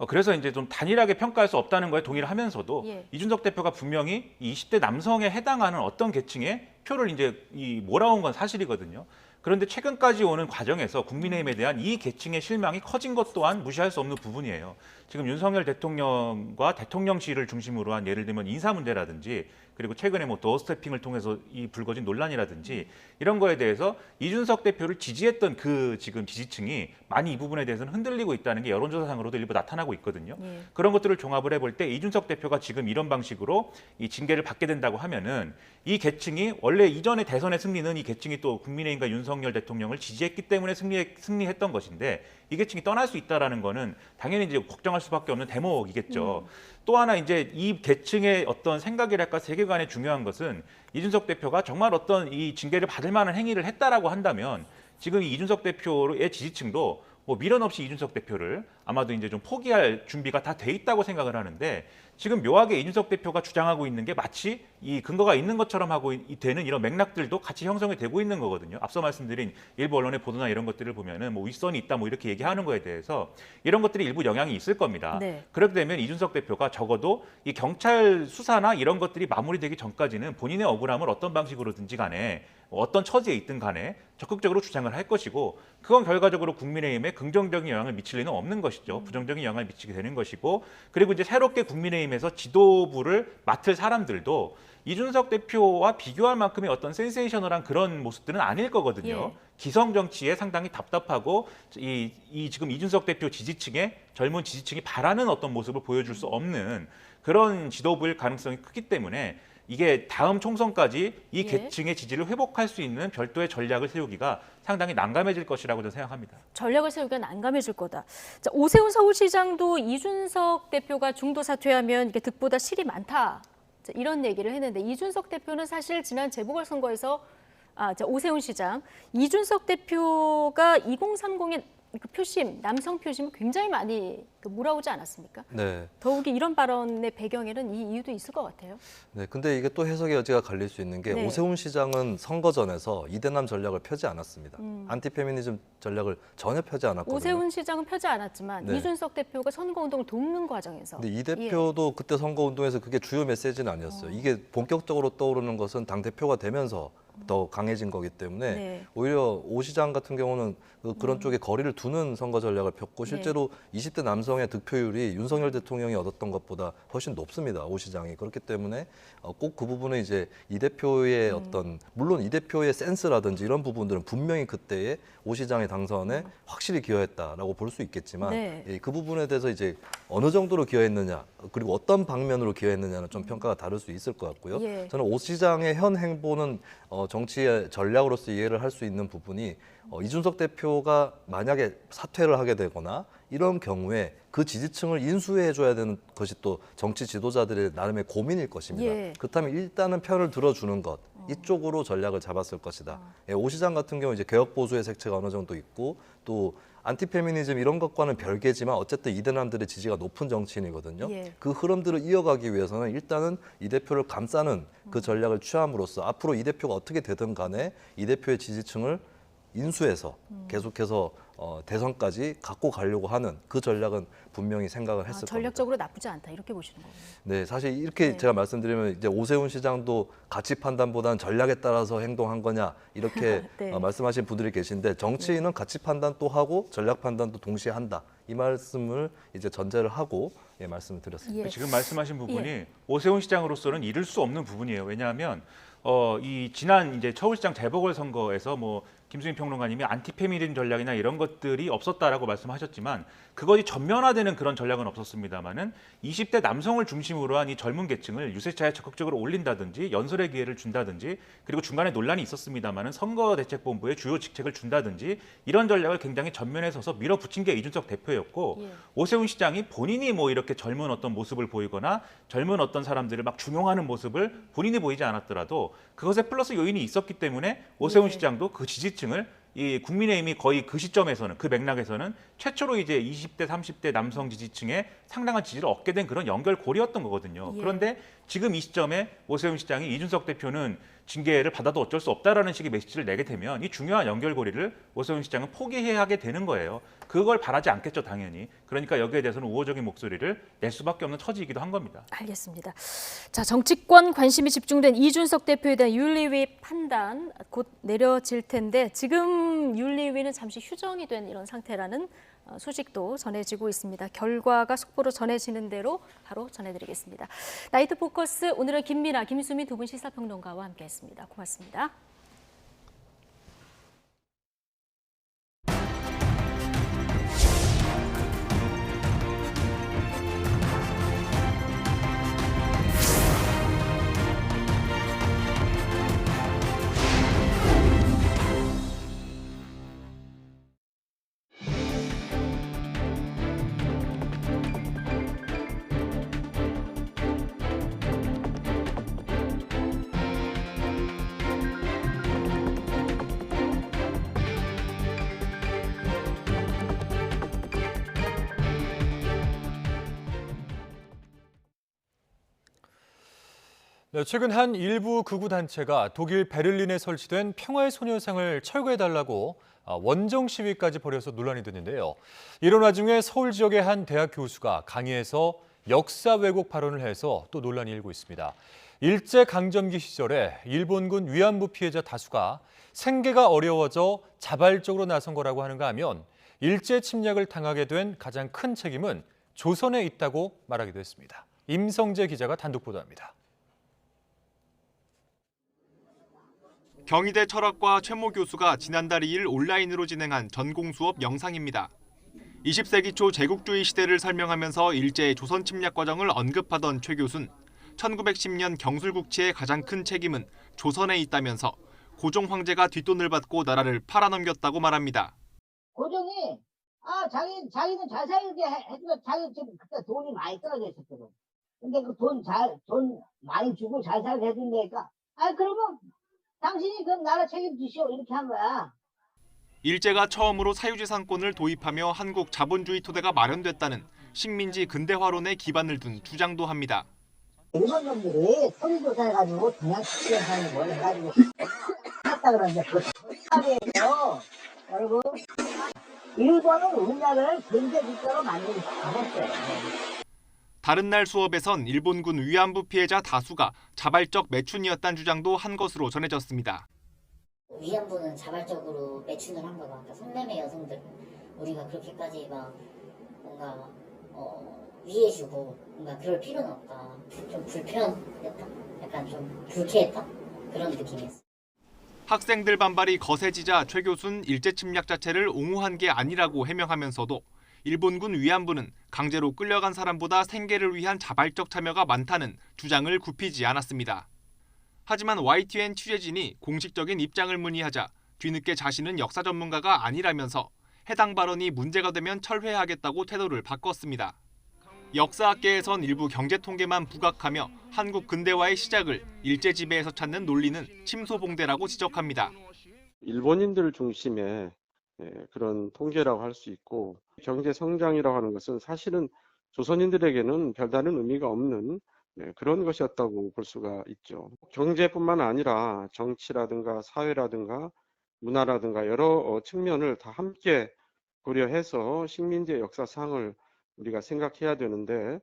그래서 이제 좀 단일하게 평가할 수 없다는 거에 동의를 하면서도 이준석 대표가 분명히 20대 남성에 해당하는 어떤 계층의 표를 이제 몰아온 건 사실이거든요. 그런데 최근까지 오는 과정에서 국민의힘에 대한 이 계층의 실망이 커진 것 또한 무시할 수 없는 부분이에요. 지금 윤석열 대통령과 대통령실을 중심으로 한 예를 들면 인사 문제라든지, 그리고 최근에 도어스태핑을 통해서 이 불거진 논란이라든지 이런 거에 대해서 이준석 대표를 지지했던 그 지금 지지층이 많이 이 부분에 대해서는 흔들리고 있다는 게 여론조사상으로도 일부 나타나고 있거든요. 그런 것들을 종합을 해볼 때 이준석 대표가 지금 이런 방식으로 이 징계를 받게 된다고 하면은 이 계층이 원래 이전에 대선의 승리는 이 계층이 또 국민의힘과 윤석열 대통령을 지지했기 때문에 승리했던 것인데, 이 계층이 떠날 수 있다라는 거는 당연히 이제 걱정할 수밖에 없는 대목이겠죠. 또 하나 이제 이 계층의 어떤 생각이랄까 세계관에 중요한 것은 이준석 대표가 정말 어떤 이 징계를 받을 만한 행위를 했다라고 한다면 지금 이 이준석 대표의 지지층도 뭐 미련 없이 이준석 대표를 아마도 이제 좀 포기할 준비가 다 돼 있다고 생각을 하는데 지금 묘하게 이준석 대표가 주장하고 있는 게 마치 이 근거가 있는 것처럼 하고 되는 이런 맥락들도 같이 형성이 되고 있는 거거든요. 앞서 말씀드린 일부 언론의 보도나 이런 것들을 보면은 뭐 윗선이 있다 뭐 이렇게 얘기하는 거에 대해서 이런 것들이 일부 영향이 있을 겁니다. 네. 그렇게 되면 이준석 대표가 적어도 이 경찰 수사나 이런 것들이 마무리되기 전까지는 본인의 억울함을 어떤 방식으로든지 간에 어떤 처지에 있든 간에 적극적으로 주장을 할 것이고 그건 결과적으로 국민의힘에 긍정적인 영향을 미칠 리는 없는 것이죠. 부정적인 영향을 미치게 되는 것이고 그리고 이제 새롭게 국민의힘에서 지도부를 맡을 사람들도 이준석 대표와 비교할 만큼의 어떤 센세이셔널한 그런 모습들은 아닐 거거든요. 예. 기성 정치에 상당히 답답하고 이 지금 이준석 대표 지지층의 젊은 지지층이 바라는 어떤 모습을 보여줄 수 없는 그런 지도부일 가능성이 크기 때문에 이게 다음 총선까지 이 계층의 지지를 회복할 수 있는 별도의 전략을 세우기가 상당히 난감해질 것이라고 저는 생각합니다. 전략을 세우기가 난감해질 거다. 자, 오세훈 서울시장도 이준석 대표가 중도 사퇴하면 이게 득보다 실이 많다. 자, 이런 얘기를 했는데 이준석 대표는 사실 지난 재보궐선거에서 오세훈 시장, 이준석 대표가 2030의 그 표심, 남성 표심을 굉장히 많이 몰아오지 않았습니까? 네. 더욱이 이런 발언의 배경에는 이 이유도 있을 것 같아요. 네, 근데 이게 또 해석의 여지가 갈릴 수 있는 게 네. 오세훈 시장은 선거 전에서 이대남 전략을 펴지 않았습니다. 안티페미니즘 전략을 전혀 펴지 않았거든요. 오세훈 시장은 펴지 않았지만 네. 이준석 대표가 선거운동을 돕는 과정에서. 근데 이 대표도 그때 선거운동에서 그게 주요 메시지는 아니었어요. 이게 본격적으로 떠오르는 것은 당대표가 되면서 더 강해진 거기 때문에 네. 오히려 오 시장 같은 경우는 그런 쪽에 거리를 두는 선거 전략을 폈고 실제로 20대 남성의 득표율이 윤석열 대통령이 얻었던 것보다 훨씬 높습니다. 오 시장이. 그렇기 때문에 꼭 그 부분은 이제 이 대표의 어떤 물론 이 대표의 센스라든지 이런 부분들은 분명히 그때의 오 시장의 당선에 확실히 기여했다라고 볼 수 있겠지만 네. 그 부분에 대해서 이제 어느 정도로 기여했느냐 그리고 어떤 방면으로 기여했느냐는 좀 평가가 다를 수 있을 것 같고요. 예. 저는 오 시장의 현 행보는 정치의 전략으로서 이해를 할 수 있는 부분이 이준석 대표가 만약에 사퇴를 하게 되거나 이런 경우에 그 지지층을 인수해줘야 되는 것이 또 정치 지도자들의 나름의 고민일 것입니다. 예. 그렇다면 일단은 편을 들어주는 것 이쪽으로 전략을 잡았을 것이다. 오 시장 같은 경우 이제 개혁 보수의 색채가 어느 정도 있고 또 안티페미니즘 이런 것과는 별개지만 어쨌든 이대남들의 지지가 높은 정치인이거든요. 예. 그 흐름들을 이어가기 위해서는 일단은 이 대표를 감싸는 그 전략을 취함으로써 앞으로 이 대표가 어떻게 되든 간에 이 대표의 지지층을 인수해서 계속해서 대선까지 갖고 가려고 하는 그 전략은 분명히 생각을 했을 겁니다. 전략적으로 나쁘지 않다 이렇게 보시는 거예요. 네, 사실 이렇게 제가 말씀드리면 이제 오세훈 시장도 가치 판단보다는 전략에 따라서 행동한 거냐 이렇게 네. 말씀하신 분들이 계신데 정치인은 가치 판단도 하고 전략 판단도 동시에 한다. 이 말씀을 이제 전제를 하고 말씀을 드렸습니다. 지금 말씀하신 부분이 오세훈 시장으로서는 잃을 수 없는 부분이에요. 왜냐하면 이 지난 이제 서울시장 재보궐선거에서 뭐 김수민 평론가님이 안티페미니즘 전략이나 이런 것들이 없었다라고 말씀하셨지만 그것이 전면화되는 그런 전략은 없었습니다만은 20대 남성을 중심으로 한 이 젊은 계층을 유세차에 적극적으로 올린다든지 연설의 기회를 준다든지 그리고 중간에 논란이 있었습니다만은 선거대책본부에 주요 직책을 준다든지 이런 전략을 굉장히 전면에 서서 밀어붙인 게 이준석 대표였고 오세훈 시장이 본인이 뭐 이렇게 젊은 어떤 모습을 보이거나 젊은 어떤 사람들을 막 중용하는 모습을 본인이 보이지 않았더라도 그것에 플러스 요인이 있었기 때문에 오세훈 시장도 그 지지층을 이 국민의힘이 거의 그 시점에서는 그 맥락에서는 최초로 이제 20대, 30대 남성 지지층에 상당한 지지를 얻게 된 그런 연결고리였던 거거든요. 그런데 지금 이 시점에 오세훈 시장이 이준석 대표는 징계를 받아도 어쩔 수 없다라는 식의 메시지를 내게 되면 이 중요한 연결고리를 오세훈 시장은 포기해야 하게 되는 거예요. 그걸 바라지 않겠죠, 당연히. 그러니까 여기에 대해서는 우호적인 목소리를 낼 수밖에 없는 처지이기도 한 겁니다. 알겠습니다. 자, 정치권 관심이 집중된 이준석 대표에 대한 윤리위 판단 곧 내려질 텐데 지금 윤리위는 잠시 휴정이 된 이런 상태라는 소식도 전해지고 있습니다. 결과가 속보로 전해지는 대로 바로 전해드리겠습니다. 나이트 포커스 오늘은 김민아, 김수민 두 분 시사평론가와 함께했습니다. 고맙습니다. 최근 한 일부 극우 단체가 독일 베를린에 설치된 평화의 소녀상을 철거해달라고 원정 시위까지 벌여서 논란이 됐는데요. 이런 와중에 서울 지역의 한 대학 교수가 강의에서 역사 왜곡 발언을 해서 또 논란이 일고 있습니다. 일제강점기 시절에 일본군 위안부 피해자 다수가 생계가 어려워져 자발적으로 나선 거라고 하는가 하면 일제 침략을 당하게 된 가장 큰 책임은 조선에 있다고 말하기도 했습니다. 임성재 기자가 단독 보도합니다. 경희대 철학과 최모 교수가 지난달 2일 온라인으로 진행한 전공 수업 영상입니다. 20세기 초 제국주의 시대를 설명하면서 일제의 조선 침략 과정을 언급하던 최 교수는 1910년 경술국치의 가장 큰 책임은 조선에 있다면서 고종 황제가 뒷돈을 받고 나라를 팔아넘겼다고 말합니다. 고종이 자기는 잘 살게 해주면 자기 지금 그때 돈이 많이 떨어져 있었거든. 근데 그 돈 많이 주고 잘 살게 해준다니까. 그러면 당신이 그 나라 책임지시오 이렇게 한 거야. 일제가 처음으로 사유재산권을 도입하며 한국 자본주의 토대가 마련됐다는 식민지 근대화론에 기반을 둔 주장도 합니다. 일본 놈들이 토리조사해가지고 그냥 시행하는 걸 해가지고 했다 그러는데 그 합의에서 여러분 일본은 우리나라를 근대 국가로 만들기 잘했어요. 다른 날 수업에선 일본군 위안부 피해자 다수가 자발적 매춘이었다는 주장도 한 것으로 전해졌습니다. 위안부는 자발적으로 매춘을 한 거다. 그러니까 성매매 여성들 우리가 그렇게까지 막 뭔가 위해주고 뭔가 그럴 필요는 없다. 좀 불편했다. 약간 좀 불쾌했다. 그런 느낌이었어요. 학생들 반발이 거세지자 최 교수는 일제 침략 자체를 옹호한 게 아니라고 해명하면서도 일본군 위안부는 강제로 끌려간 사람보다 생계를 위한 자발적 참여가 많다는 주장을 굽히지 않았습니다. 하지만 YTN 취재진이 공식적인 입장을 문의하자 뒤늦게 자신은 역사 전문가가 아니라면서 해당 발언이 문제가 되면 철회하겠다고 태도를 바꿨습니다. 역사학계에선 일부 경제통계만 부각하며 한국 근대화의 시작을 일제 지배에서 찾는 논리는 침소봉대라고 지적합니다. 일본인들 중심의 그런 통계라고 할 수 있고 경제 성장이라고 하는 것은 사실은 조선인들에게는 별다른 의미가 없는 그런 것이었다고 볼 수가 있죠. 경제뿐만 아니라 정치라든가 사회라든가 문화라든가 여러 측면을 다 함께 고려해서 식민지의 역사상을 우리가 생각해야 되는데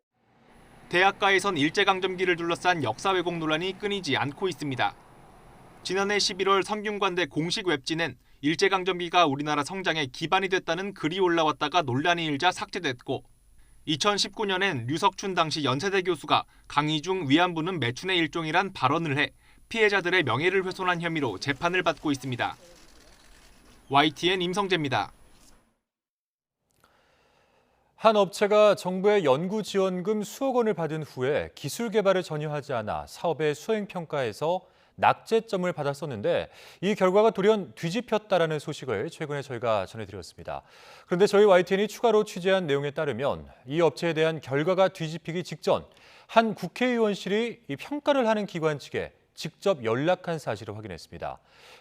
대학가에선 일제강점기를 둘러싼 역사 왜곡 논란이 끊이지 않고 있습니다. 지난해 11월 성균관대 공식 웹진엔 일제강점기가 우리나라 성장의 기반이 됐다는 글이 올라왔다가 논란이 일자 삭제됐고 2019년엔 류석춘 당시 연세대 교수가 강의 중 위안부는 매춘의 일종이란 발언을 해 피해자들의 명예를 훼손한 혐의로 재판을 받고 있습니다. YTN 임성재입니다. 한 업체가 정부의 연구지원금 수억 원을 받은 후에 기술 개발을 전혀 하지 않아 사업의 수행평가에서 낙제점을 받았었는데 이 결과가 돌연 뒤집혔다라는 소식을 최근에 저희가 전해드렸습니다. 그런데 저희 YTN이 추가로 취재한 내용에 따르면 이 업체에 대한 결과가 뒤집히기 직전 한 국회의원실이 이 평가를 하는 기관 측에 직접 연락한 사실을 확인했습니다.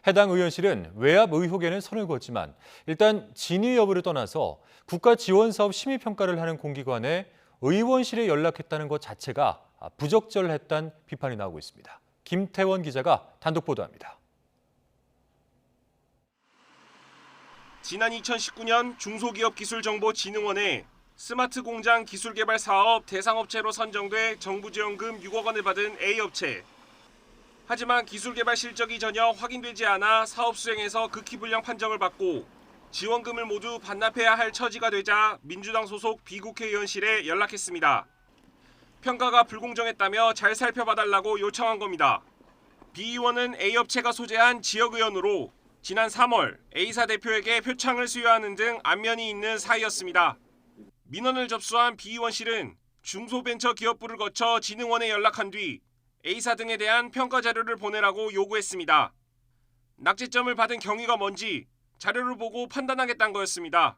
해당 의원실은 외압 의혹에는 선을 그었지만 일단 진위 여부를 떠나서 국가지원사업 심의평가를 하는 공기관에 의원실에 연락했다는 것 자체가 부적절했다는 비판이 나오고 있습니다. 김태원 기자가 단독 보도합니다. 지난 2019년 중소기업기술정보진흥원에 스마트 공장 기술개발 사업 대상업체로 선정돼 정부 지원금 6억 원을 받은 A업체. 하지만 기술개발 실적이 전혀 확인되지 않아 사업 수행에서 극히 불량 판정을 받고 지원금을 모두 반납해야 할 처지가 되자 민주당 소속 비국회의원실에 연락했습니다. 평가가 불공정했다며 잘 살펴봐달라고 요청한 겁니다. 비 의원은 A업체가 소재한 지역의원으로 지난 3월 A사 대표에게 표창을 수여하는 등 안면이 있는 사이였습니다. 민원을 접수한 비 의원실은 중소벤처기업부를 거쳐 진흥원에 연락한 뒤 A사 등에 대한 평가 자료를 보내라고 요구했습니다. 낙제점을 받은 경위가 뭔지 자료를 보고 판단하겠다는 거였습니다.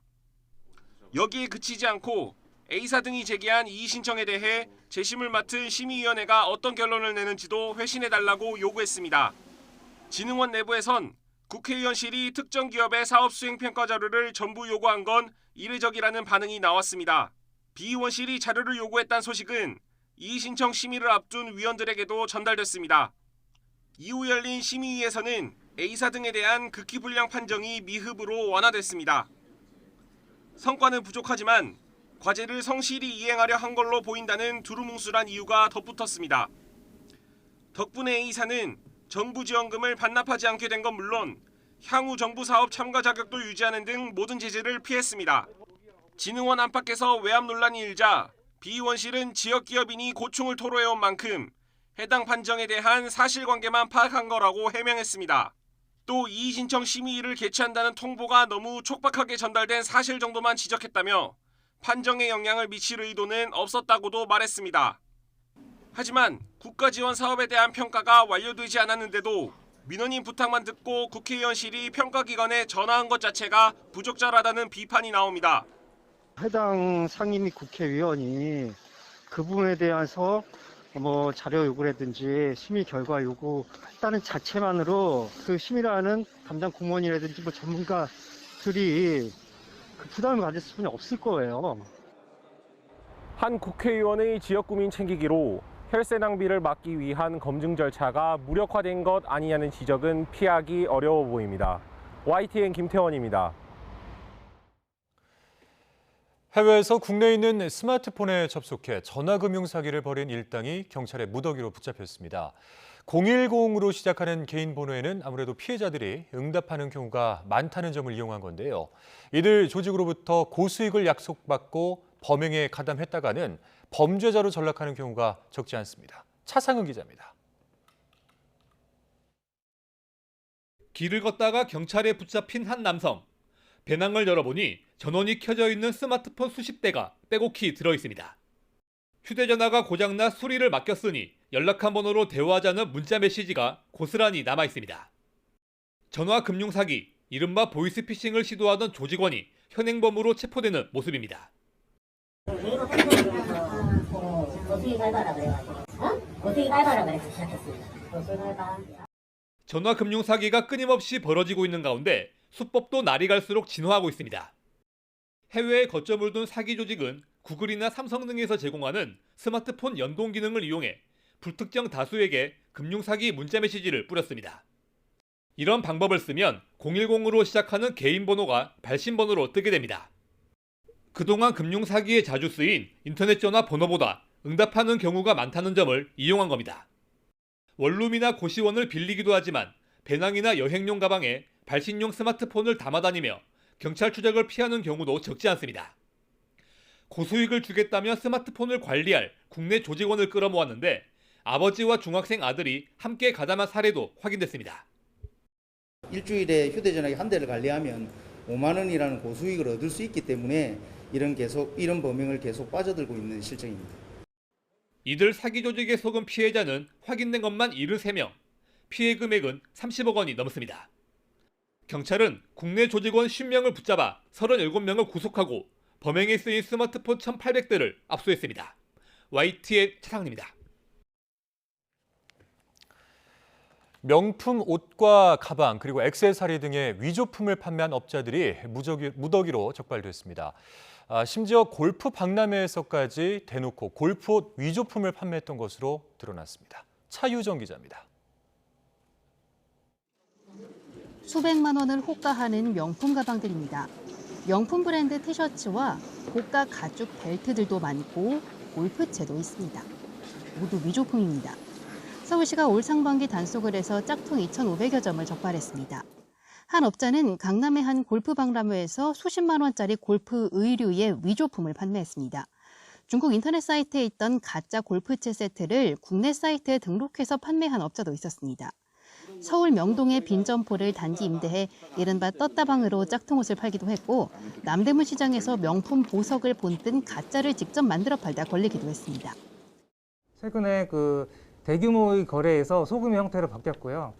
여기에 그치지 않고 A사 등이 제기한 이의 신청에 대해 재심을 맡은 심의위원회가 어떤 결론을 내는지도 회신해달라고 요구했습니다. 진흥원 내부에선 국회의원실이 특정 기업의 사업 수행 평가 자료를 전부 요구한 건 이례적이라는 반응이 나왔습니다. 비 의원실이 자료를 요구했다는 소식은 이의 신청 심의를 앞둔 위원들에게도 전달됐습니다. 이후 열린 심의위에서는 A사 등에 대한 극히 불량 판정이 미흡으로 완화됐습니다. 성과는 부족하지만 과제를 성실히 이행하려 한 걸로 보인다는 두루뭉술한 이유가 덧붙었습니다. 덕분에 A사는 정부 지원금을 반납하지 않게 된 건 물론 향후 정부 사업 참가 자격도 유지하는 등 모든 제재를 피했습니다. 진흥원 안팎에서 외압 논란이 일자 비의원실은 지역기업인이 고충을 토로해온 만큼 해당 판정에 대한 사실관계만 파악한 거라고 해명했습니다. 또 이의 신청 심의위를 개최한다는 통보가 너무 촉박하게 전달된 사실 정도만 지적했다며 판정에 영향을 미칠 의도는 없었다고도 말했습니다. 하지만 국가지원 사업에 대한 평가가 완료되지 않았는데도 민원인 부탁만 듣고 국회의원실이 평가기관에 전화한 것 자체가 부적절하다는 비판이 나옵니다. 해당 상임 및 국회의원이 그 부분에 대해서 뭐 자료 요구라든지 심의 결과 요구했다는 자체만으로 그 심의라는 담당 공무원이라든지 뭐 전문가들이 그 부담을 가질 수는 없을 거예요. 한 국회의원의 지역구민 챙기기로 혈세 낭비를 막기 위한 검증 절차가 무력화된 것 아니냐는 지적은 피하기 어려워 보입니다. YTN 김태원입니다. 해외에서 국내에 있는 스마트폰에 접속해 전화금융 사기를 벌인 일당이 경찰의 무더기로 붙잡혔습니다. 010으로 시작하는 개인 번호에는 아무래도 피해자들이 응답하는 경우가 많다는 점을 이용한 건데요. 이들 조직으로부터 고수익을 약속받고 범행에 가담했다가는 범죄자로 전락하는 경우가 적지 않습니다. 차상은 기자입니다. 길을 걷다가 경찰에 붙잡힌 한 남성. 배낭을 열어보니 전원이 켜져 있는 스마트폰 수십 대가 빼곡히 들어있습니다. 휴대전화가 고장나 수리를 맡겼으니 연락한 번호로 대화하자는 문자 메시지가 고스란히 남아있습니다. 전화금융 사기, 이른바 보이스피싱을 시도하던 조직원이 현행범으로 체포되는 모습입니다. 전화금융 사기가 끊임없이 벌어지고 있는 가운데 수법도 날이 갈수록 진화하고 있습니다. 해외에 거점을 둔 사기 조직은 구글이나 삼성 등에서 제공하는 스마트폰 연동 기능을 이용해 불특정 다수에게 금융사기 문자 메시지를 뿌렸습니다. 이런 방법을 쓰면 010으로 시작하는 개인 번호가 발신 번호로 뜨게 됩니다. 그동안 금융사기에 자주 쓰인 인터넷 전화 번호보다 응답하는 경우가 많다는 점을 이용한 겁니다. 원룸이나 고시원을 빌리기도 하지만 배낭이나 여행용 가방에 발신용 스마트폰을 담아다니며 경찰 추적을 피하는 경우도 적지 않습니다. 고수익을 주겠다며 스마트폰을 관리할 국내 조직원을 끌어모았는데 아버지와 중학생 아들이 함께 가담한 사례도 확인됐습니다. 일주일에 휴대전화기 한 대를 관리하면 5만 원이라는 고수익을 얻을 수 있기 때문에 이런 범행을 계속 빠져들고 있는 실정입니다. 이들 사기 조직의 속은 피해자는 확인된 것만 73명, 피해 금액은 30억 원이 넘습니다. 경찰은 국내 조직원 50명을 붙잡아 37명을 구속하고 범행에 쓰인 스마트폰 1,800대를 압수했습니다. YTN 차상입니다. 명품 옷과 가방 그리고 액세서리 등의 위조품을 판매한 업자들이 무더기로 적발됐습니다. 심지어 골프 박람회에서까지 대놓고 골프옷 위조품을 판매했던 것으로 드러났습니다. 차유정 기자입니다. 수백만 원을 호가하는 명품 가방들입니다. 명품 브랜드 티셔츠와 고가 가죽 벨트들도 많고 골프채도 있습니다. 모두 위조품입니다. 서울시가 올 상반기 단속을 해서 짝퉁 2,500여 점을 적발했습니다. 한 업자는 강남의 한 골프 박람회에서 수십만 원짜리 골프 의류의 위조품을 판매했습니다. 중국 인터넷 사이트에 있던 가짜 골프채 세트를 국내 사이트에 등록해서 판매한 업자도 있었습니다. 서울 명동의 빈 점포를 단기 임대해 이른바 떴다방으로 짝퉁 옷을 팔기도 했고 남대문 시장에서 명품 보석을 본뜬 가짜를 직접 만들어 팔다 걸리기도 했습니다. 최근에 대규모의 거래에서 소금의 형태로 바뀌었고요.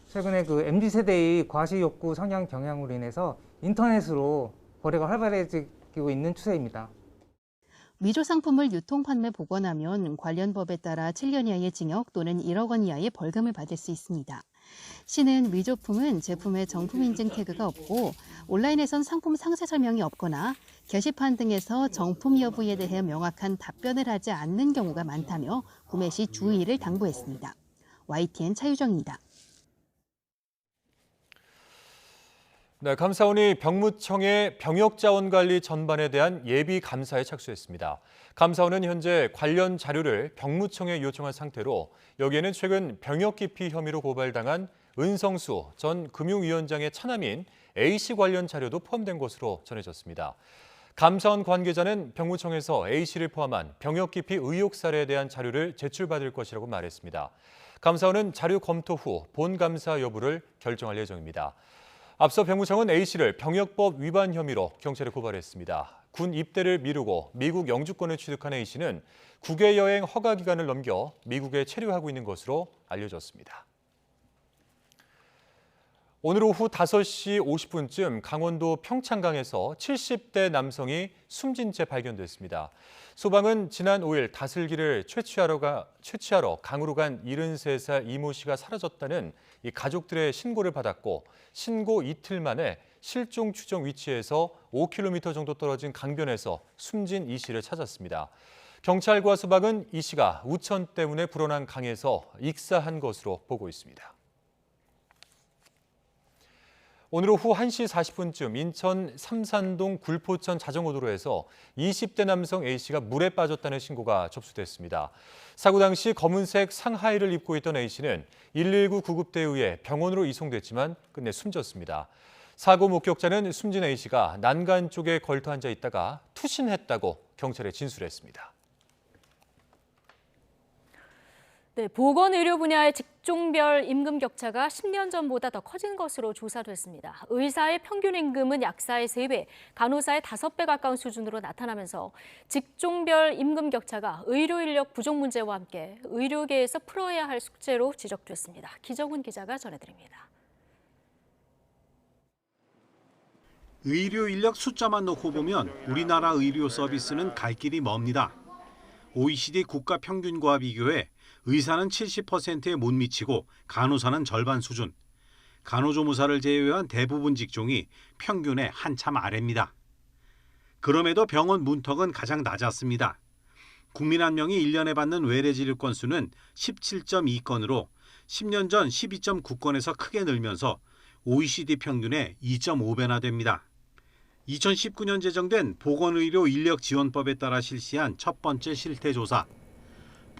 최근에 MZ세대의 과시욕구 성향 경향으로 인해서 인터넷으로 거래가 활발해지고 있는 추세입니다. 위조 상품을 유통 판매 복원하면 관련 법에 따라 7년 이하의 징역 또는 1억 원 이하의 벌금을 받을 수 있습니다. 시는 위조품은 제품에 정품 인증 태그가 없고 온라인에선 상품 상세 설명이 없거나 게시판 등에서 정품 여부에 대해 명확한 답변을 하지 않는 경우가 많다며 구매 시 주의를 당부했습니다. YTN 차유정입니다. 네, 감사원이 병무청의 병역자원관리 전반에 대한 예비 감사에 착수했습니다. 감사원은 현재 관련 자료를 병무청에 요청한 상태로 여기에는 최근 병역기피 혐의로 고발당한 은성수 전 금융위원장의 차남인 A씨 관련 자료도 포함된 것으로 전해졌습니다. 감사원 관계자는 병무청에서 A씨를 포함한 병역기피 의혹 사례에 대한 자료를 제출받을 것이라고 말했습니다. 감사원은 자료 검토 후 본감사 여부를 결정할 예정입니다. 앞서 병무청은 A씨를 병역법 위반 혐의로 경찰에 고발했습니다. 군 입대를 미루고 미국 영주권을 취득한 A씨는 국외 여행 허가 기간을 넘겨 미국에 체류하고 있는 것으로 알려졌습니다. 오늘 오후 5시 50분쯤 강원도 평창강에서 70대 남성이 숨진 채 발견됐습니다. 소방은 지난 5일 다슬기를 채취하러 강으로 간 73살 이모 씨가 사라졌다는 이 가족들의 신고를 받았고 신고 이틀 만에 실종 추정 위치에서 5km 정도 떨어진 강변에서 숨진 이 씨를 찾았습니다. 경찰과 소방은 이 씨가 우천 때문에 불어난 강에서 익사한 것으로 보고 있습니다. 오늘 오후 1시 40분쯤 인천 삼산동 굴포천 자전거도로에서 20대 남성 A씨가 물에 빠졌다는 신고가 접수됐습니다. 사고 당시 검은색 상하의를 입고 있던 A씨는 119 구급대에 의해 병원으로 이송됐지만 끝내 숨졌습니다. 사고 목격자는 숨진 A씨가 난간 쪽에 걸터 앉아 있다가 투신했다고 경찰에 진술했습니다. 네, 보건의료 분야의 직종별 임금 격차가 10년 전보다 더 커진 것으로 조사됐습니다. 의사의 평균 임금은 약사의 3배, 간호사의 5배 가까운 수준으로 나타나면서 직종별 임금 격차가 의료 인력 부족 문제와 함께 의료계에서 풀어야 할 숙제로 지적됐습니다. 기정훈 기자가 전해드립니다. 의료 인력 숫자만 놓고 보면 우리나라 의료 서비스는 갈 길이 멉니다. OECD 국가 평균과 비교해 의사는 70%에 못 미치고 간호사는 절반 수준. 간호조무사를 제외한 대부분 직종이 평균의 한참 아래입니다. 그럼에도 병원 문턱은 가장 낮았습니다. 국민 한 명이 1년에 받는 외래 진료 건수는 17.2건으로 10년 전 12.9건에서 크게 늘면서 OECD 평균의 2.5배나 됩니다. 2019년 제정된 보건의료 인력지원법에 따라 실시한 첫 번째 실태조사.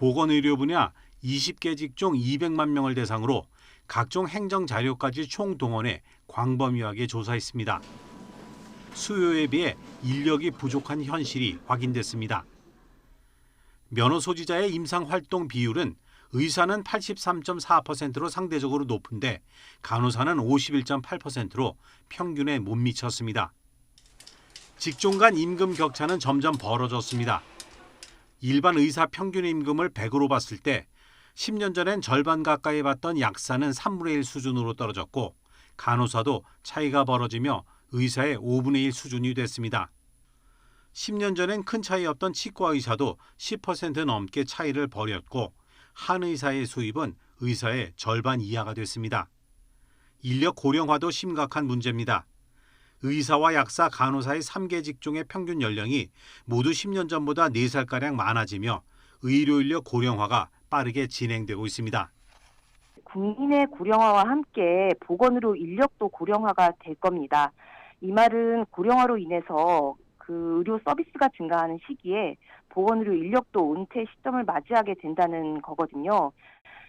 보건의료 분야 20개 직종 200만 명을 대상으로 각종 행정자료까지 총동원해 광범위하게 조사했습니다. 수요에 비해 인력이 부족한 현실이 확인됐습니다. 면허 소지자의 임상활동 비율은 의사는 83.4%로 상대적으로 높은데 간호사는 51.8%로 평균에 못 미쳤습니다. 직종 간 임금 격차는 점점 벌어졌습니다. 일반 의사 평균 임금을 100으로 봤을 때 10년 전엔 절반 가까이 받던 약사는 3분의 1 수준으로 떨어졌고 간호사도 차이가 벌어지며 의사의 5분의 1 수준이 됐습니다. 10년 전엔 큰 차이 없던 치과 의사도 10% 넘게 차이를 벌였고 한의사의 수입은 의사의 절반 이하가 됐습니다. 인력 고령화도 심각한 문제입니다. 의사와 약사, 간호사의 3개 직종의 평균 연령이 모두 10년 전보다 4살가량 많아지며 의료 인력 고령화가 빠르게 진행되고 있습니다. 국민의 고령화와 함께 보건의료 인력도 고령화가 될 겁니다. 이 말은 고령화로 인해서 그 의료 서비스가 증가하는 시기에 보건의료 인력도 은퇴 시점을 맞이하게 된다는 거거든요.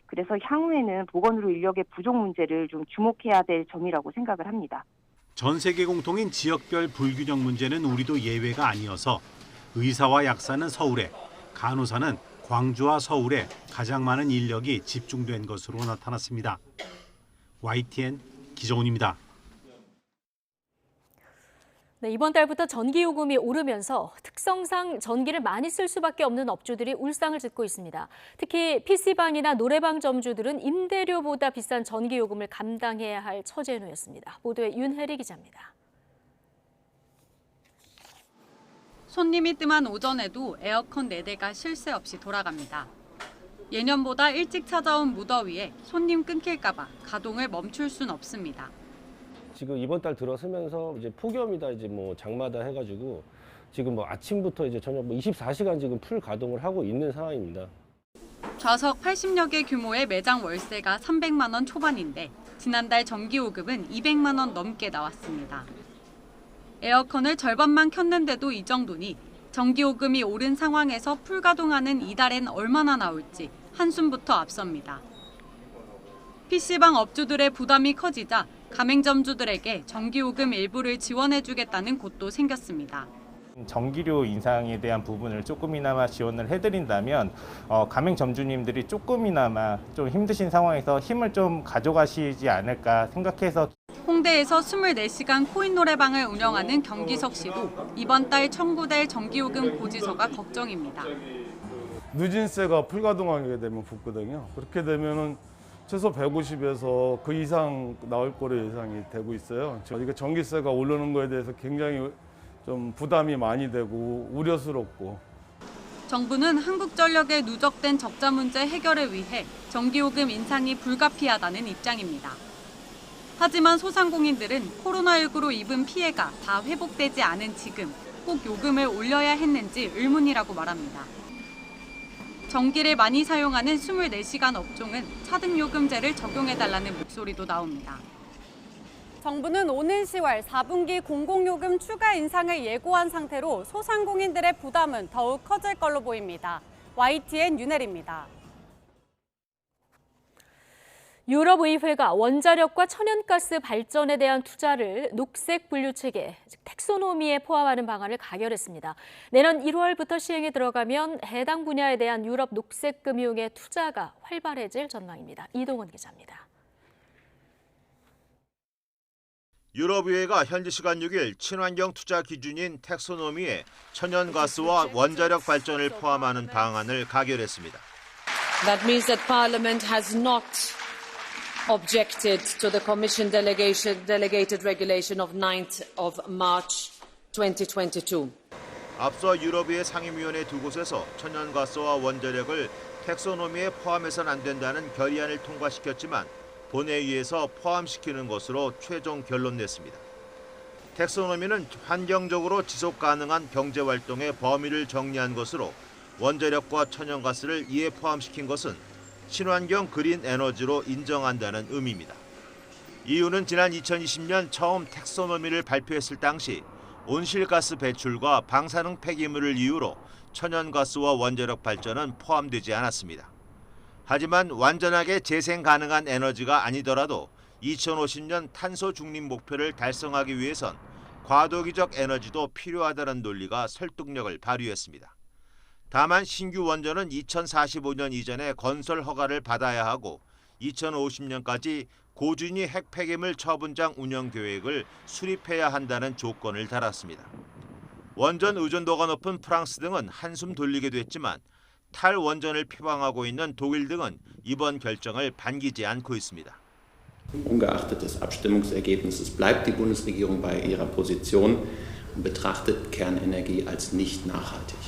그래서 향후에는 보건의료 인력의 부족 문제를 좀 주목해야 될 점이라고 생각을 합니다. 전 세계 공통인 지역별 불균형 문제는 우리도 예외가 아니어서 의사와 약사는 서울에, 간호사는 광주와 서울에 가장 많은 인력이 집중된 것으로 나타났습니다. YTN 기정훈입니다. 네, 이번 달부터 전기요금이 오르면서 특성상 전기를 많이 쓸 수밖에 없는 업주들이 울상을 짓고 있습니다. 특히 PC방이나 노래방 점주들은 임대료보다 비싼 전기요금을 감당해야 할 처지에 놓였습니다. 보도에 윤혜리 기자입니다. 손님이 뜸한 오전에도 에어컨 4대가 쉴 새 없이 돌아갑니다. 예년보다 일찍 찾아온 무더위에 손님 끊길까 봐 가동을 멈출 순 없습니다. 지금 이번 달 들어서면서 이제 폭염이다 이제 뭐 장마다 해가지고 지금 뭐 아침부터 이제 저녁 24시간 지금 풀 가동을 하고 있는 상황입니다. 좌석 80여 개 규모의 매장 월세가 300만 원 초반인데 지난달 전기요금은 200만 원 넘게 나왔습니다. 에어컨을 절반만 켰는데도 이 정도니 전기요금이 오른 상황에서 풀가동하는 이달엔 얼마나 나올지 한숨부터 앞섭니다. PC방 업주들의 부담이 커지자 가맹점주들에게 전기요금 일부를 지원해주겠다는 곳도 생겼습니다. 전기료 인상에 대한 부분을 조금이나마 지원을 해드린다면 가맹점주님들이 조금이나마 좀 힘드신 상황에서 힘을 좀 가져가시지 않을까 생각해서 홍대에서 24시간 코인 노래방을 운영하는 경기석 씨도 이번 달 청구될 전기요금 고지서가 걱정입니다. 누진세가 풀가동하게 되면 붙거든요. 그렇게 되면은 최소 150에서 그 이상 나올 거로 예상이 되고 있어요. 이게 전기세가 오르는 거에 대해서 굉장히 좀 부담이 많이 되고 우려스럽고. 정부는 한국전력의 누적된 적자 문제 해결을 위해 전기요금 인상이 불가피하다는 입장입니다. 하지만 소상공인들은 코로나19로 입은 피해가 다 회복되지 않은 지금 꼭 요금을 올려야 했는지 의문이라고 말합니다. 전기를 많이 사용하는 24시간 업종은 차등요금제를 적용해달라는 목소리도 나옵니다. 정부는 오는 10월 4분기 공공요금 추가 인상을 예고한 상태로 소상공인들의 부담은 더욱 커질 걸로 보입니다. YTN 윤혜리입니다. 유럽의회가 원자력과 천연가스 발전에 대한 투자를 녹색 분류체계, 즉 텍소노미에 포함하는 방안을 가결했습니다. 내년 1월부터 시행에 들어가면 해당 분야에 대한 유럽 녹색금융의 투자가 활발해질 전망입니다. 이동원 기자입니다. 유럽의회가 현지 시간 6일 친환경 투자 기준인 텍소노미에 천연가스와 원자력 발전을 포함하는 방안을 가결했습니다. That means that Parliament has not objected to the Commission delegated regulation of 9th of March 2022. 앞서 유럽의회 상임위원회 두 곳에서 천연가스와 원자력을 텍소노미에 포함해서는 안 된다는 결의안을 통과시켰지만 본회의에서 포함시키는 것으로 최종 결론 냈습니다. 텍소노미는 환경적으로 지속 가능한 경제활동의 범위를 정리한 것으로 원자력과 천연가스를 이에 포함시킨 것은 친환경 그린 에너지로 인정한다는 의미입니다. EU는 지난 2020년 처음 텍소노미를 발표했을 당시 온실가스 배출과 방사능 폐기물을 이유로 천연가스와 원자력 발전은 포함되지 않았습니다. 하지만 완전하게 재생 가능한 에너지가 아니더라도 2050년 탄소 중립 목표를 달성하기 위해선 과도기적 에너지도 필요하다는 논리가 설득력을 발휘했습니다. 다만 신규 원전은 2045년 이전에 건설 허가를 받아야 하고 2050년까지 고준위 핵 폐기물 처분장 운영 계획을 수립해야 한다는 조건을 달았습니다. 원전 의존도가 높은 프랑스 등은 한숨 돌리게 됐지만 탈원전을 표방하고 있는 독일 등은 이번 결정을 반기지 않고 있습니다. Ungeachtet des Abstimmungsergebnisses bleibt die Bundesregierung bei ihrer Position und betrachtet Kernenergie als nicht nachhaltig.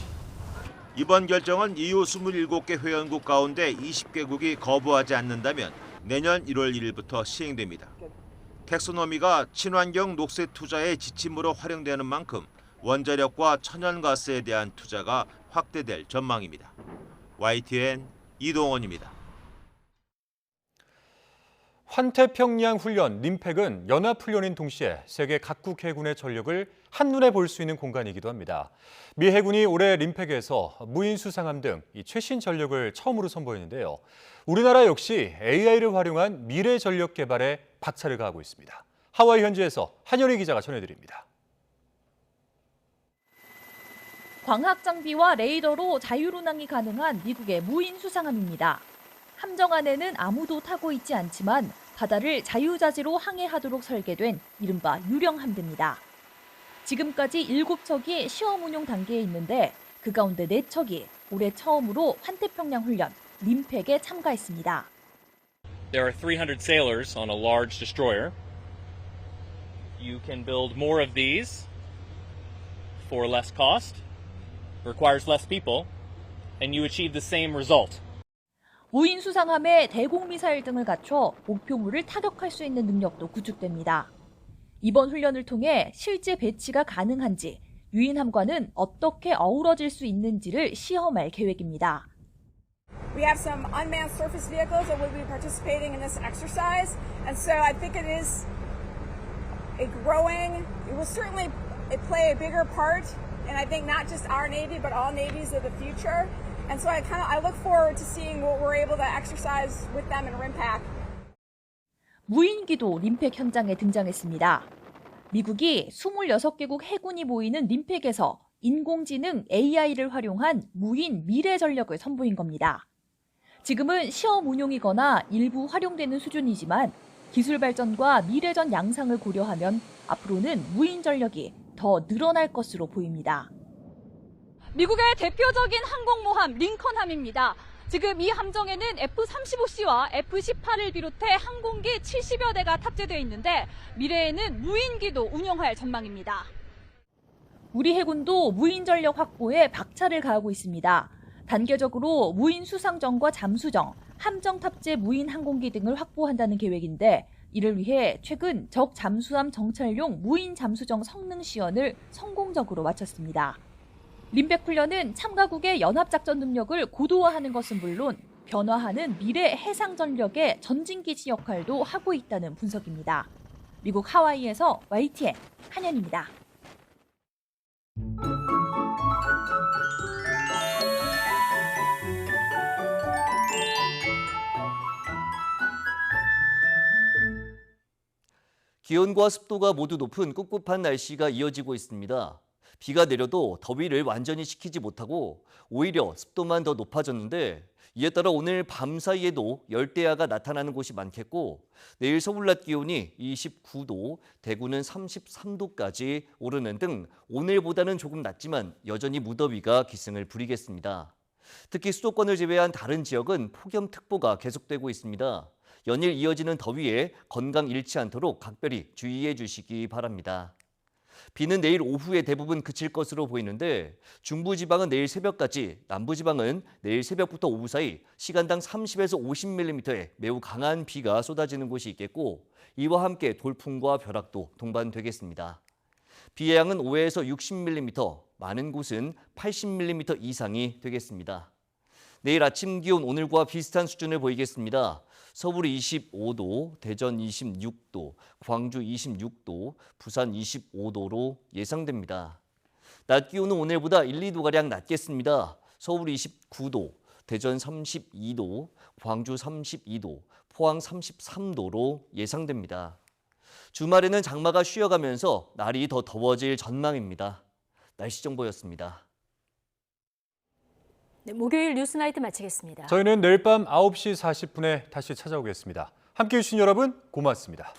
이번 결정은 EU 27개 회원국 가운데 20개국이 거부하지 않는다면 내년 1월 1일부터 시행됩니다. 텍소노미가 친환경 녹색 투자의 지침으로 활용되는 만큼 원자력과 천연가스에 대한 투자가 확대될 전망입니다. YTN 이동원입니다. 환태평양 훈련 림팩은 연합훈련인 동시에 세계 각국 해군의 전력을 한눈에 볼 수 있는 공간이기도 합니다. 미 해군이 올해 림팩에서 무인 수상함 등 최신 전력을 처음으로 선보이는데요. 우리나라 역시 AI를 활용한 미래 전력 개발에 박차를 가하고 있습니다. 하와이 현지에서 한현희 기자가 전해드립니다. 광학 장비와 레이더로 자율운항이 가능한 미국의 무인 수상함입니다. 함정 안에는 아무도 타고 있지 않지만 바다를 자유자재로 항해하도록 설계된 이른바 유령 함대입니다. 지금까지 7척이 시험 운용 단계에 있는데 그 가운데 4척이 올해 처음으로 환태평양 훈련 림팩에 참가했습니다. There are 300 sailors on a large destroyer. You can build more of these for less cost, requires less people, and you achieve the same result. 무인 수상함에 대공 미사일 등을 갖춰 목표물을 타격할 수 있는 능력도 구축됩니다. 이번 훈련을 통해 실제 배치가 가능한지 유인함과는 어떻게 어우러질 수 있는지를 시험할 계획입니다. We have some unmanned surface vehicles that will be participating in this exercise, and so I think it is a growing, it will certainly play a bigger part, and I think not just our Navy, but all navies of the future. And so I look forward to seeing what we're able to exercise with them in RIMPAC. 무인기도 림팩 현장에 등장했습니다. 미국이 26개국 해군이 모이는 림팩에서 인공지능 AI를 활용한 무인 미래 전력을 선보인 겁니다. 지금은 시험 운용이거나 일부 활용되는 수준이지만 기술 발전과 미래전 양상을 고려하면 앞으로는 무인 전력이 더 늘어날 것으로 보입니다. 미국의 대표적인 항공모함 링컨함입니다. 지금 이 함정에는 F-35C와 F-18을 비롯해 항공기 70여 대가 탑재되어 있는데 미래에는 무인기도 운영할 전망입니다. 우리 해군도 무인 전력 확보에 박차를 가하고 있습니다. 단계적으로 무인 수상정과 잠수정, 함정 탑재 무인 항공기 등을 확보한다는 계획인데 이를 위해 최근 적 잠수함 정찰용 무인 잠수정 성능 시연을 성공적으로 마쳤습니다. 림팩 훈련은 참가국의 연합작전 능력을 고도화하는 것은 물론 변화하는 미래 해상 전력의 전진기지 역할도 하고 있다는 분석입니다. 미국 하와이에서 YTN 한현입니다. 기온과 습도가 모두 높은 꿉꿉한 날씨가 이어지고 있습니다. 비가 내려도 더위를 완전히 식히지 못하고 오히려 습도만 더 높아졌는데 이에 따라 오늘 밤 사이에도 열대야가 나타나는 곳이 많겠고 내일 서울 낮 기온이 29도, 대구는 33도까지 오르는 등 오늘보다는 조금 낮지만 여전히 무더위가 기승을 부리겠습니다. 특히 수도권을 제외한 다른 지역은 폭염특보가 계속되고 있습니다. 연일 이어지는 더위에 건강 잃지 않도록 각별히 주의해 주시기 바랍니다. 비는 내일 오후에 대부분 그칠 것으로 보이는데 중부지방은 내일 새벽까지, 남부지방은 내일 새벽부터 오후 사이 시간당 30에서 50mm의 매우 강한 비가 쏟아지는 곳이 있겠고 이와 함께 돌풍과 벼락도 동반되겠습니다. 비의 양은 5에서 60mm, 많은 곳은 80mm 이상이 되겠습니다. 내일 아침 기온 오늘과 비슷한 수준을 보이겠습니다. 서울 25도, 대전 26도, 광주 26도, 부산 25도로 예상됩니다. 낮 기온은 오늘보다 1, 2도가량 낮겠습니다. 서울 29도, 대전 32도, 광주 32도, 포항 33도로 예상됩니다. 주말에는 장마가 쉬어가면서 날이 더 더워질 전망입니다. 날씨 정보였습니다. 네, 목요일 뉴스나이트 마치겠습니다. 저희는 내일 밤 9시 40분에 다시 찾아오겠습니다. 함께해 주신 여러분 고맙습니다.